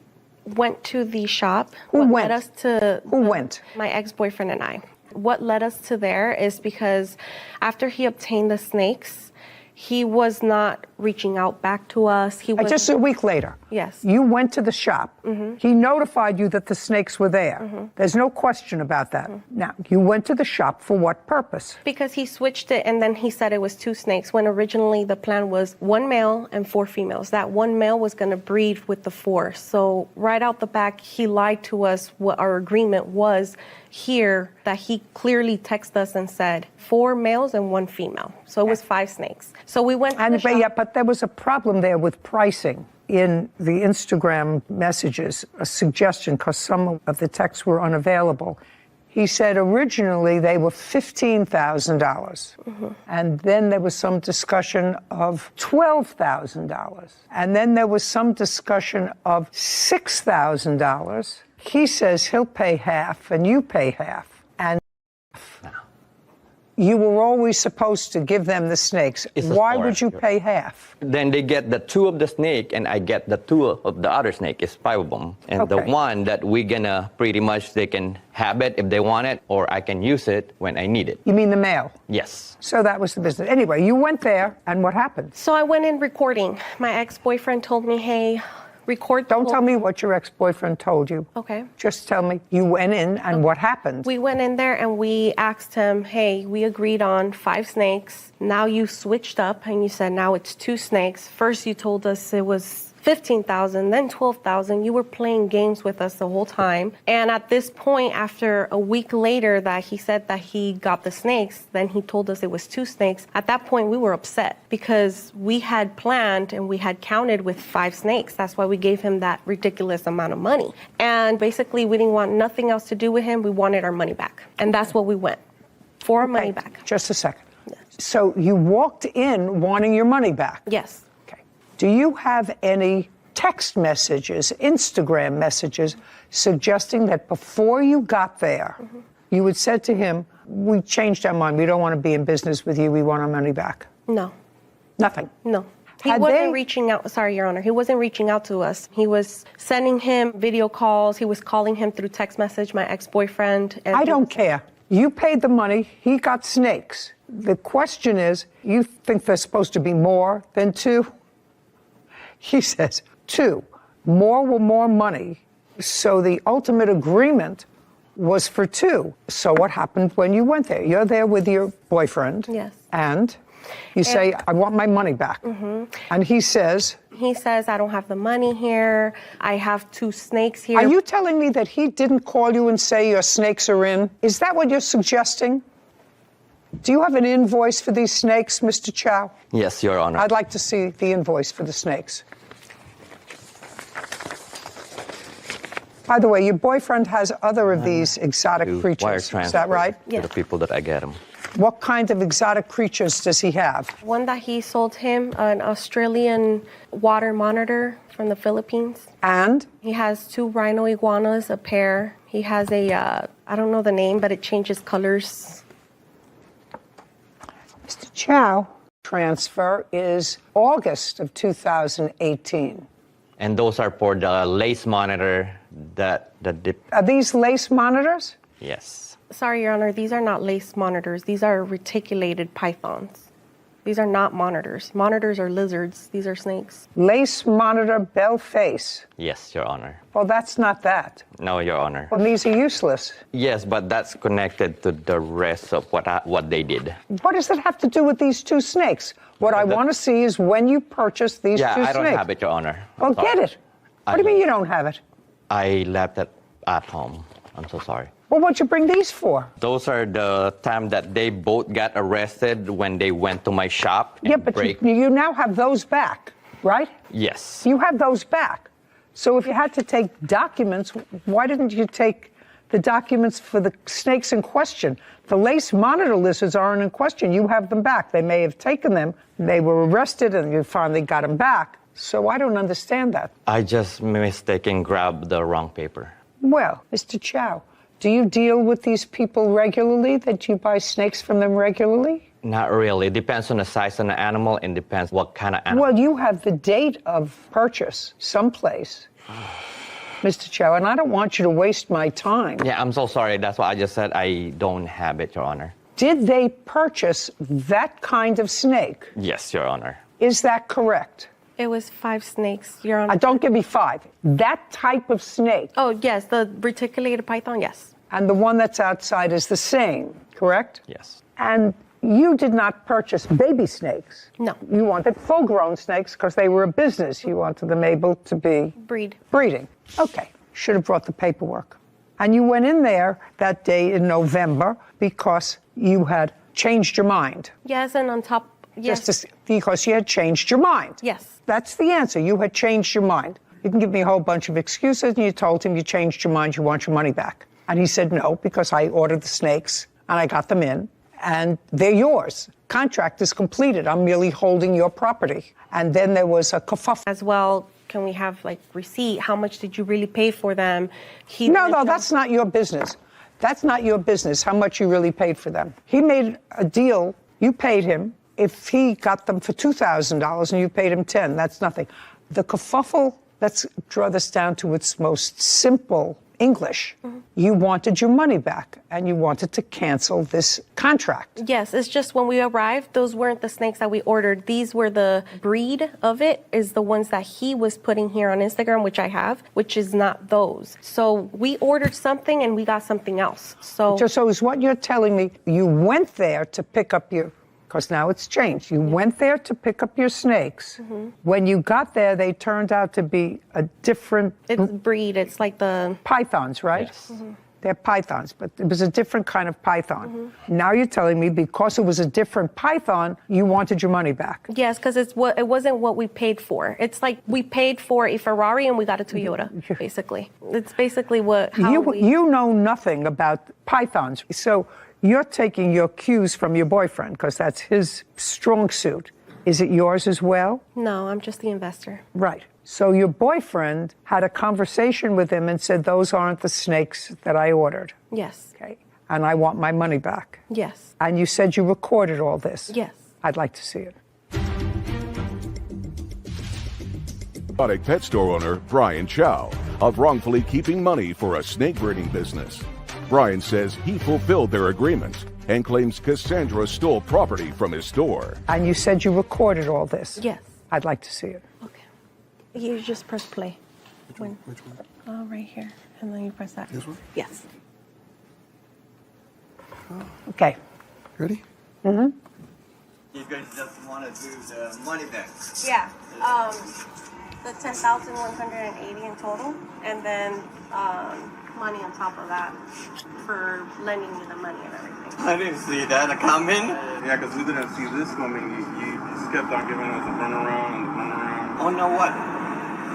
went to the shop, Who led us to Who went? My ex-boyfriend and I. What led us to there is because after he obtained the snakes, he was not reaching out back to us. He was Just a week later. Yes. You went to the shop. He notified you that the snakes were there. There's no question about that. Now, you went to the shop for what purpose? Because he switched it and then he said it was 2 snakes when originally the plan was 1 male and 4 females. That 1 male was going to breed with the 4. So right out the back, he lied to us what our agreement was here, that he clearly texted us and said 4 males and 1 female. So it was 5 snakes. So we went to the shop. Yeah, but there was a problem there with pricing in the Instagram messages, a suggestion, because some of the texts were unavailable. He said originally they were $15,000. And then there was some discussion of $12,000. And then there was some discussion of $6,000. He says he'll pay half and you pay half. And you were always supposed to give them the snakes. Why would you pay half? Then they get the 2 of the snake and I get the 2 of the other snake. It's 5 of them. And the one that we're gonna pretty much, they can have it if they want it, or I can use it when I need it. You mean the male? Yes. So that was the business. Anyway, you went there and what happened? So I went in recording. My ex-boyfriend told me, hey, record. Don't tell me what your ex-boyfriend told you. Okay. Just tell me you went in and what happened. We went in there and we asked him, hey, we agreed on 5 snakes. Now you switched up and you said now it's 2 snakes. First you told us it was $15,000, then $12,000. You were playing games with us the whole time. And at this point, after a week later that he said that he got the snakes, then he told us it was 2 snakes. At that point, we were upset because we had planned and we had counted with 5 snakes. That's why we gave him that ridiculous amount of money. And basically, we didn't want nothing else to do with him. We wanted our money back. And that's what we went for, our money back. Just a second. Yes. So you walked in wanting your money back? Yes. Do you have any text messages, Instagram messages, suggesting that before you got there, you had said to him, we changed our mind, we don't want to be in business with you, we want our money back? No. Nothing? No. He wasn't reaching out. Sorry, Your Honor. He wasn't reaching out to us. He was sending him video calls. He was calling him through text message, my ex-boyfriend. I don't care. You paid the money. He got snakes. The question is, you think there's supposed to be more than 2? He says 2. More money. So the ultimate agreement was for 2. So what happened when you went there? You're there with your boyfriend. Yes. And you say, I want my money back. Mm-hmm. And he says, I don't have the money here. I have 2 snakes here. Are you telling me that he didn't call you and say your snakes are in? Is that what you're suggesting? Do you have an invoice for these snakes, Mr. Chow? Yes, Your Honor. I'd like to see the invoice for the snakes. By the way, your boyfriend has other of these exotic creatures. Is that right? To the people that I get them. What kind of exotic creatures does he have? One that he sold him, an Australian water monitor from the Philippines. And? He has 2 rhino iguanas, a pair. He has a, I don't know the name, but it changes colors. Mr. Chow, transfer is August of 2018. And those are for the lace monitor that Are these lace monitors? Yes. Sorry, Your Honor, these are not lace monitors. These are reticulated pythons. These are not monitors. Monitors are lizards. These are snakes. Lace monitor bell face. Yes, Your Honor. Well, that's not that. No, Your Honor. Well, these are useless. Yes, but that's connected to the rest of what they did. What does it have to do with these 2 snakes? What I want to see is when you purchased these 2 snakes. Yeah, I don't have it, Your Honor. Well, get it. What do you mean you don't have it? I left it at home. I'm so sorry. Well, what'd you bring these for? Those are the time that they both got arrested when they went to my shop. Yeah, but you now have those back, right? Yes. You have those back. So if you had to take documents, why didn't you take the documents for the snakes in question? The lace monitor lizards aren't in question. You have them back. They may have taken them. They were arrested and you finally got them back. So I don't understand that. I just mistaken grabbed the wrong paper. Well, Mr. Chow, do you deal with these people regularly, that you buy snakes from them regularly? Not really. It depends on the size of the animal and depends what kind of animal. Well, you have the date of purchase someplace, Mr. Chow, and I don't want you to waste my time. Yeah, I'm so sorry. That's why I just said I don't have it, Your Honor. Did they purchase that kind of snake? Yes, Your Honor. Is that correct? It was 5 snakes, Your Honor. Don't give me 5. That type of snake. Oh, yes, the reticulated python, yes. And the one that's outside is the same, correct? Yes. And you did not purchase baby snakes. No. You wanted full-grown snakes because they were a business. You wanted them able to be... breeding. Okay. Should have brought the paperwork. And you went in there that day in November because you had changed your mind. Yes, and on top... Yes. Because you had changed your mind. Yes. That's the answer. You had changed your mind. You can give me a whole bunch of excuses, and you told him you changed your mind, you want your money back. And he said no, because I ordered the snakes, and I got them in, and they're yours. Contract is completed. I'm merely holding your property. And then there was a kerfuffle. As well, can we have, receipt? How much did you really pay for them? No, that's not your business. That's not your business, how much you really paid for them. He made a deal. You paid him. If he got them for $2,000 and you paid him $10,000, that's nothing. The kerfuffle, let's draw this down to its most simple English. Mm-hmm. You wanted your money back and you wanted to cancel this contract. Yes, it's just when we arrived, those weren't the snakes that we ordered. These were the breed of it, is the ones that he was putting here on Instagram, which I have, which is not those. So we ordered something and we got something else. So is what you're telling me, you went there to pick up your... Because now it's changed. You went there to pick up your snakes. Mm-hmm. When you got there, they turned out to be a different... It's breed. It's like the... Pythons, right? Yes. Mm-hmm. They're pythons, but it was a different kind of python. Mm-hmm. Now you're telling me because it was a different python, you wanted your money back. Yes, because it wasn't what we paid for. It's like we paid for a Ferrari and we got a Toyota, basically. It's basically You know nothing about pythons. So... You're taking your cues from your boyfriend because that's his strong suit. Is it yours as well? No, I'm just the investor. Right. So your boyfriend had a conversation with him and said, those aren't the snakes that I ordered. Yes. Okay. And I want my money back. Yes. And you said you recorded all this. Yes. I'd like to see it. exotic pet store owner Brian Chow of wrongfully keeping money for a snake breeding business. Brian says he fulfilled their agreement and claims Cassandra stole property from his store. And you said you recorded all this? Yes. I'd like to see it. Okay. You just press play. Which one? Oh, right here. And then you press that. This one? Yes. Okay. Ready? Mm-hmm. You guys just want to do the money back? Yeah. The 10,180 in total, and then money on top of that for lending you the money and everything. I didn't see that coming. Yeah, because we didn't see this coming. You just kept on giving us a runaround and a runaround. Oh, no, what?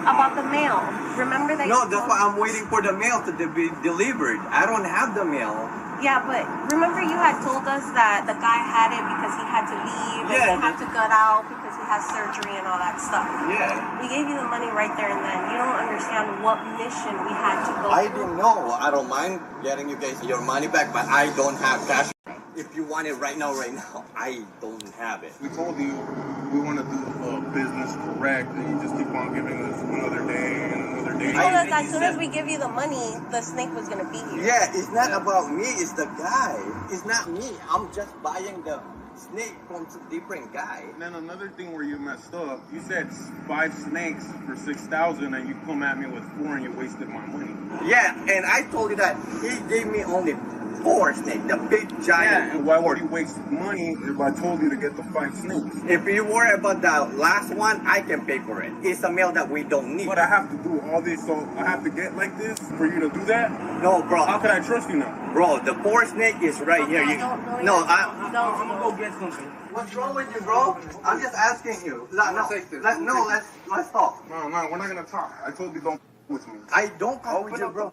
About the mail. Remember that? No, that's why I'm waiting for the mail to be delivered. I don't have the mail. Yeah, but remember you had told us that the guy had it because he had to leave and he had to gut out because he has surgery and all that stuff. Yeah. We gave you the money right there and then. You don't understand what mission we had to go I through. didn't know. I don't mind getting you guys your money back, but I don't have cash. If you want it right now, I don't have it. We told you we want to do business correct, and you just keep on giving us another day and another day. You told us as soon as we give you the money, the snake was going to be here. Yeah, it's not about me, it's the guy. It's not me. I'm just buying the snake from a different guy. And then another thing where you messed up, you said 5 snakes for 6,000, and you come at me with 4 and you wasted my money. Yeah, and I told you that he gave me only 4 snakes, the big giant. Yeah, and why would you waste money if I told you to get the 5 snakes? If you worry about the last one, I can pay for it. It's a mail that we don't need. But I have to do all this, so I have to get like this for you to do that? No, bro. How can I trust you now? Bro, the 4 snake is right here. I'm gonna go get something. What's wrong with you, bro? I'm just asking you. Let's talk. No, we're not gonna talk. I told you don't with me. I don't talk with you, bro.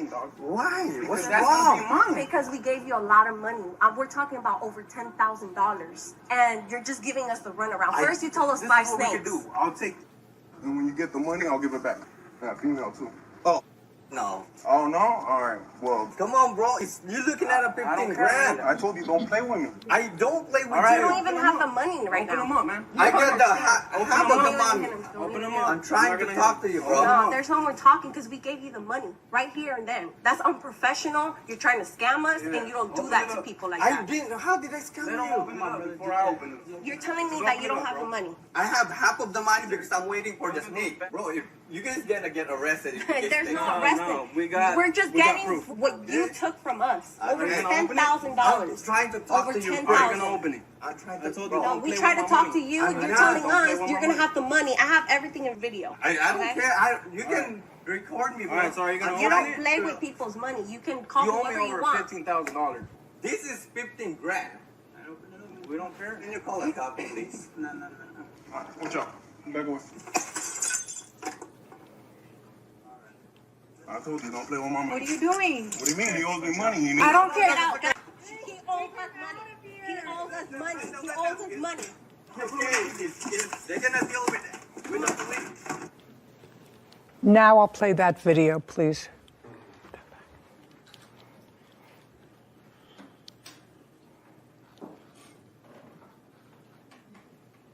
Dog. Why? What's That's wrong? Because we gave you a lot of money. We're talking about over $10,000, and you're just giving us the runaround. First, you told us 5 snakes. This is what we can do. I'll take it. And when you get the money, I'll give it back. Yeah, female too. Oh, no. Oh, no? All right, well. Come on, bro. You're looking at a 15 grand. I told you don't play with me. I don't play with you. You don't even have the money right now. Open them up, man. I got the half of the money. Open them up. I'm trying to talk to you, bro. No, there's no more talking because we gave you the money right here and then. That's unprofessional. You're trying to scam us, and you don't do that to people like that. I didn't. How did I scam you? Before I open it. You're telling me that you don't have the money. I have half of the money because I'm waiting for the snake. Bro, if you guys gonna get arrested. There's no arrested. We're just getting what you took from us. Over $10,000. I'm trying to talk to you. $10,000. You're gonna open it. I'm trying to talk to you. No, we try to talk to you. You're telling us you're gonna have the money. I have everything in video. I don't care. You can record me, bro. Alright, so are you gonna You open don't it? play with people's money. You can call You owe whoever me you over want. $15,000. This is 15 grand. We don't care. Can you call a cop, please? No. Alright, watch out. Back away. I told you, don't play with my money. What are you doing? What do you mean? He owes me money. I don't care. He owes us money. He owes us money. He owes us money. They're gonna deal with it. With the police. Now I'll play that video, please.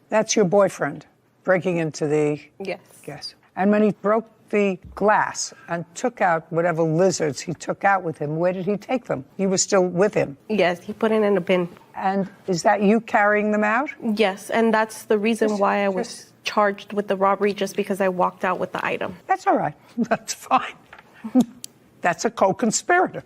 That's your boyfriend breaking into the... Yes. And when he broke the glass and took out whatever lizards he took out with him, where did he take them? You were still with him? Yes, he put it in a bin. And is that you carrying them out? Yes, and that's the reason why I was charged with the robbery, just because I walked out with the item. That's all right. That's fine. That's a co-conspirator.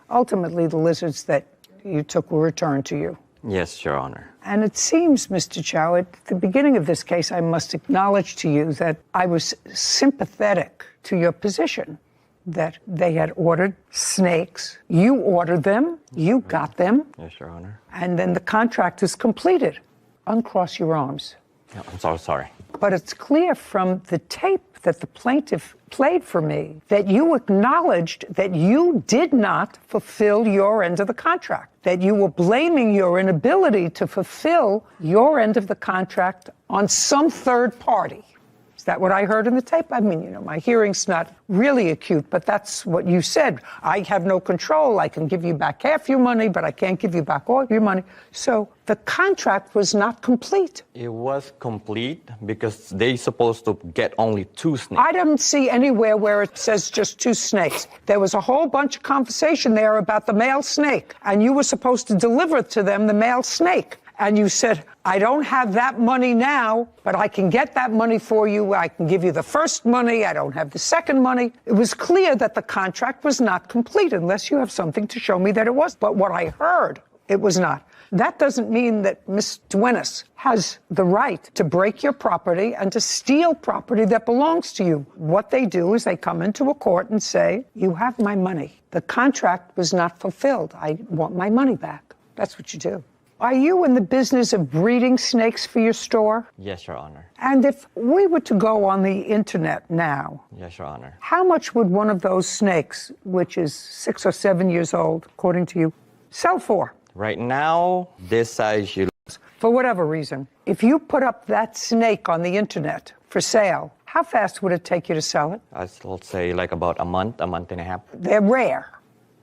Ultimately, the lizards that you took were returned to you. Yes, Your Honor. And it seems, Mr. Chow, at the beginning of this case, I must acknowledge to you that I was sympathetic to your position, that they had ordered snakes. You ordered them. You got them. Yes, Your Honor. And then the contract is completed. Uncross your arms. No, I'm so sorry. But it's clear from the tape that the plaintiff played for me that you acknowledged that you did not fulfill your end of the contract, that you were blaming your inability to fulfill your end of the contract on some third party. Is that what I heard in the tape? I mean, you know, my hearing's not really acute, but that's what you said. I have no control. I can give you back half your money, but I can't give you back all your money. So the contract was not complete. It was complete because they supposed to get only 2 snakes. I didn't see anywhere where it says just 2 snakes. There was a whole bunch of conversation there about the male snake, and you were supposed to deliver to them the male snake. And you said, I don't have that money now, but I can get that money for you. I can give you the first money. I don't have the second money. It was clear that the contract was not complete unless you have something to show me that it was. But what I heard, it was not. That doesn't mean that Ms. Duenas has the right to break your property and to steal property that belongs to you. What they do is they come into a court and say, you have my money. The contract was not fulfilled. I want my money back. That's what you do. Are you in the business of breeding snakes for your store? Yes, Your Honor. And if we were to go on the internet now, Yes, Your Honor. how much would one of those snakes, which is 6 or 7 years old, according to you, sell for? Right now, this size you... For whatever reason, if you put up that snake on the internet for sale, how fast would it take you to sell it? I'd say like about a month and a half. They're rare.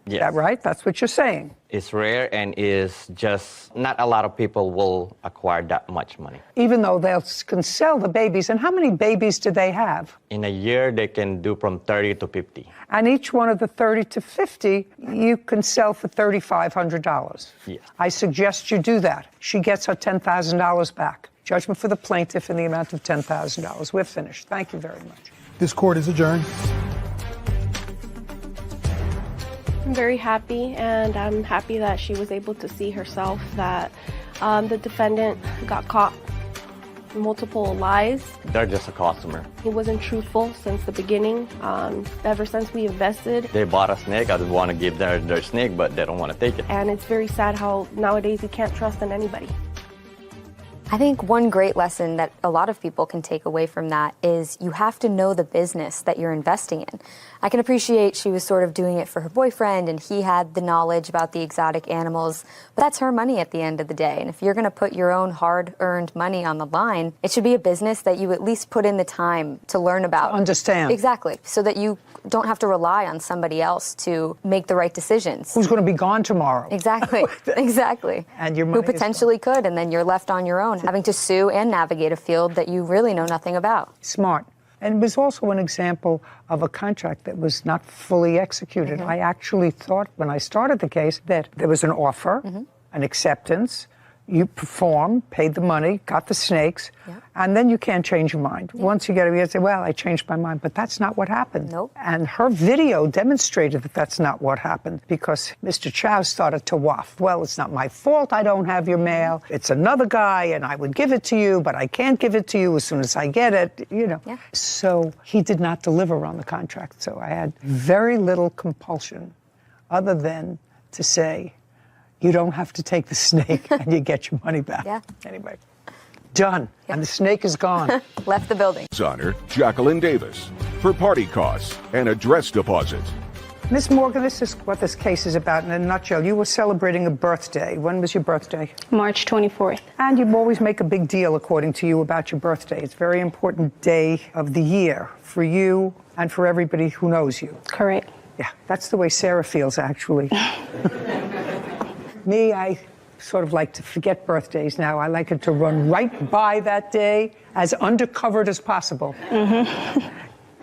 Yes. Is that right? That's what you're saying. It's rare and is just not a lot of people will acquire that much money. Even though they can sell the babies. And how many babies do they have? In a year, they can do from 30 to 50. And each one of the 30 to 50, you can sell for $3,500. Yes. I suggest you do that. She gets her $10,000 back. Judgment for the plaintiff in the amount of $10,000. We're finished. Thank you very much. This court is adjourned. I'm very happy, and I'm happy that she was able to see herself that the defendant got caught multiple lies. They're just a customer. He wasn't truthful since the beginning. Ever since we invested. They bought a snake. I just want to give their snake, but they don't want to take it. And it's very sad how nowadays you can't trust in anybody. I think one great lesson that a lot of people can take away from that is you have to know the business that you're investing in. I can appreciate she was sort of doing it for her boyfriend and he had the knowledge about the exotic animals, but that's her money at the end of the day. And if you're going to put your own hard-earned money on the line, it should be a business that you at least put in the time to learn about. To understand. Exactly. So that you don't have to rely on somebody else to make the right decisions. Who's going to be gone tomorrow? Exactly. Exactly. And your money who potentially could, and then you're left on your own, having to sue and navigate a field that you really know nothing about. Smart. And it was also an example of a contract that was not fully executed. I actually thought when I started the case that there was an offer, an acceptance, you performed, paid the money, got the snakes, and then you can't change your mind. Once you get it, you say, well, I changed my mind. But that's not what happened. Nope. And her video demonstrated that that's not what happened because Mr. Chow started to waft. Well, it's not my fault I don't have your mail. It's another guy, and I would give it to you, but I can't give it to you as soon as I get it, you know. Yeah. So he did not deliver on the contract. So I had very little compulsion other than to say, you don't have to take the snake and you get your money back. Yeah. Anyway, done. Yeah. And the snake is gone. Left the building. Honor Jacqueline Davis for party costs and a dress deposit. Miss Morgan, this is what this case is about in a nutshell. You were celebrating a birthday. When was your birthday? March 24th. And you always make a big deal, according to you, about your birthday. It's a very important day of the year for you and for everybody who knows you. Correct. Yeah, that's the way Sarah feels, actually. Me, I sort of like to forget birthdays now. I like it to run right by that day as undercovered as possible.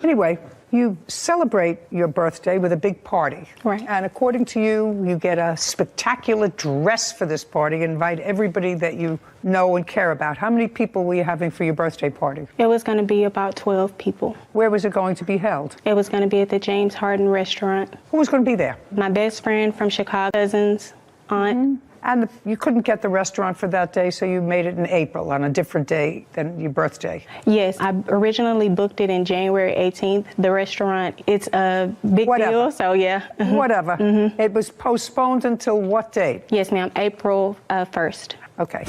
Anyway, you celebrate your birthday with a big party. Right. And according to you, you get a spectacular dress for this party, invite everybody that you know and care about. How many people were you having for your birthday party? It was going to be about 12 people. Where was it going to be held? It was going to be at the James Harden restaurant. Who was going to be there? My best friend from Chicago, cousins, aunt. And you couldn't get the restaurant for that day, so you made it in April on a different day than your birthday. Yes, I originally booked it in January 18th. The restaurant, it's a big deal, so yeah. Whatever. It was postponed until what date? Yes, ma'am, April 1st. Okay.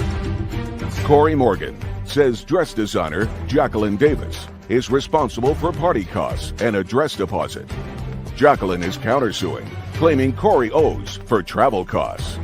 Corey Morgan says dress designer Jacqueline Davis is responsible for party costs and a dress deposit. Jacqueline is countersuing, claiming Corey owes for travel costs.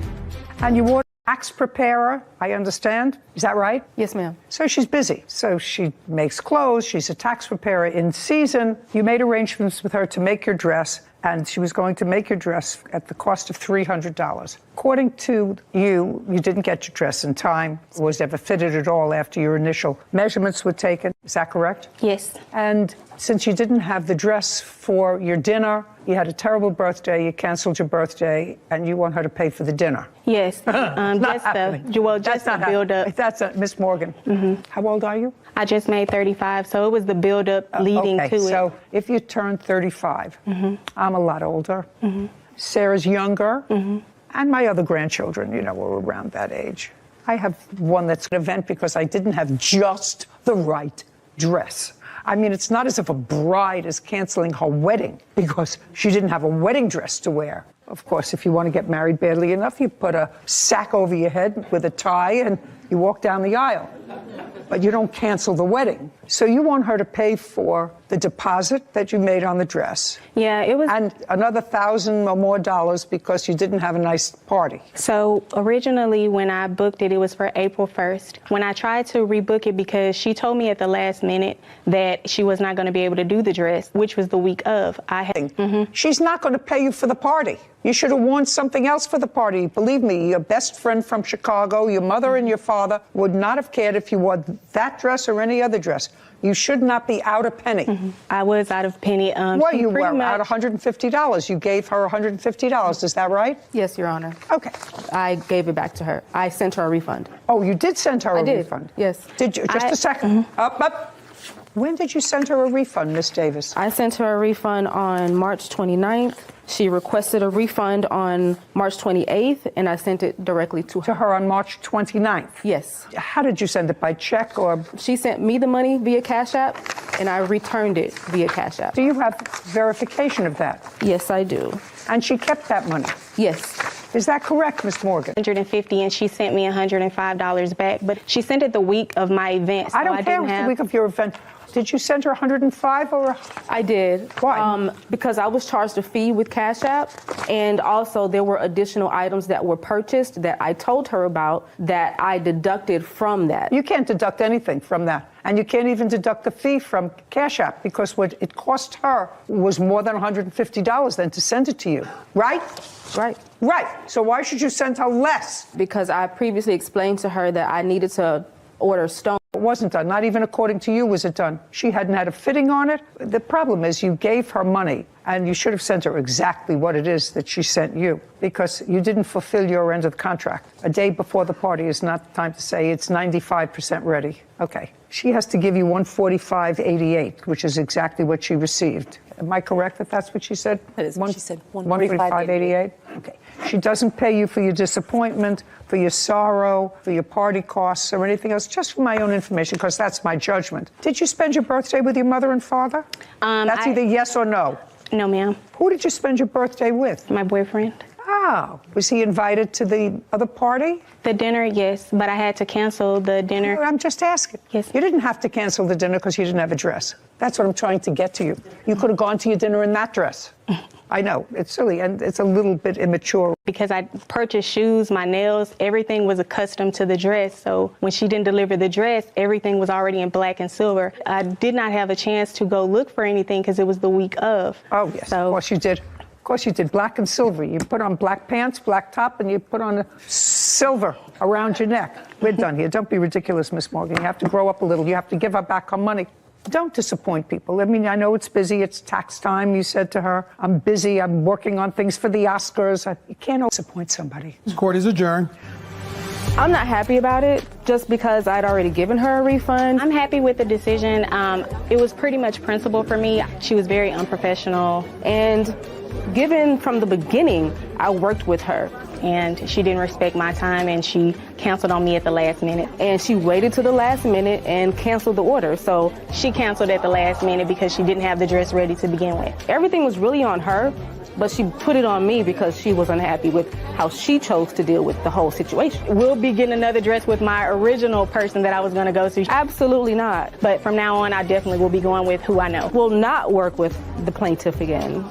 And you Tax preparer, I understand. Is that right? Yes, ma'am. So she's busy. So she makes clothes. She's a tax preparer in season. You made arrangements with her to make your dress, and she was going to make your dress at the cost of $300. According to you, you didn't get your dress in time. It was never fitted at all after your initial measurements were taken. Is that correct? Yes. And since you didn't have the dress for your dinner, you had a terrible birthday, you canceled your birthday, and you want her to pay for the dinner. Yes. Just the build up. That's Miss Morgan. How old are you? I just made 35, so it was the build up leading to it. So if you turn 35, I'm a lot older. Sarah's younger, and my other grandchildren, were around that age. I have one that's an event because I didn't have just the right dress. I mean, it's not as if a bride is canceling her wedding because she didn't have a wedding dress to wear. Of course, if you want to get married badly enough, you put a sack over your head with a tie and you walk down the aisle. But you don't cancel the wedding. So you want her to pay for the deposit that you made on the dress. Yeah, it was. And another $1,000 or more because you didn't have a nice party. So originally when I booked it, it was for April 1st. When I tried to rebook it because she told me at the last minute that she was not going to be able to do the dress, which was the week of. She's not going to pay you for the party. You should have worn something else for the party. Believe me, your best friend from Chicago, your mother and your father would not have cared if you wore that dress or any other dress. You should not be out a penny. I was out of penny. Well, you were out $150. You gave her $150. Is that right? Yes, Your Honor. Okay. I gave it back to her. I sent her a refund. Oh, you did send her a refund? Yes. Did you? Just a second. Up. When did you send her a refund, Miss Davis? I sent her a refund on March 29th. She requested a refund on March 28th, and I sent it directly to her. To her on March 29th? Yes. How did you send it? By check or? She sent me the money via Cash App, and I returned it via Cash App. Do you have verification of that? Yes, I do. And she kept that money? Yes. Is that correct, Miss Morgan? $150, and she sent me $105 back, but she sent it the week of my event. So I don't care the week of your event. Did you send her $105 or? I did. Why? Because I was charged a fee with Cash App, and also there were additional items that were purchased that I told her about that I deducted from that. You can't deduct anything from that. And you can't even deduct the fee from Cash App because what it cost her was more than $150 then to send it to you, right? Right. Right. So why should you send her less? Because I previously explained to her that I needed to order stone. It wasn't done. Not even according to you was it done. She hadn't had a fitting on it. The problem is you gave her money, and you should have sent her exactly what it is that she sent you because you didn't fulfill your end of the contract. A day before the party is not the time to say it's 95% ready. Okay. She has to give you $145.88, which is exactly what she received. Am I correct that that's what she said? That is what she said. $145.88. Okay. She doesn't pay you for your disappointment, for your sorrow, for your party costs, or anything else, just for my own information, because that's my judgment. Did you spend your birthday with your mother and father? That's either yes or no. No, ma'am. Who did you spend your birthday with? My boyfriend. Oh, was he invited to the other party? The dinner, yes, but I had to cancel the dinner. No, I'm just asking. Yes. You didn't have to cancel the dinner because you didn't have a dress. That's what I'm trying to get to you. You could have gone to your dinner in that dress. I know, it's silly, and it's a little bit immature. Because I purchased shoes, my nails, everything was accustomed to the dress. So when she didn't deliver the dress, everything was already in black and silver. I did not have a chance to go look for anything because it was the week of. Oh, yes, of course you did. Of course you did, black and silver. You put on black pants, black top, and you put on a silver around your neck. We're done here. Don't be ridiculous, Miss Morgan. You have to grow up a little. You have to give her back her money. Don't disappoint people. I mean, I know it's busy. It's tax time. You said to her, I'm busy. I'm working on things for the Oscars. You can't disappoint somebody. This court is adjourned. I'm not happy about it just because I'd already given her a refund. I'm happy with the decision. It was pretty much principle for me. She was very unprofessional. And given from the beginning, I worked with her. And she didn't respect my time, and she canceled on me at the last minute. And she waited to the last minute and canceled the order. So she canceled at the last minute because she didn't have the dress ready to begin with. Everything was really on her, but she put it on me because she was unhappy with how she chose to deal with the whole situation. We'll be getting another dress with my original person that I was going to go to. Absolutely not. But from now on, I definitely will be going with who I know. Will not work with the plaintiff again.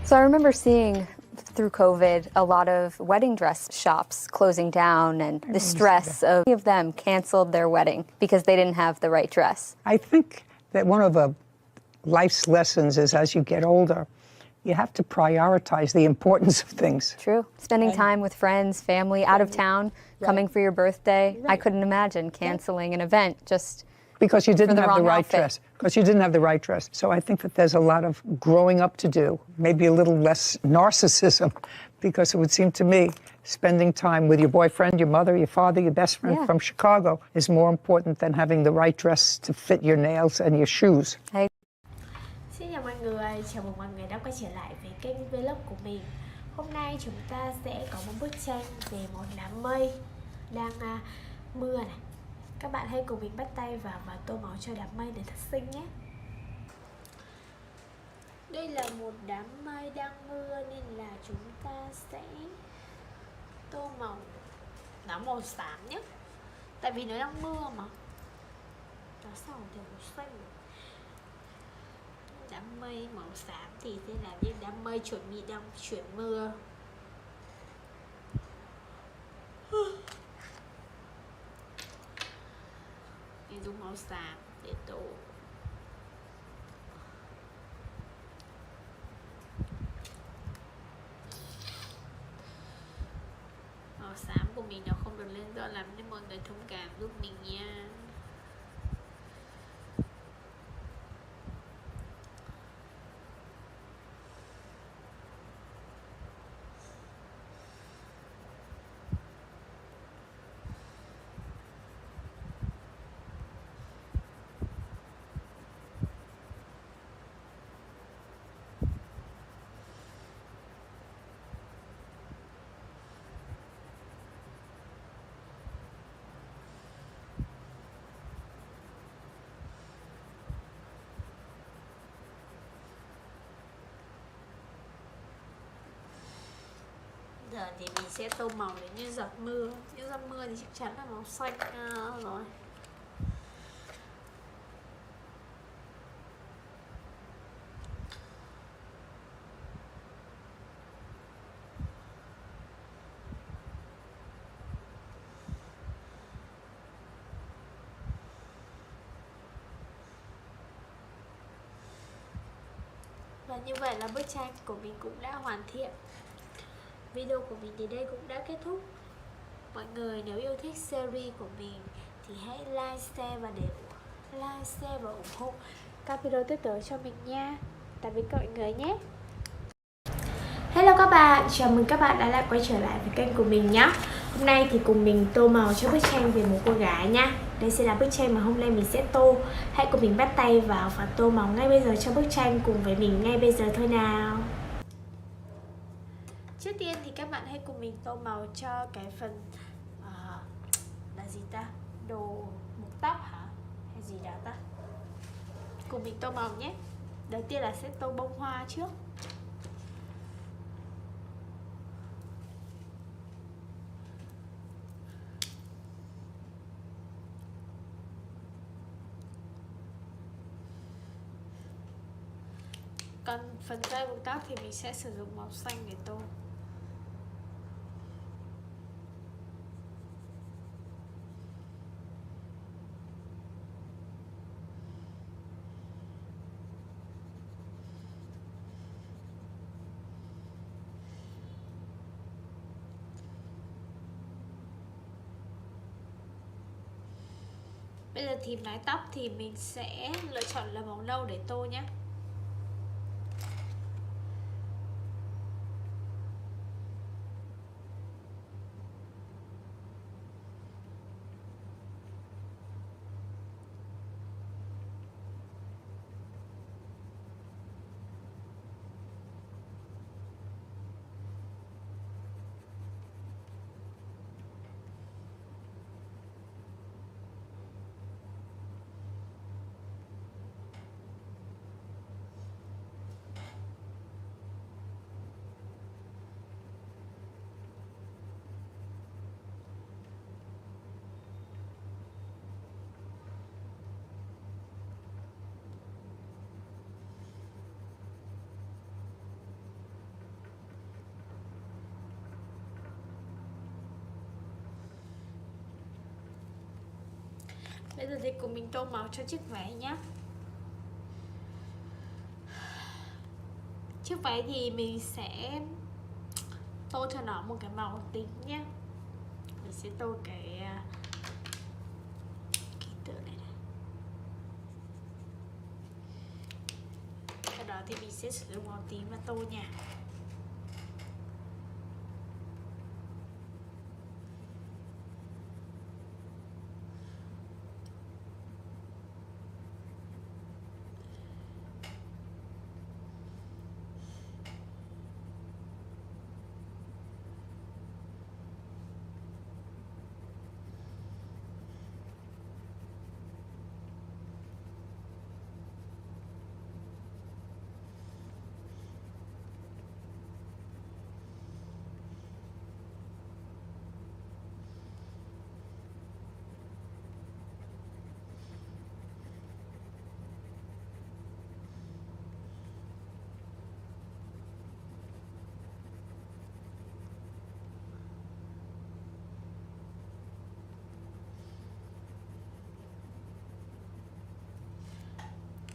So I remember seeing Through COVID, a lot of wedding dress shops closing down and the stress of many of them canceled their wedding because they didn't have the right dress. I think that one of life's lessons is as you get older, you have to prioritize the importance of things. True. Spending time with friends, family, out of town, coming for your birthday. I couldn't imagine canceling an event just because you didn't have the right outfit. dress. Because you didn't have the right dress. So I think that there's a lot of growing up to do, maybe a little less narcissism, because it would seem to me spending time with your boyfriend, your mother, your father, your best friend from Chicago is more important than having the right dress to fit your nails and your shoes. Xin chào mọi người, chào mừng mọi người đã quay trở lại với kênh vlog của mình. Hôm nay chúng ta sẽ có một bức tranh về một đám mây đang mưa này. Các bạn hãy cùng mình bắt tay vào và tô màu cho đám mây này thật xinh nhé. Đây là một đám mây đang mưa nên là chúng ta sẽ tô màu nó màu xám nhé. Tại vì nó đang mưa mà. Nó xong thì màu xanh. Đám mây màu xám thì sẽ làm như đám mây chuẩn bị đang chuyển mưa. Dùng màu xám để tô. Màu xám của mình nó không được lên rõ lắm nên mọi người thông cảm giúp mình nha. Giờ thì mình sẽ tô màu để như giọt mưa. Như giọt mưa thì chắc chắn là màu xanh rồi. Và như vậy là bức tranh của mình cũng đã hoàn thiện. Video của mình đến đây cũng đã kết thúc. Mọi người nếu yêu thích series của mình thì hãy like, share và ủng hộ các video tiếp tới cho mình nha. Tạm biệt mọi người nhé. Hello các bạn, chào mừng các bạn đã lại quay trở lại với kênh của mình nhé. Hôm nay thì cùng mình tô màu cho bức tranh về một cô gái nha. Đây sẽ là bức tranh mà hôm nay mình sẽ tô. Hãy cùng mình bắt tay vào và tô màu ngay bây giờ cho bức tranh cùng với mình ngay bây giờ thôi nào. Trước tiên thì các bạn hãy cùng mình tô màu cho cái phần là gì ta? Đồ buộc tóc hả? Hay gì đó ta? Cùng mình tô màu nhé. Đầu tiên là sẽ tô bông hoa trước. Còn phần dây buộc tóc thì mình sẽ sử dụng màu xanh để tô. Bây giờ thì mái tóc thì mình sẽ lựa chọn là màu nâu để tô nhé. Bây giờ thì cùng mình tô màu cho chiếc váy nhé. Chiếc váy thì mình sẽ tô cho nó một cái màu tím nhé. Mình sẽ tô cái tượng này. Sau đó thì mình sẽ sử dụng màu tím và tô nha.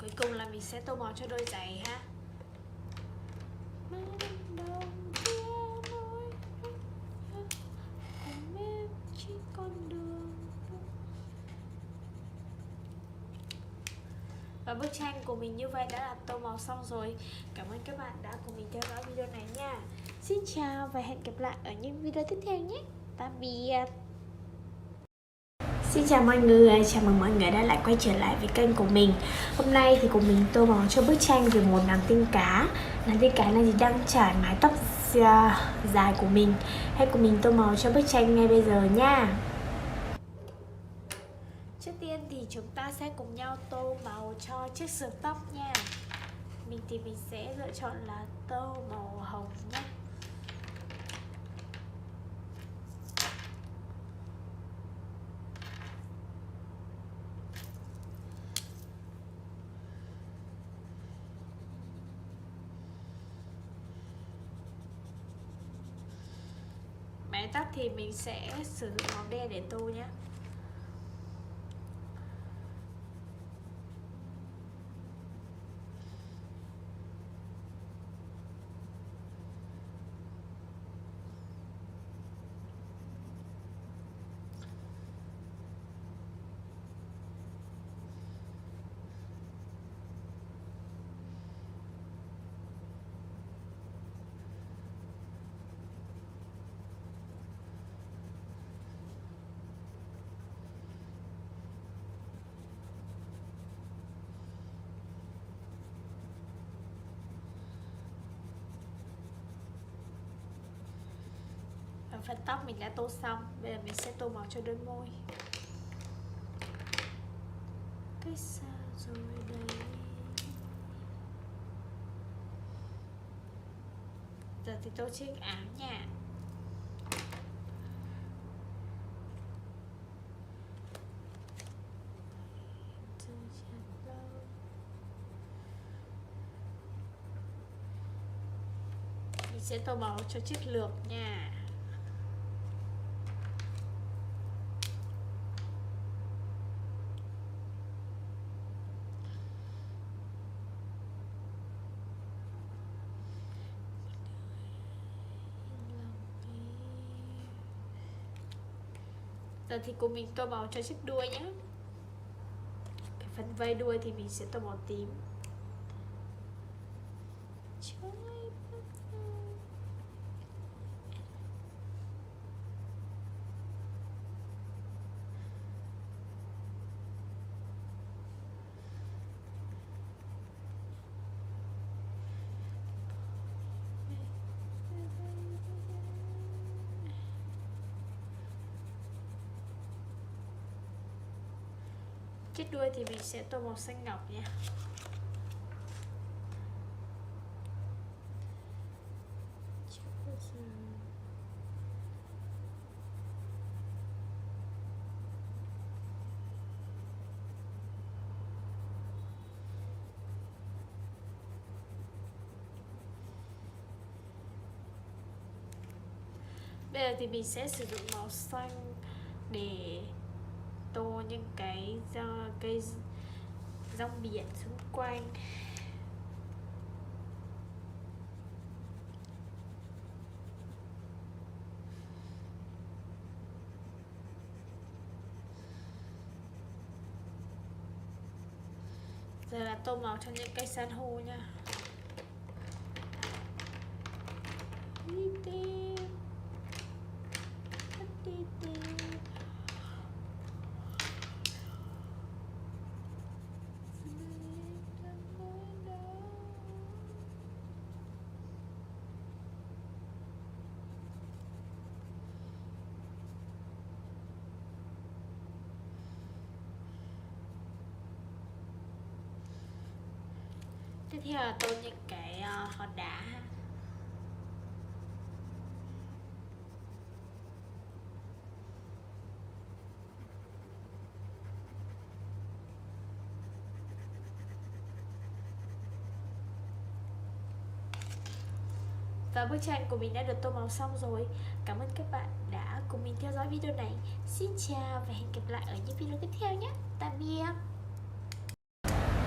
Cuối cùng là mình sẽ tô màu cho đôi giày ha. Và bức tranh của mình như vậy đã là tô màu xong rồi. Cảm ơn các bạn đã cùng mình theo dõi video này nha. Xin chào và hẹn gặp lại ở những video tiếp theo nhé. Tạm biệt. Xin chào mọi người, chào mừng mọi người đã lại quay trở lại với kênh của mình. Hôm nay thì cùng mình tô màu cho bức tranh về một nàng tiên cá. Nàng tiên cá này thì đang trải mái tóc dài của mình. Hãy cùng mình tô màu cho bức tranh ngay bây giờ nha. Trước tiên thì chúng ta sẽ cùng nhau tô màu cho chiếc sườn tóc nha. Mình sẽ lựa chọn là tô màu hồng nhé. Mái tóc thì mình sẽ sử dụng màu đen để tô nhé. Phần tóc mình đã tô xong, bây giờ mình sẽ tô màu cho đôi môi. Cái sao rồi đây? Giờ thì tô chiếc áo nha. Mình sẽ tô màu cho chiếc lược nha. Giờ thì cùng mình tô màu cho chiếc đuôi nhé. Cái phần vây đuôi thì mình sẽ tô màu tím. Chiếc đuôi thì mình sẽ tô màu xanh ngọc nha. Bây giờ thì mình sẽ sử dụng màu xanh để tô những cái rong biển xung quanh. Giờ là tô màu cho những cây san hô nha. Tiếp theo là tô những cái hòn đá ha. Và bức tranh của mình đã được tô màu xong rồi. Cảm ơn các bạn đã cùng mình theo dõi video này. Xin chào và hẹn gặp lại ở những video tiếp theo nhé. Tạm biệt.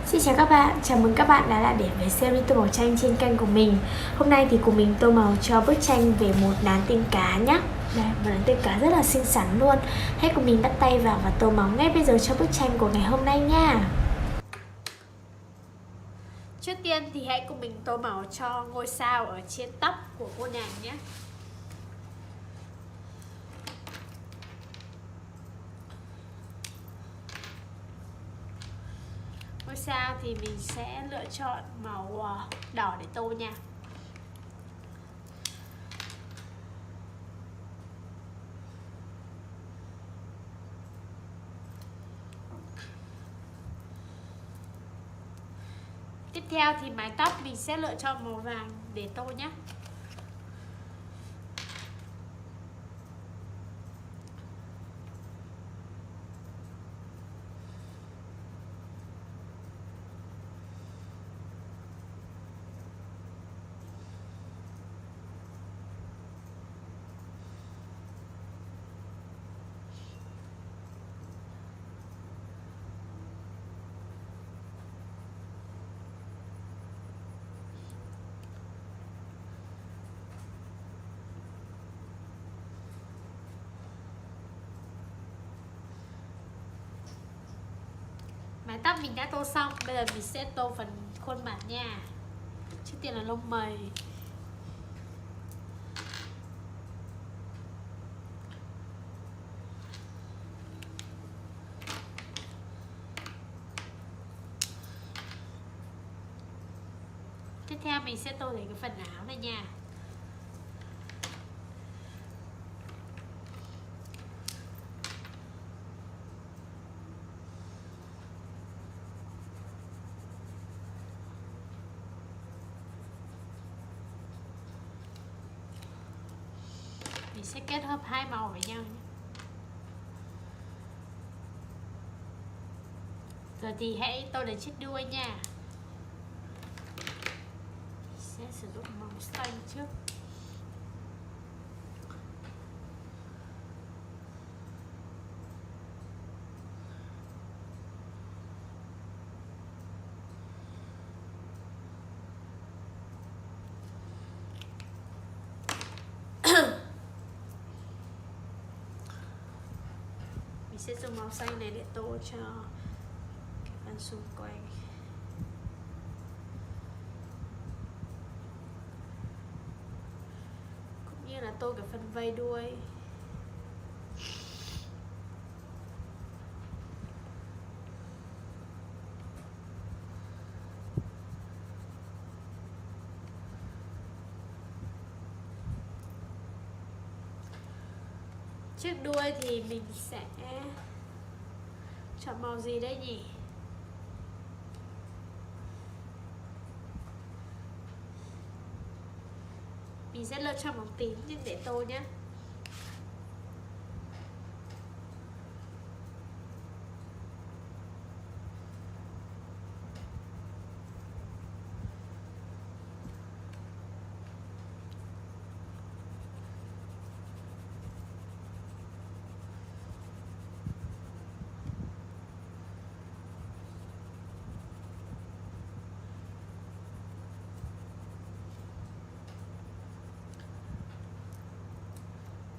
Xin chào các bạn, chào mừng các bạn đã lại đến với series tô màu tranh trên kênh của mình. Hôm nay thì cùng mình tô màu cho bức tranh về một đàn tiên cá nhé. Đây, một đàn tiên cá rất là xinh xắn luôn. Hãy cùng mình bắt tay vào và tô màu ngay bây giờ cho bức tranh của ngày hôm nay nha. Trước tiên thì hãy cùng mình tô màu cho ngôi sao ở trên tóc của cô nàng nhé. Ngôi sao thì mình sẽ lựa chọn màu đỏ để tô nha. Tiếp theo thì mái tóc mình sẽ lựa chọn màu vàng để tô nhé. Mái tóc mình đã tô xong, bây giờ mình sẽ tô phần khuôn mặt nha. Trước tiên là lông mày. Tiếp theo mình sẽ tô đến cái phần áo này nha. Mình sẽ kết hợp hai màu với nhau nhé. Giờ thì hãy tô đến chiếc đuôi nha. Mình sẽ sử dụng màu xanh trước. Sẽ dùng màu xanh này để tô cho phần xung quanh. Cũng như là tô cái phần vây đuôi. Chiếc đuôi thì mình sẽ chọn màu gì đây nhỉ? Mình sẽ lựa chọn màu tím để tô nhé.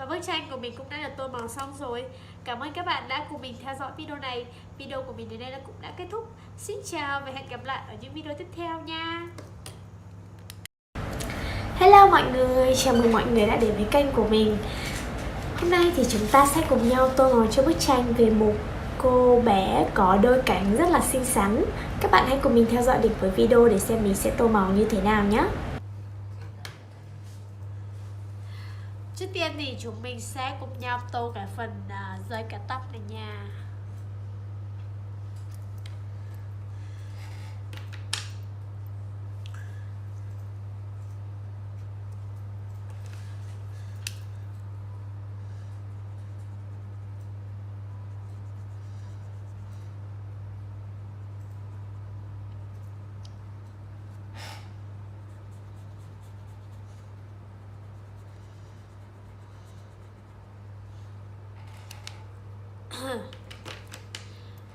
Và bức tranh của mình cũng đã được tô màu xong rồi. Cảm ơn các bạn đã cùng mình theo dõi video này. Video của mình đến đây là cũng đã kết thúc. Xin chào và hẹn gặp lại ở những video tiếp theo nha. Hello mọi người, chào mừng mọi người đã đến với kênh của mình. Hôm nay thì chúng ta sẽ cùng nhau tô màu cho bức tranh về một cô bé có đôi cánh rất là xinh xắn. Các bạn hãy cùng mình theo dõi đến với video để xem mình sẽ tô màu như thế nào nhé. Trước tiên thì chúng mình sẽ cùng nhau tô cái phần dây cả tóc này nha.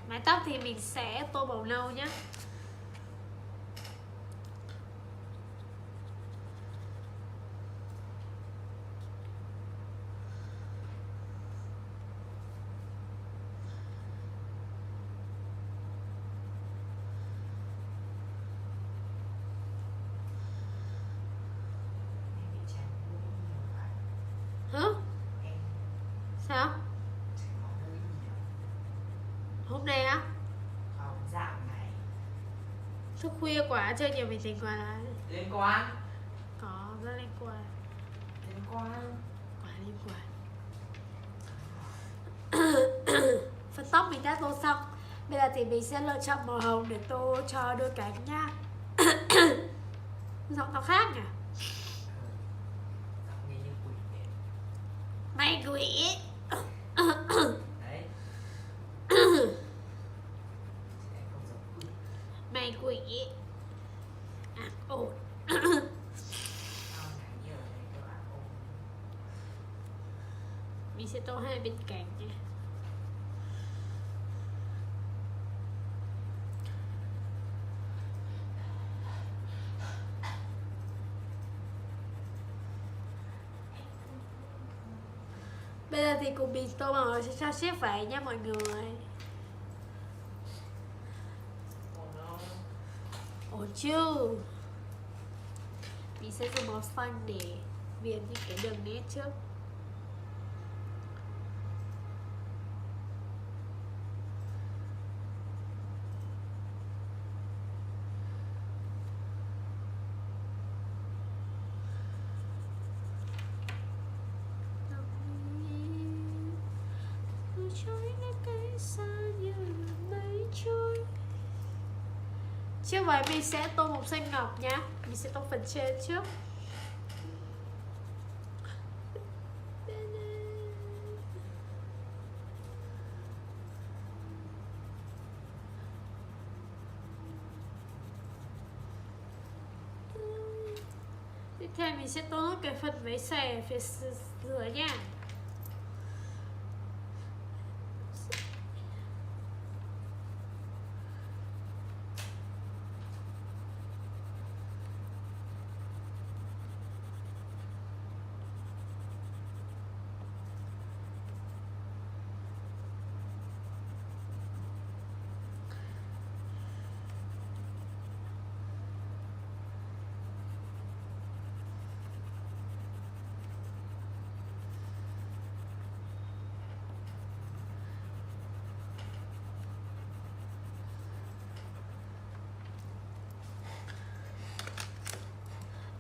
Mái tóc thì mình sẽ tô màu nâu nhé. Hả? Sao? Hôm nay á? Dạo này Thức khuya quá, chơi nhiều máy tính quá là... Liên quan? Có, rất liên quan. Liên quan? Quá liên quan. Phần tóc mình đã tô xong. Bây giờ thì mình sẽ lựa chọn màu hồng để tô cho đôi cánh nha. Giọng nó khác nhỉ? Giọng nghe như quỷ vậy. Mày quỷ. Đấy. Mày quỷ. À, ổn. Mình sẽ tô hai bên cạnh nha. Bây giờ thì cùng mình tô màu cho chiếc váy nha mọi người. Ổn chưa? Mình sẽ dùng màu xanh để viền những cái đường nét trước. Chiếc váy mình sẽ tô màu xanh ngọc nhá. Mình sẽ tô phần trên trước. Tiếp theo mình sẽ tô cái phần váy xòe phía dưới nha.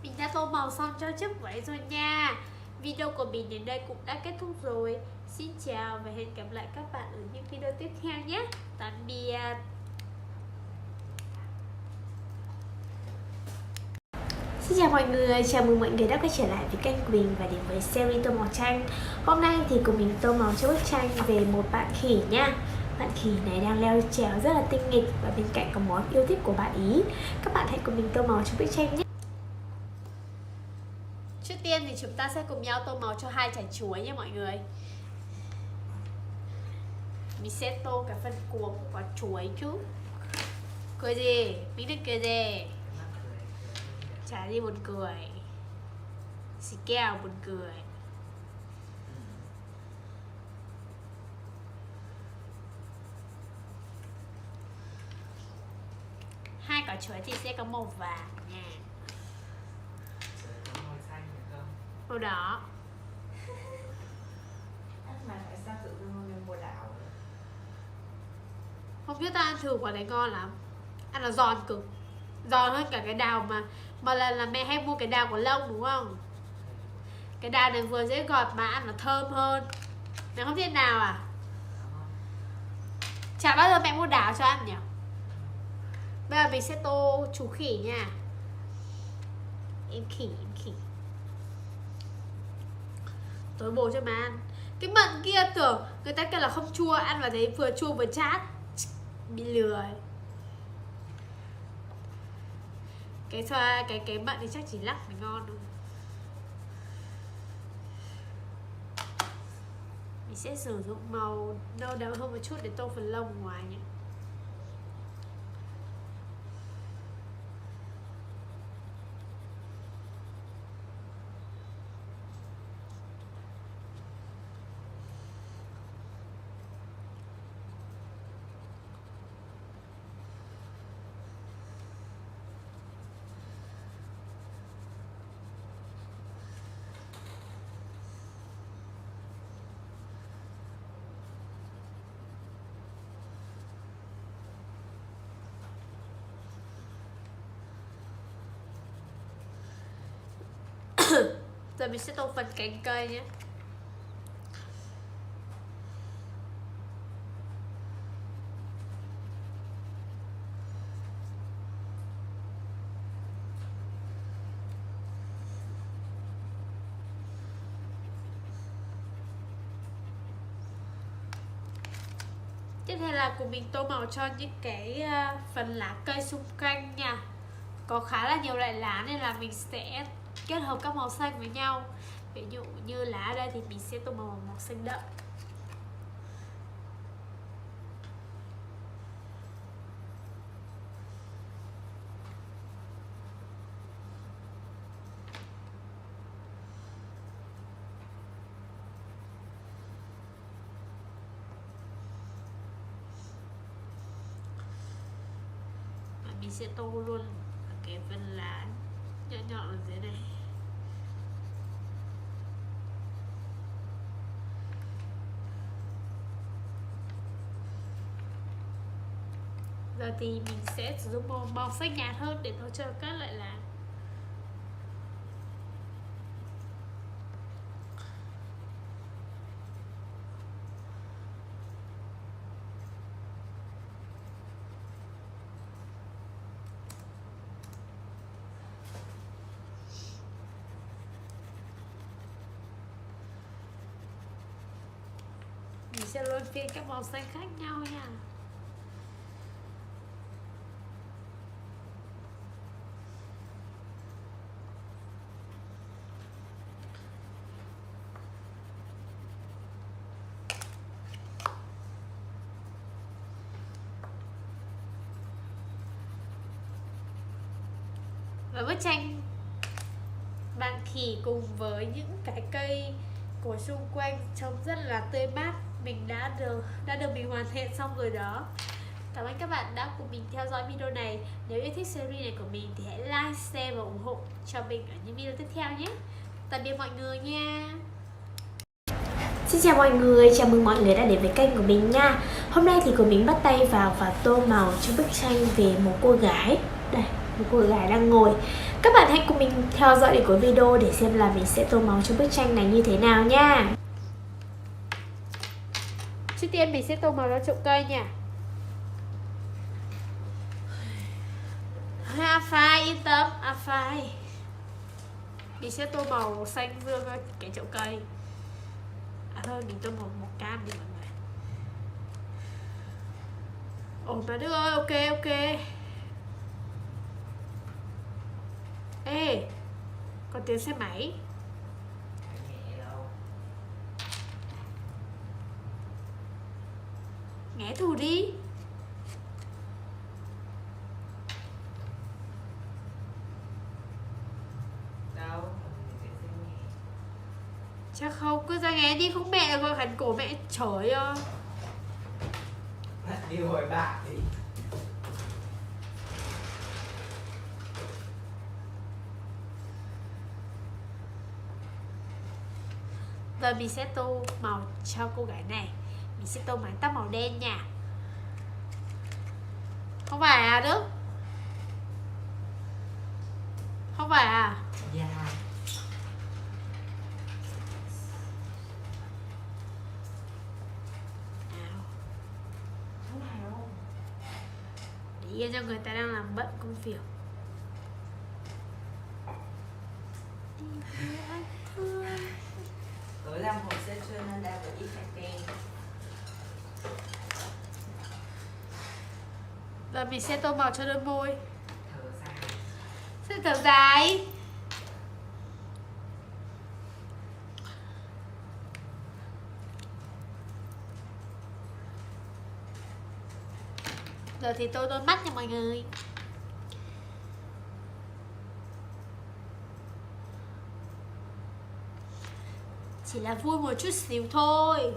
Mình đã tô màu xong cho chiếc váy rồi nha. Video của mình đến đây cũng đã kết thúc rồi. Xin chào và hẹn gặp lại các bạn ở những video tiếp theo nhé. Tạm biệt. Xin chào mọi người, chào mừng mọi người đã quay trở lại với kênh của mình và đến với series tô màu tranh. Hôm nay thì cùng mình tô màu cho bức tranh về một bạn khỉ nha. Bạn khỉ này đang leo trèo rất là tinh nghịch và bên cạnh có món yêu thích của bạn ý. Các bạn hãy cùng mình tô màu cho bức tranh nhé. Trước tiên thì chúng ta sẽ cùng nhau tô màu cho hai trái chuối nha mọi người. Mình sẽ tô cả phần cuống của quả chuối chứ. Cười gì? Mình định cười gì? Chả gì buồn cười. Xì kèo buồn cười. Hai quả chuối thì sẽ có màu vàng nha. Màu xanh được không? Màu đỏ. Mà tại sao tự dưng mình mua đảo? Hôm trước ta ăn thử quả này ngon lắm. Ăn nó giòn cực. Giòn hơn cả cái đào mà là mẹ hay mua cái đào của lông đúng không? Cái đào này vừa dễ gọt mà ăn nó thơm hơn. Mẹ không biết nào à? Chả bao giờ mẹ mua đào cho ăn nhỉ? Bây giờ mình sẽ tô chú khỉ nha. Em khỉ. Tối bổ cho má ăn. Cái mận kia tưởng người ta kêu là không chua, ăn vào thấy vừa chua vừa chát. Bị lừa ấy. Cái mận thì chắc chỉ lắc mới ngon thôi. Mình sẽ sử dụng màu nâu đậm hơn một chút để tô phần lông ngoài nhé. Giờ mình sẽ tô phần cành cây nhé. Tiếp theo là cùng mình tô màu cho những cái phần lá cây xung quanh nha. Có khá là nhiều loại lá nên là mình sẽ kết hợp các màu xanh với nhau. Ví dụ như lá ở đây thì mình sẽ tô màu xanh đậm. Và mình sẽ tô luôn cái phần lá nhỏ nhỏ ở dưới này. Giờ thì mình sẽ sử dụng màu xanh nhạt hơn để nó cho các loại lá. Mình sẽ luân phiên các màu xanh khác nhau nha. Và bức tranh bạn khỉ cùng với những cái cây của xung quanh trông rất là tươi mát. Mình đã được mình hoàn thiện xong rồi đó. Cảm ơn các bạn đã cùng mình theo dõi video này. Nếu yêu thích series này của mình thì hãy like, share và ủng hộ cho mình ở những video tiếp theo nhé. Tạm biệt mọi người nha. Xin chào mọi người, chào mừng mọi người đã đến với kênh của mình nha. Hôm nay thì của mình bắt tay vào và tô màu cho bức tranh về một cô gái. Đây, một cô gái đang ngồi. Các bạn hãy cùng mình theo dõi đến cuối video để xem là mình sẽ tô màu cho bức tranh này như thế nào nha. Trước tiên mình sẽ tô màu cho chậu cây nha. Phai, yên tâm, phai. Mình sẽ tô màu xanh dương cái chậu cây. Thôi mình tô màu cam đi mọi người. Ồ mà Đức ơi, ok. Ê, còn tiếng xe máy. Nghe thử đi. Chắc không, cứ ra nghe đi, không mẹ gọi hẳn cổ mẹ trời ơi. Đi hồi bạc đi. Giờ mình sẽ tô màu cho cô gái này. Mình sẽ tô mái tóc màu đen nha. Không phải à Đức? Không phải à? Dạ. Để yên cho người ta đang làm bận công việc. Tối làm hồ sơ cho nên đã phải đi khách tiền. Và mình sẽ tô màu cho đôi môi. Sẽ thở dài. Giờ thì tô đôi mắt nha mọi người. Chỉ là vui một chút xíu thôi.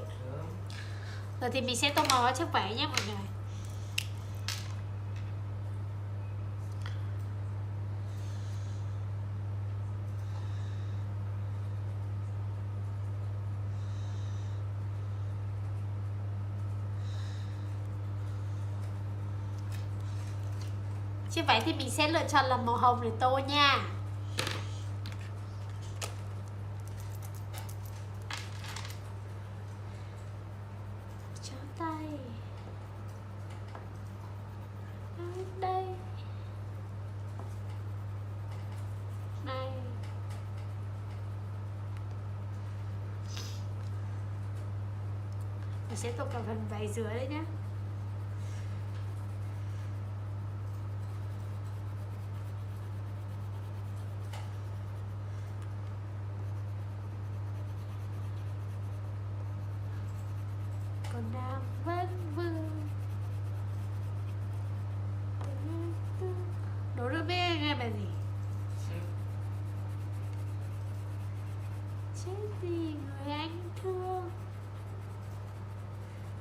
Giờ thì mình sẽ tô màu vào chiếc váy nhé mọi người. Chiếc váy thì mình sẽ lựa chọn là màu hồng để tô nha. Cho tay ở đây này. Mình sẽ tô cả phần váy dưới đấy nhé. Còn đang vẫn vương. Đố được biết nghe bài gì? Chết gì người anh thương.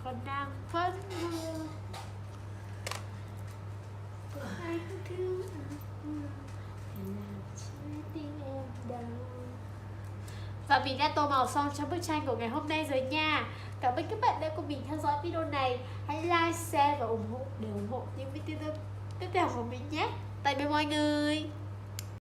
Còn đang vẫn vương. Anh thương làm trái tim em đau. Và mình đã tô màu xong cho bức tranh của ngày hôm nay rồi nha. Cảm ơn các bạn đã cùng mình theo dõi video này. Hãy like, share và ủng hộ để ủng hộ những video tiếp theo của mình nhé. Tạm biệt mọi người.